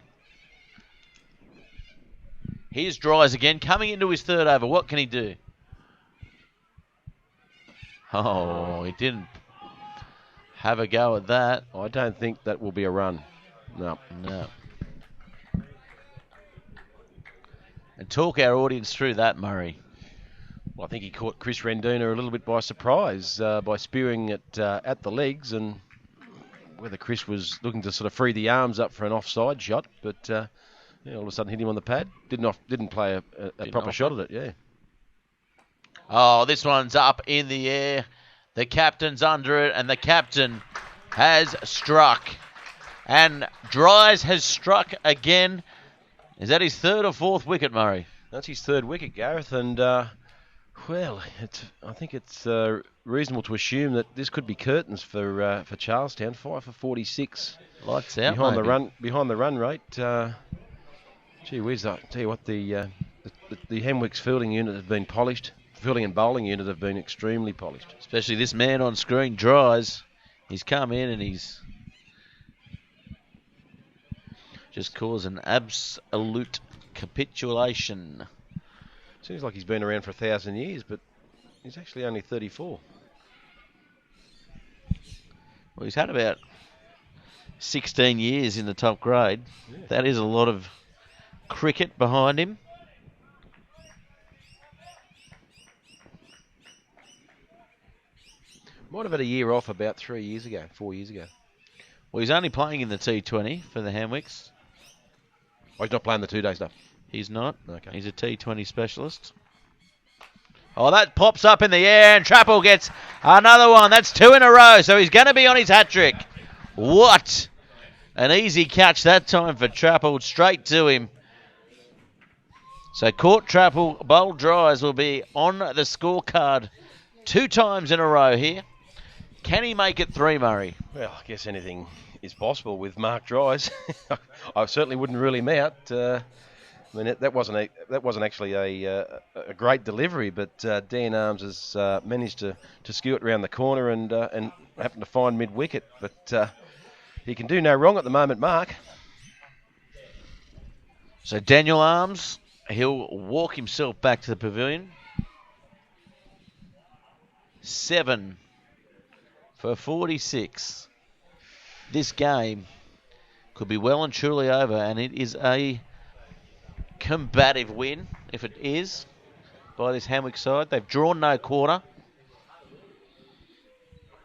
Here's Dries again, coming into his third over. What can he do? Oh, he didn't have a go at that. I don't think that will be a run. No. And talk our audience through that, Murray. Well, I think he caught Chris Renduna a little bit by surprise by spearing it at the legs, and whether Chris was looking to sort of free the arms up for an offside shot, but all of a sudden hit him on the pad. Didn't play a proper shot at it, yeah. Oh, this one's up in the air. The captain's under it, and the captain has struck. And Dries has struck again. Is that his third or fourth wicket, Murray? That's his third wicket, Gareth, and I think it's reasonable to assume that this could be curtains for Charlestown. 5 for 46. Lights out, behind the run rate. Gee whiz, I tell you what, the Hamwicks fielding unit have been polished. Fielding and bowling unit have been extremely polished. Especially this man on screen, Dries. He's come in and he's just caused an absolute capitulation. Seems like he's been around for 1,000 years, but he's actually only 34. Well, he's had about 16 years in the top grade. Yeah. That is a lot of cricket behind him. Might have had a year off about 4 years ago. Well, he's only playing in the T20 for the Hamwicks. Oh, he's not playing the 2-day stuff? He's not. Okay. He's a T20 specialist. Oh, that pops up in the air, and Trappel gets another one. That's 2 in a row, so he's going to be on his hat-trick. What an easy catch that time for Trappel, straight to him. So Court Trapple bold dries will be on the scorecard 2 times in a row here. Can he make it 3, Murray? Well, I guess anything is possible with Mark Dries. I certainly wouldn't rule him out. I mean, that wasn't actually a great delivery, but Dan Arms has managed to skew it around the corner and happen to find mid wicket. But he can do no wrong at the moment, Mark. So Daniel Arms, he'll walk himself back to the pavilion. 7 for 46. This game could be well and truly over, and it is a combative win, if it is, by this Hamwicks side. They've drawn no quarter.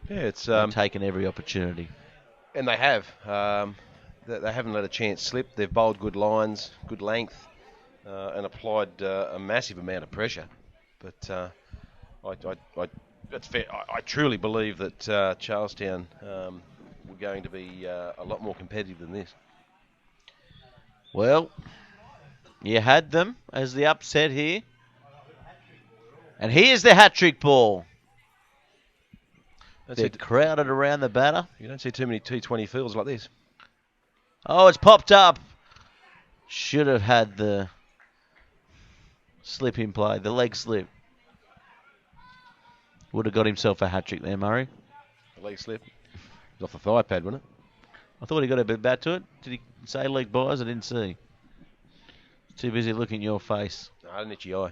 Yeah, it's They've taken every opportunity. and they have. They haven't let a chance slip. They've bowled good lines, good length, and applied a massive amount of pressure. But that's fair. I truly believe that Charlestown were going to be a lot more competitive than this. Well, you had them as the upset here. And here's the hat-trick ball. They're crowded around the batter. You don't see too many T20 fields like this. Oh, it's popped up. Should have had the slip in play, the leg slip. Would have got himself a hat-trick there, Murray. The leg slip. It was off the thigh pad, wasn't it? I thought he got a bit back to it. Did he say leg buys? I didn't see. Too busy looking your face. No, I had an itchy eye.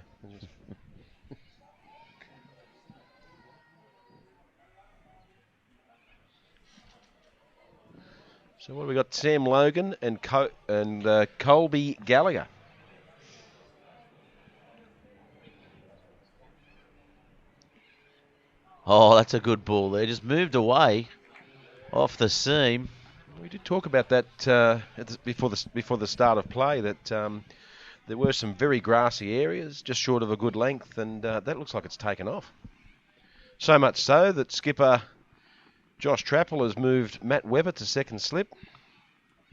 So what have we got? Sam Logan and Colby Gallagher. Oh, that's a good ball there. Just moved away off the seam. We did talk about that before the start of play, that there were some very grassy areas just short of a good length, and that looks like it's taken off. So much so that skipper Josh Trapple has moved Matt Webber to second slip.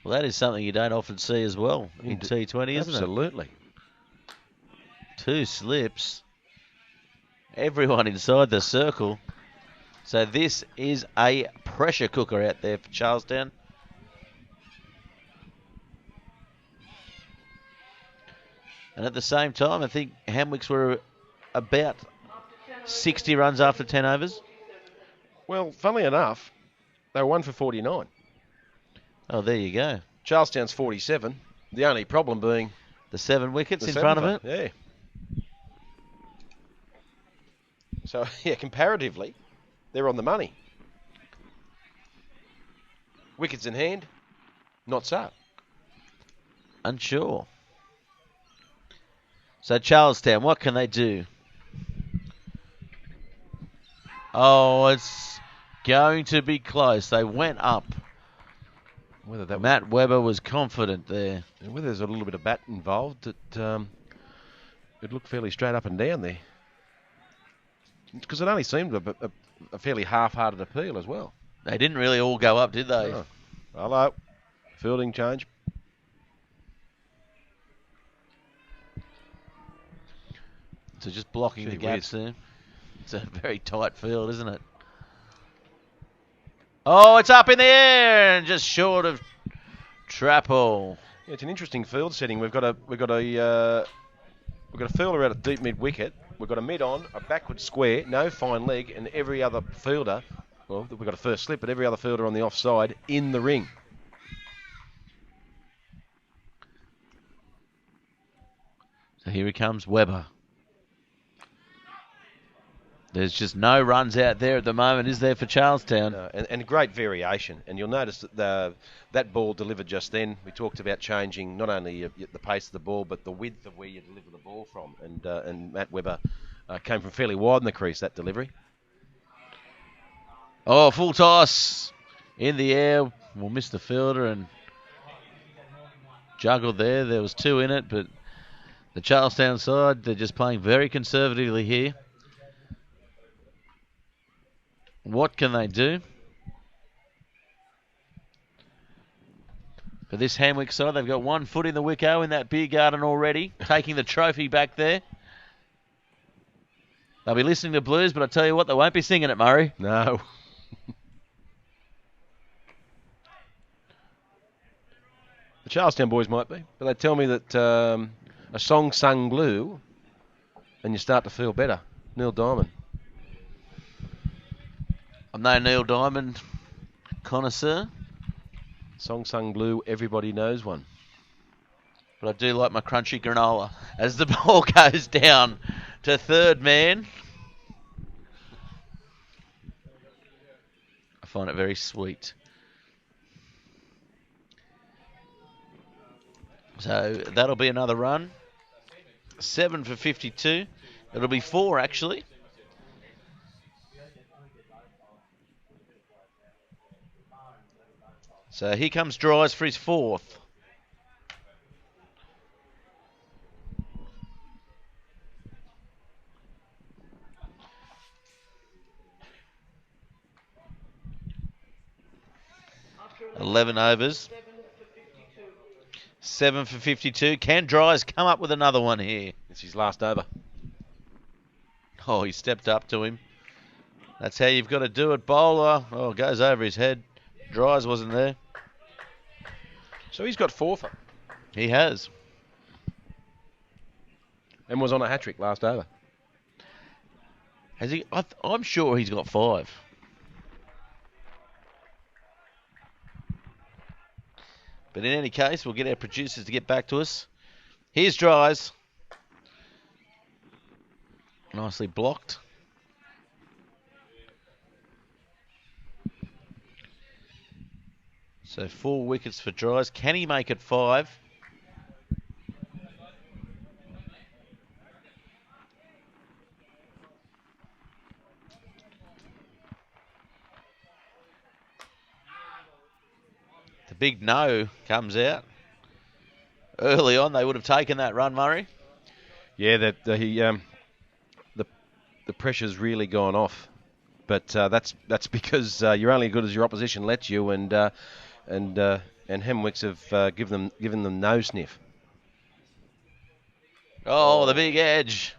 Well, that is something you don't often see as well in T20, isn't it? Absolutely. 2 slips. Everyone inside the circle. So this is a pressure cooker out there for Charlestown. And at the same time, I think Hamwicks were about 60 runs after 10 overs. Well, funnily enough, they were 1 for 49. Oh, there you go. Charlestown's 47. The only problem being The 7 wickets the in front of it. Yeah. So, yeah, comparatively, they're on the money. Wickets in hand, not so. Unsure. So Charlestown, what can they do? Oh, it's going to be close. They went up. Whether that Matt Webber was confident there. whether there's a little bit of bat involved, it looked fairly straight up and down there. Because it only seemed a fairly half-hearted appeal as well. They didn't really all go up, did they? Oh. Hello. Fielding change. So just blocking the gaps there. It's a very tight field, isn't it? Oh, it's up in the air and just short of Trapple. Yeah, it's an interesting field setting. We've got a fielder out at deep mid wicket. We've got a mid on, a backward square, no fine leg, and every other fielder. Well, we've got a first slip, but every other fielder on the offside in the ring. So here he comes, Webber. There's just no runs out there at the moment, is there, for Charlestown? And great variation. And you'll notice that that ball delivered just then. We talked about changing not only the pace of the ball, but the width of where you deliver the ball from. And Matt Webber came from fairly wide in the crease, that delivery. Oh, full toss in the air. We'll miss the fielder and juggled there. There was 2 in it, but the Charlestown side, they're just playing very conservatively here. What can they do? For this Hamwicks side, they've got 1 foot in the Wicko in that beer garden already, taking the trophy back there. They'll be listening to blues, but I tell you what, they won't be singing it, Murray. No. The Charlestown boys might be, but they tell me that a song sung blue and you start to feel better. Neil Diamond. I'm no Neil Diamond connoisseur, Song sung blue, everybody knows one. but I do like my crunchy granola. As the ball goes down to third man, I find it very sweet. So that'll be another run. 7 for 52. It'll be 4 actually. So here comes Dries for his 4th. After 11 overs. 7 for 52. 7 for 52. Can Dries come up with another one here? It's his last over. Oh, he stepped up to him. That's how you've got to do it. Bowler, oh, it goes over his head. Dries wasn't there. So he's got 4 for. He has. And was on a hat-trick last over. Has he? I'm sure he's got 5. But in any case, we'll get our producers to get back to us. Here's Dries. Nicely blocked. So 4 wickets for Dries. Can he make it 5? The big no comes out. Early on, they would have taken that run, Murray. Yeah, the pressure's really gone off, but that's because you're only as good as your opposition lets you, and Hamwicks have given them no sniff. Oh, the big edge.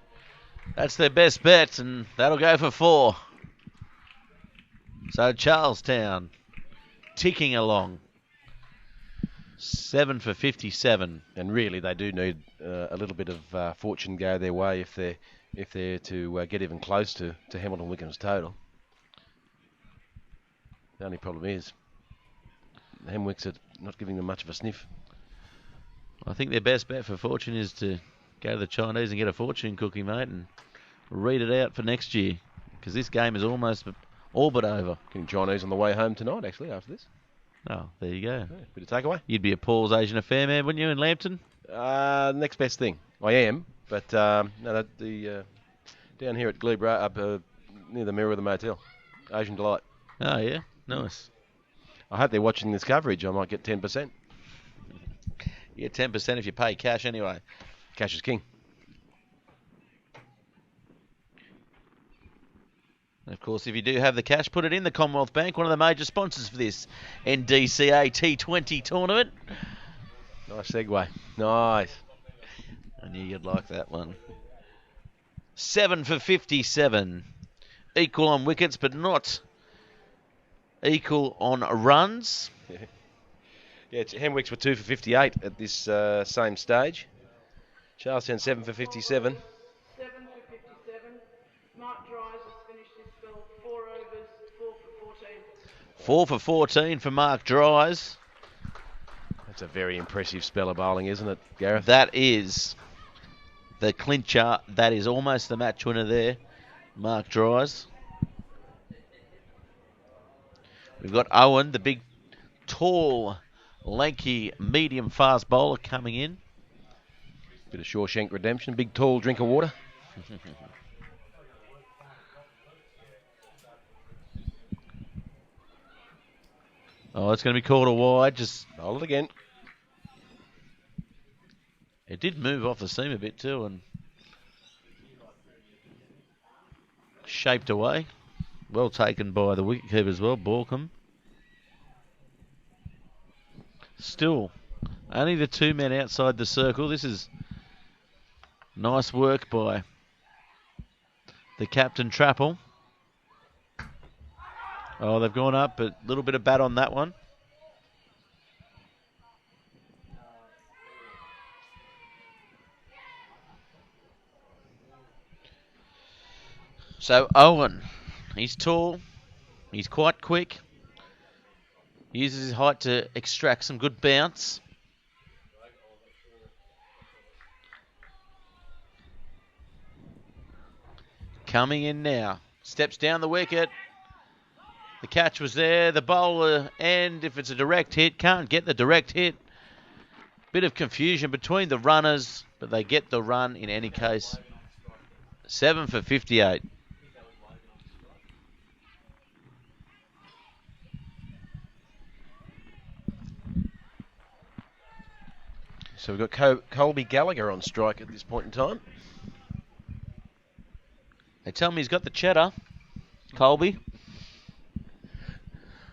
That's their best bet, and that'll go for 4. So Charlestown ticking along. 7 for 57. And really, they do need a little bit of fortune go their way if they're to get even close to Hamilton Wickham's total. The only problem is Hamwicks are not giving them much of a sniff. I think their best bet for fortune is to go to the Chinese and get a fortune cookie, mate, and read it out for next year, because this game is almost all but over. Getting Chinese on the way home tonight, actually, after this. Oh, there you go. Yeah, bit of takeaway. You'd be a Paul's Asian Affair man, wouldn't you, in Lambton? Next best thing. I am, but no, down here at Glebe Road, up near the mirror of the motel. Asian Delight. Oh, yeah? Nice. I hope they're watching this coverage. I might get 10%. You get 10% if you pay cash anyway. Cash is king. Of course, if you do have the cash, put it in the Commonwealth Bank, one of the major sponsors for this NDCA T20 tournament. Nice segue. Nice. I knew you'd like that one. 7 for 57. Equal on wickets, but not equal on runs. Yeah, Hamwicks were 2 for 58 at this same stage. Charlestown 7 for 57. 7 for 57. Mark Dries has finished his spell 4 overs, 4 for 14. 4 for 14 for Mark Dries. That's a very impressive spell of bowling, isn't it, Gareth? That is the clincher. That is almost the match winner there, Mark Dries. We've got Owen, the big, tall, lanky, medium fast bowler coming in. Bit of Shawshank Redemption. Big, tall drink of water. Oh, it's going to be called a wide. Just Roll it again. it did move off the seam a bit too and shaped away. Well taken by the wicketkeeper as well, Wickham. Still Only the 2 men outside the circle. This is nice work by the captain, Trapple. Oh, they've gone up, but a little bit of bat on that one. So Owen, he's tall, he's quite quick, uses his height to extract some good bounce. Coming in now, steps down the wicket. The catch was there, the bowler, and if it's a direct hit, can't get the direct hit. Bit of confusion between the runners, but they get the run in any case. 7 for 58. So we've got Colby Gallagher on strike at this point in time. They tell me he's got the cheddar, Colby.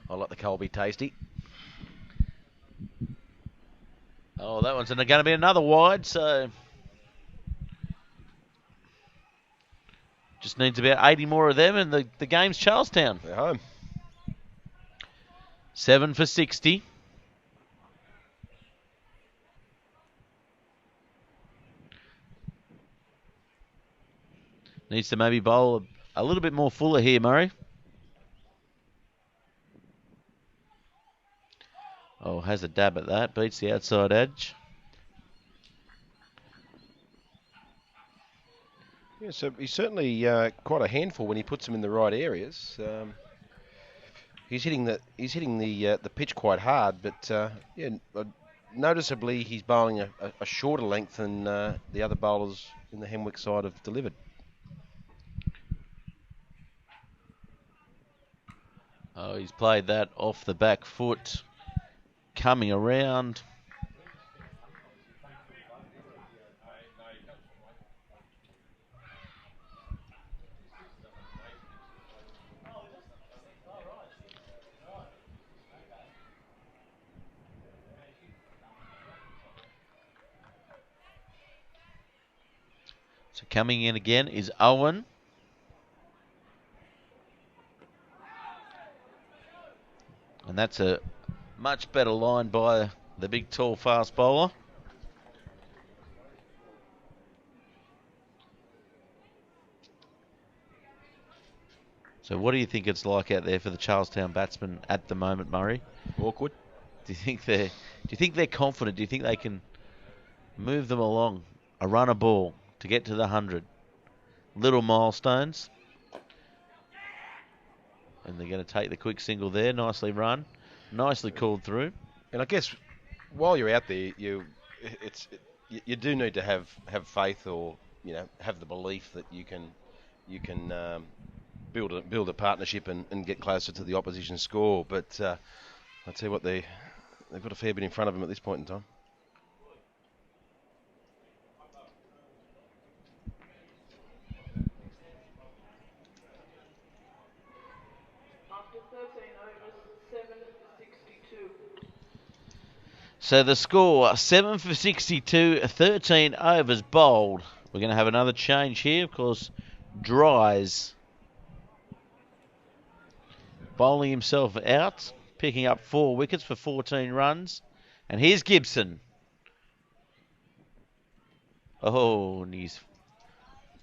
I like the Colby tasty. Oh, that one's going to be another wide, so just needs about 80 more of them, and the game's Charlestown. They're home. 7 for 60. Needs to maybe bowl a little bit more fuller here, Murray. Oh, has a dab at that. Beats the outside edge. Yeah, so he's certainly quite a handful when he puts them in the right areas. He's hitting the pitch quite hard, but noticeably he's bowling a shorter length than the other bowlers in the Hamwicks side have delivered. Oh, he's played that off the back foot. Coming around. So coming in again is Owen. And that's a much better line by the big, tall, fast bowler. So what do you think it's like out there for the Charlestown batsmen at the moment, Murray? Awkward. Do you think they're confident? Do you think they can move them along? A run a ball to get to the 100. Little milestones. And they're going to take the quick single there. Nicely run. Nicely called through. And I guess while you're out there, you do need to have faith, or have the belief that you can build a partnership and get closer to the opposition score. But I tell you what, they've got a fair bit in front of them at this point in time. After 13 overs, 7 for 62. So the score, 7 for 62, 13 overs bowled. We're going to have another change here. Of course, Dries bowling himself out, picking up 4 wickets for 14 runs. And here's Gibson. Oh, and he's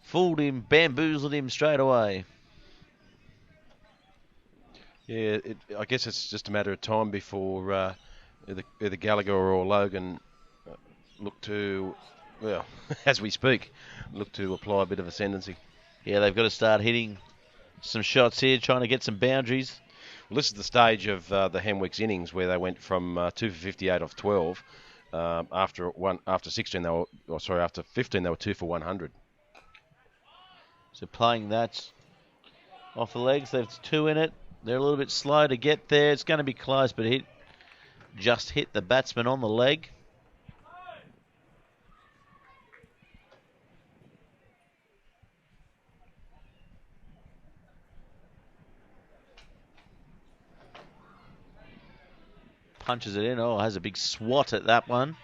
fooled him, bamboozled him straight away. Yeah, I guess it's just a matter of time before either Gallagher or Logan look to, well, as we speak, look to apply a bit of ascendancy. Yeah, they've got to start hitting some shots here, trying to get some boundaries. Well, this is the stage of the Hamwicks innings where they went from 2 for 58 off 12. After 16, after 15, they were 2 for 100. So playing that off the legs, there's 2 in it. They're a little bit slow to get there. It's going to be close, but just hit the batsman on the leg. punches it in. Oh, has a big swat at that one.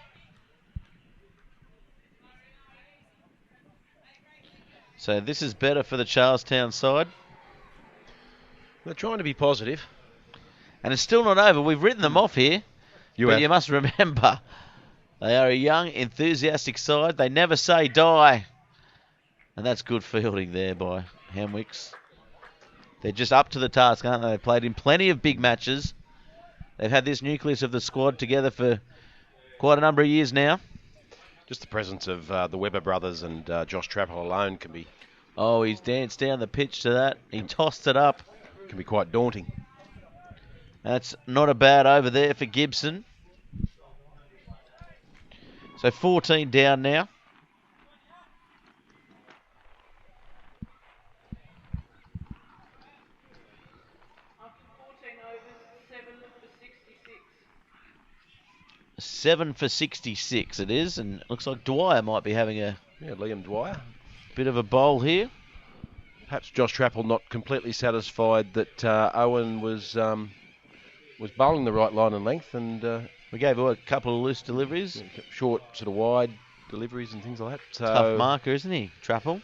So this is better for the Charlestown side. They're trying to be positive. And it's still not over. We've written them off here. But you must remember, they are a young, enthusiastic side. They never say die. And that's good fielding there by Hamwicks. They're just up to the task, aren't they? They've played in plenty of big matches. They've had this nucleus of the squad together for quite a number of years now. Just the presence of the Webber brothers and Josh Trappel alone can be... Oh, he's danced down the pitch to that. He tossed it up. Can be quite daunting. That's not a bad over there for Gibson. So 14 down now. After 14 overs, 7 for 66. 7 for 66 it is, and it looks like Dwyer might be having a Liam Dwyer. bit of a bowl here. Perhaps Josh Trappel not completely satisfied that Owen was bowling the right line and length, and We gave away a couple of loose deliveries. short, sort of wide deliveries and things like that. So Tough marker, isn't he, Trappel?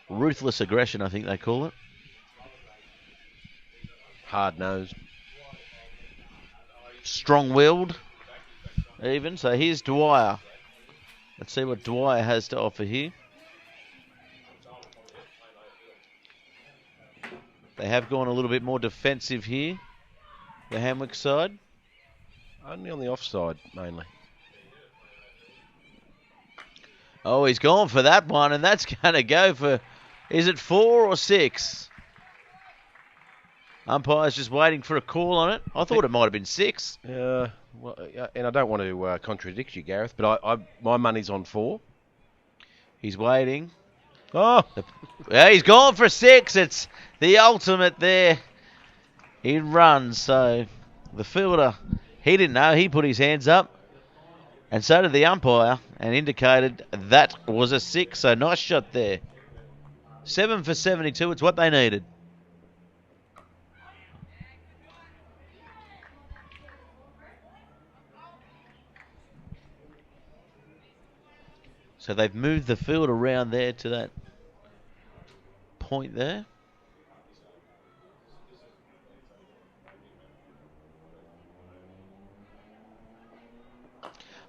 Ruthless aggression, I think they call it. hard-nosed. Strong-willed, even. So here's Dwyer. Let's see what Dwyer has to offer here. They have gone a little bit more defensive here, the Hamwicks side. Only on the offside, mainly. Oh, he's gone for that one, and that's going to go for, is it 4 or 6? Umpire's just waiting for a call on it. I thought it might have been 6. And I don't want to contradict you, Gareth, but my money's on 4. He's waiting. Oh! Yeah, he's gone for 6. It's the ultimate there. He runs, so the fielder, he didn't know. He put his hands up, and so did the umpire, and indicated that was a 6. So nice shot there. 7 for 72. It's what they needed. So they've moved the field around there to that point there.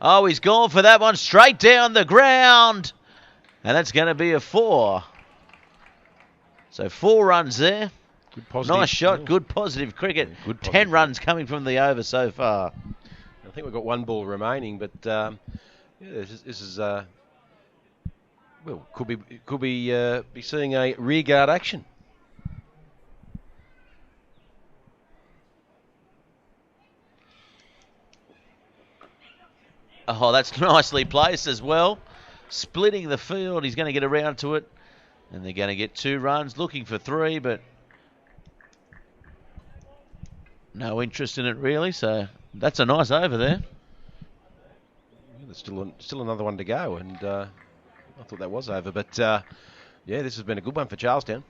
Oh, he's gone for that one straight down the ground. And that's going to be a 4. So 4 runs there. Good positive. Nice shot, good positive cricket. Yeah, good 10 positive. runs coming from the over so far. I think we've got 1 ball remaining, but this is could be seeing a rearguard action. Oh, that's nicely placed as well. Splitting the field, he's going to get around to it. And they're going to get 2 runs, looking for 3, but no interest in it really. So that's a nice over there. Yeah, there's still another one to go, and I thought that was over. But yeah, this has been a good one for Charlestown.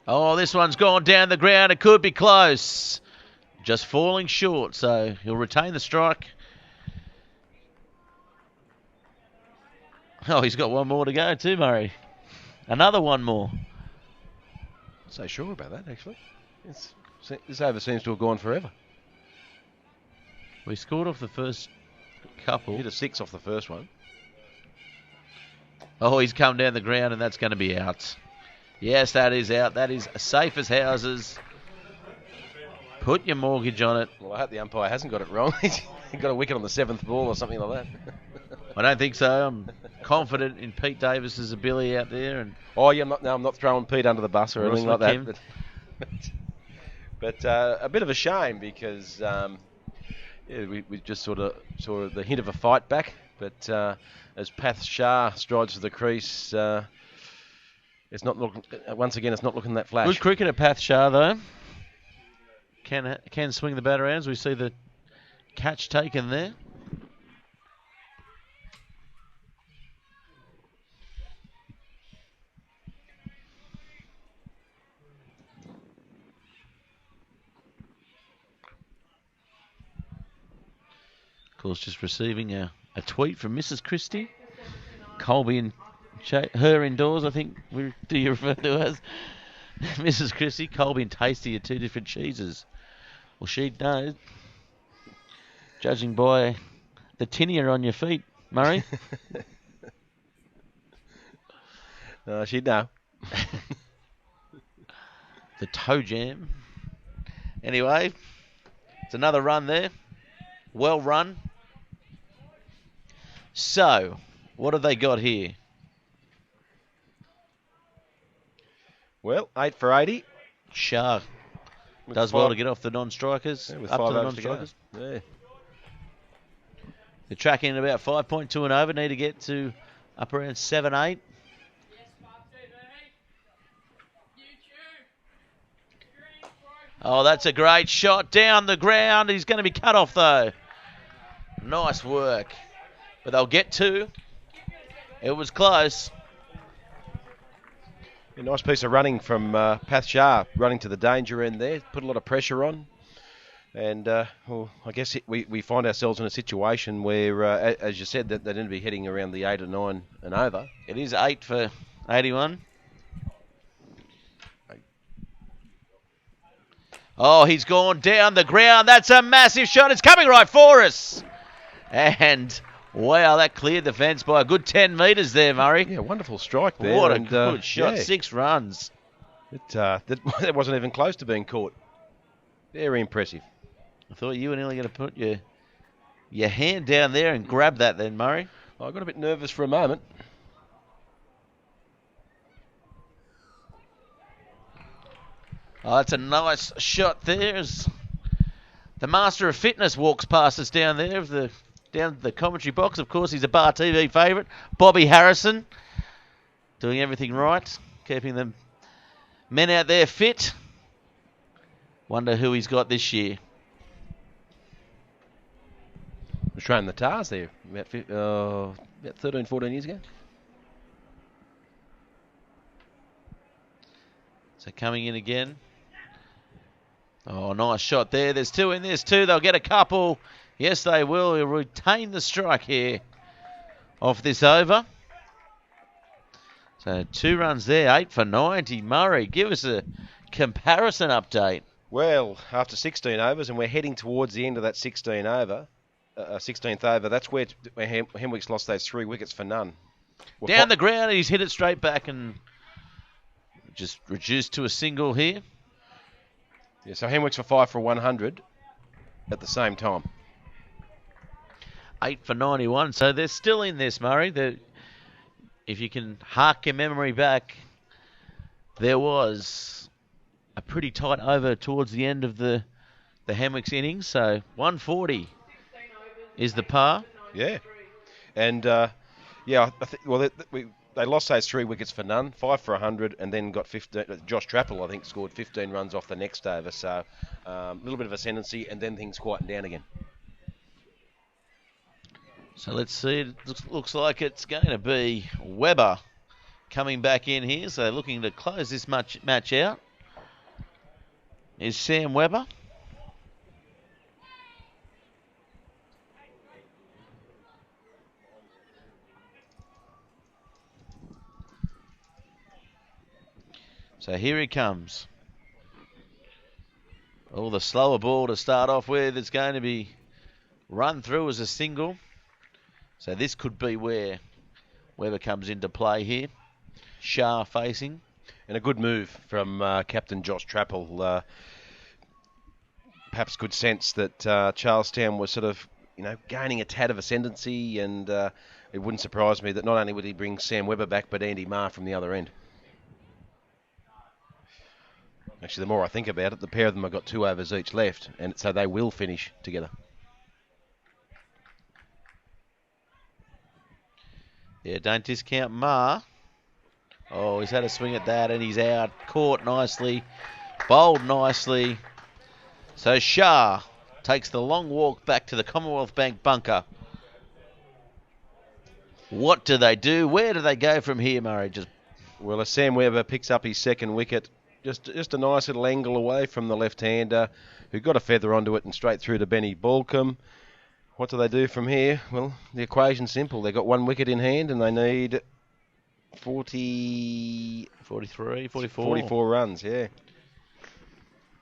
Oh, this one's gone down the ground. It could be close. Just falling short, so he'll retain the strike. Oh, he's got 1 more to go too, Murray. Another 1 more. Not so sure about that, actually. This over seems to have gone forever. We scored off the first couple. Hit a 6 off the first one. Oh, he's come down the ground, and that's going to be out. Yes, that is out. That is safe as houses. Put your mortgage on it. Well, I hope the umpire hasn't got it wrong. He got a wicket on the 7th ball or something like that. I don't think so. I'm confident in Pete Davis's ability out there. And Oh, yeah, I'm not throwing Pete under the bus or Ross anything like Wickham. that. But a bit of a shame because we just sort of saw the hint of a fight back. But as Path Shah strides to the crease, it's not looking. Once again, it's not looking that flash. good cricket at Path Shah, though. Can swing the bat around as we see the catch taken there. course, just receiving a tweet from Mrs. Christie. Colby and her indoors, I think. Do you refer to her as Mrs. Christie? Colby and Tasty are two different cheeses. Well, she'd know, judging by the tinea on your feet, Murray. She'd know. The toe jam. Anyway, it's another run there. Well run. So, what have they got here? Well, 8 for 80. Shah does well to get off the non-strikers. Yeah, with up 5 to the overs to go. non-strikers. Yeah. They're tracking at about 5.2 and over. Need to get to up around 7-8. Oh, that's a great shot down the ground. He's going to be cut off, though. Nice work. But they'll get two. It was close. A nice piece of running from Path Shah, running to the danger end there. Put a lot of pressure on. And, well, I guess we find ourselves in a situation where, as you said, that they need to be heading around the 8 or 9 and over. It is 8 for 81. Oh, he's gone down the ground. That's a massive shot. It's coming right for us. And, wow, that cleared the fence by a good 10 metres there, Murray. Yeah, wonderful strike there. What a good shot. Yeah. 6 runs. That wasn't even close to being caught. Very impressive. I thought you were nearly going to put your hand down there and grab that then, Murray. I got a bit nervous for a moment. Oh, that's a nice shot there as the Master of Fitness walks past us down there, down the commentary box. Of course, he's a Bar TV favourite. Bobby Harrison, doing everything right, keeping the men out there fit. Wonder who he's got this year. Was training the Tars there about 13, 14 years ago. So coming in again. Oh, nice shot there. There's 2 in this too. They'll get a couple. Yes, they will. He'll retain the strike here off this over. So 2 runs there, 8 for 90. Murray, give us a comparison update. Well, after 16 overs, and we're heading towards the end of that 16th over, that's where Hamwicks lost those 3 wickets for none. Down the ground, he's hit it straight back and just reduced to a single here. Yeah, so Hamwicks were 5 for 100 at the same time. 8 for 91, so they're still in this, Murray. If you can hark your memory back, there was a pretty tight over towards the end of the Hamwicks innings, so 140 is the par. Yeah, and they lost those 3 wickets for none, 5 for 100, and then got 15. Josh Trappel, I think, scored 15 runs off the next over, so a little bit of ascendancy, and then things quietened down again. So let's see. It looks like it's going to be Webber coming back in here. So looking to close this match out is Sam Webber. So here he comes. Oh, the slower ball to start off with. It's going to be run through as a single. So this could be where Webber comes into play here. Shah facing. And a good move from Captain Josh Trappel. Perhaps good sense that Charlestown was sort of, gaining a tad of ascendancy, and it wouldn't surprise me that not only would he bring Sam Webber back, but Andy Marr from the other end. Actually, the more I think about it, the pair of them have got 2 overs each left, and so they will finish together. Yeah, don't discount Marr. Oh, he's had a swing at that, and he's out. Caught nicely. Bowled nicely. So Shah takes the long walk back to the Commonwealth Bank bunker. What do they do? Where do they go from here, Murray? Well, as Sam Webber picks up his 2nd wicket, just a nice little angle away from the left-hander, who got a feather onto it and straight through to Benny Balcombe. What do they do from here? Well, the equation's simple. They've got 1 wicket in hand and they need 43, 44. 44 runs, yeah.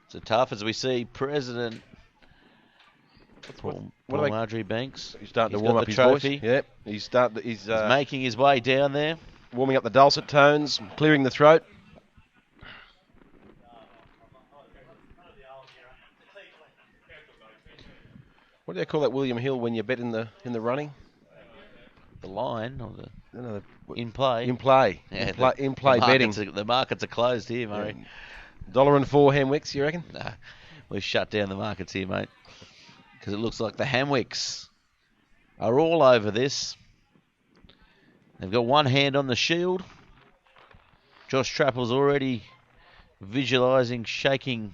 So tough as we see President Paul Marjorie Banks. He's starting He's to warm got up the his trophy. voice. Yep, he's Making his way down there. warming up the dulcet tones, clearing the throat. What do they call that, William Hill, when you bet in the running? The line or the No, in play. in play. Yeah, in play betting. The markets are closed here, Murray. $1.04 Hamwicks, you reckon? Nah, we've shut down the markets here, mate. Because it looks like the Hamwicks are all over this. They've got one hand on the shield. Josh Trapple's already visualising, shaking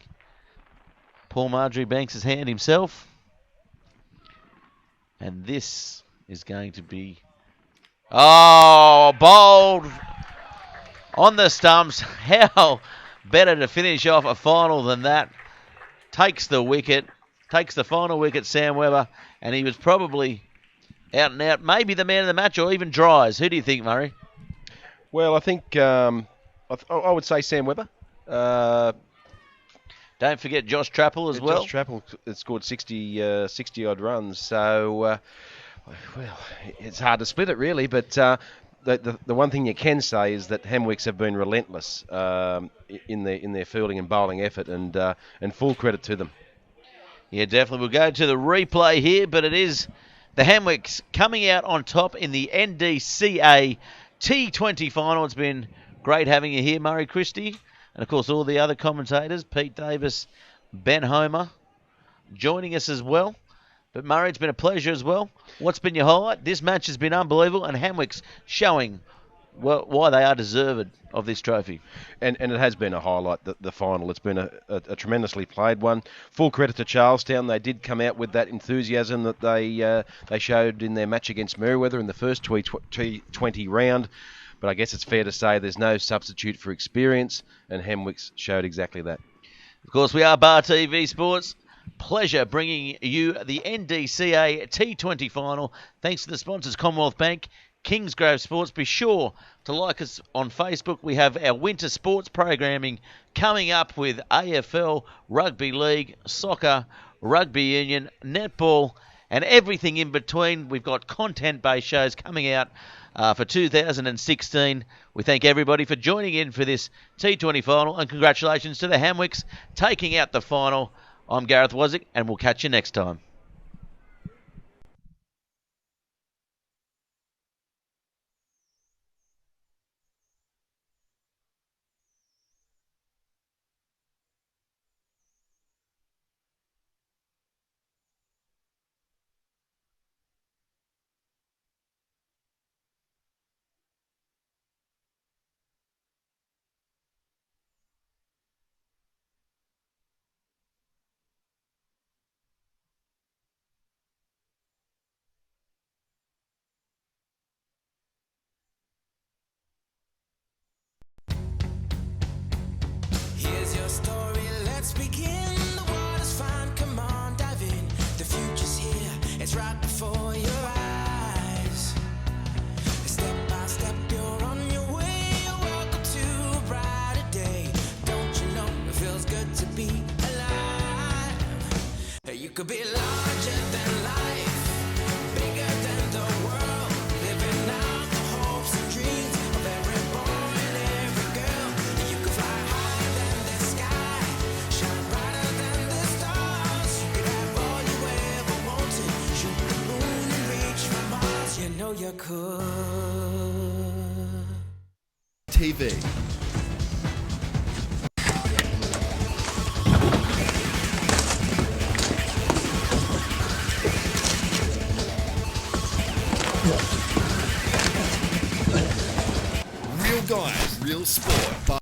Paul Marjorie Banks' hand himself. And this is going to be... Oh, bold on the stumps. How better to finish off a final than that? Takes the wicket, takes the final wicket, Sam Webber, and he was probably out and out, maybe the man of the match or even Dries. Who do you think, Murray? Well, I think I would say Sam Webber. Don't forget Josh Trapple as well. Josh Trapple has scored 60 odd runs, so well, it's hard to split it really. But the one thing you can say is that Hamwicks have been relentless in their fielding and bowling effort, and full credit to them. Yeah, definitely. We'll go to the replay here, but it is the Hamwicks coming out on top in the NDCA T20 final. It's been great having you here, Murray Christie. And, of course, all the other commentators, Pete Davis, Ben Homer, joining us as well. But, Murray, it's been a pleasure as well. What's been your highlight? This match has been unbelievable, and Hamwicks showing why they are deserved of this trophy. And it has been a highlight, the final. It's been a tremendously played one. Full credit to Charlestown. They did come out with that enthusiasm that they showed in their match against Merewether in the first T20 round. But I guess it's fair to say there's no substitute for experience, and Hamwicks showed exactly that. Of course, we are Bar TV Sports. Pleasure bringing you the NDCA T20 final. Thanks to the sponsors, Commonwealth Bank, Kingsgrove Sports. Be sure to like us on Facebook. We have our winter sports programming coming up with AFL, Rugby League, Soccer, Rugby Union, Netball, and everything in between. We've got content-based shows coming out for 2016. We thank everybody for joining in for this T20 final, and congratulations to the Hamwicks taking out the final. I'm Gareth Wozick, and we'll catch you next time. Here's your story, let's begin. The water's fine, come on, dive in. The future's here, it's right before your eyes. Step by step, you're on your way. Welcome to a brighter day. Don't you know it feels good to be alive? You could be larger than life, bigger than the world, living out the hopes and dreams of every boy and every girl. You could fly higher than the sky, shine brighter than the stars. You could have all you ever wanted, shoot the moon and reach for Mars. You know you could. TV. Real guys, real sport.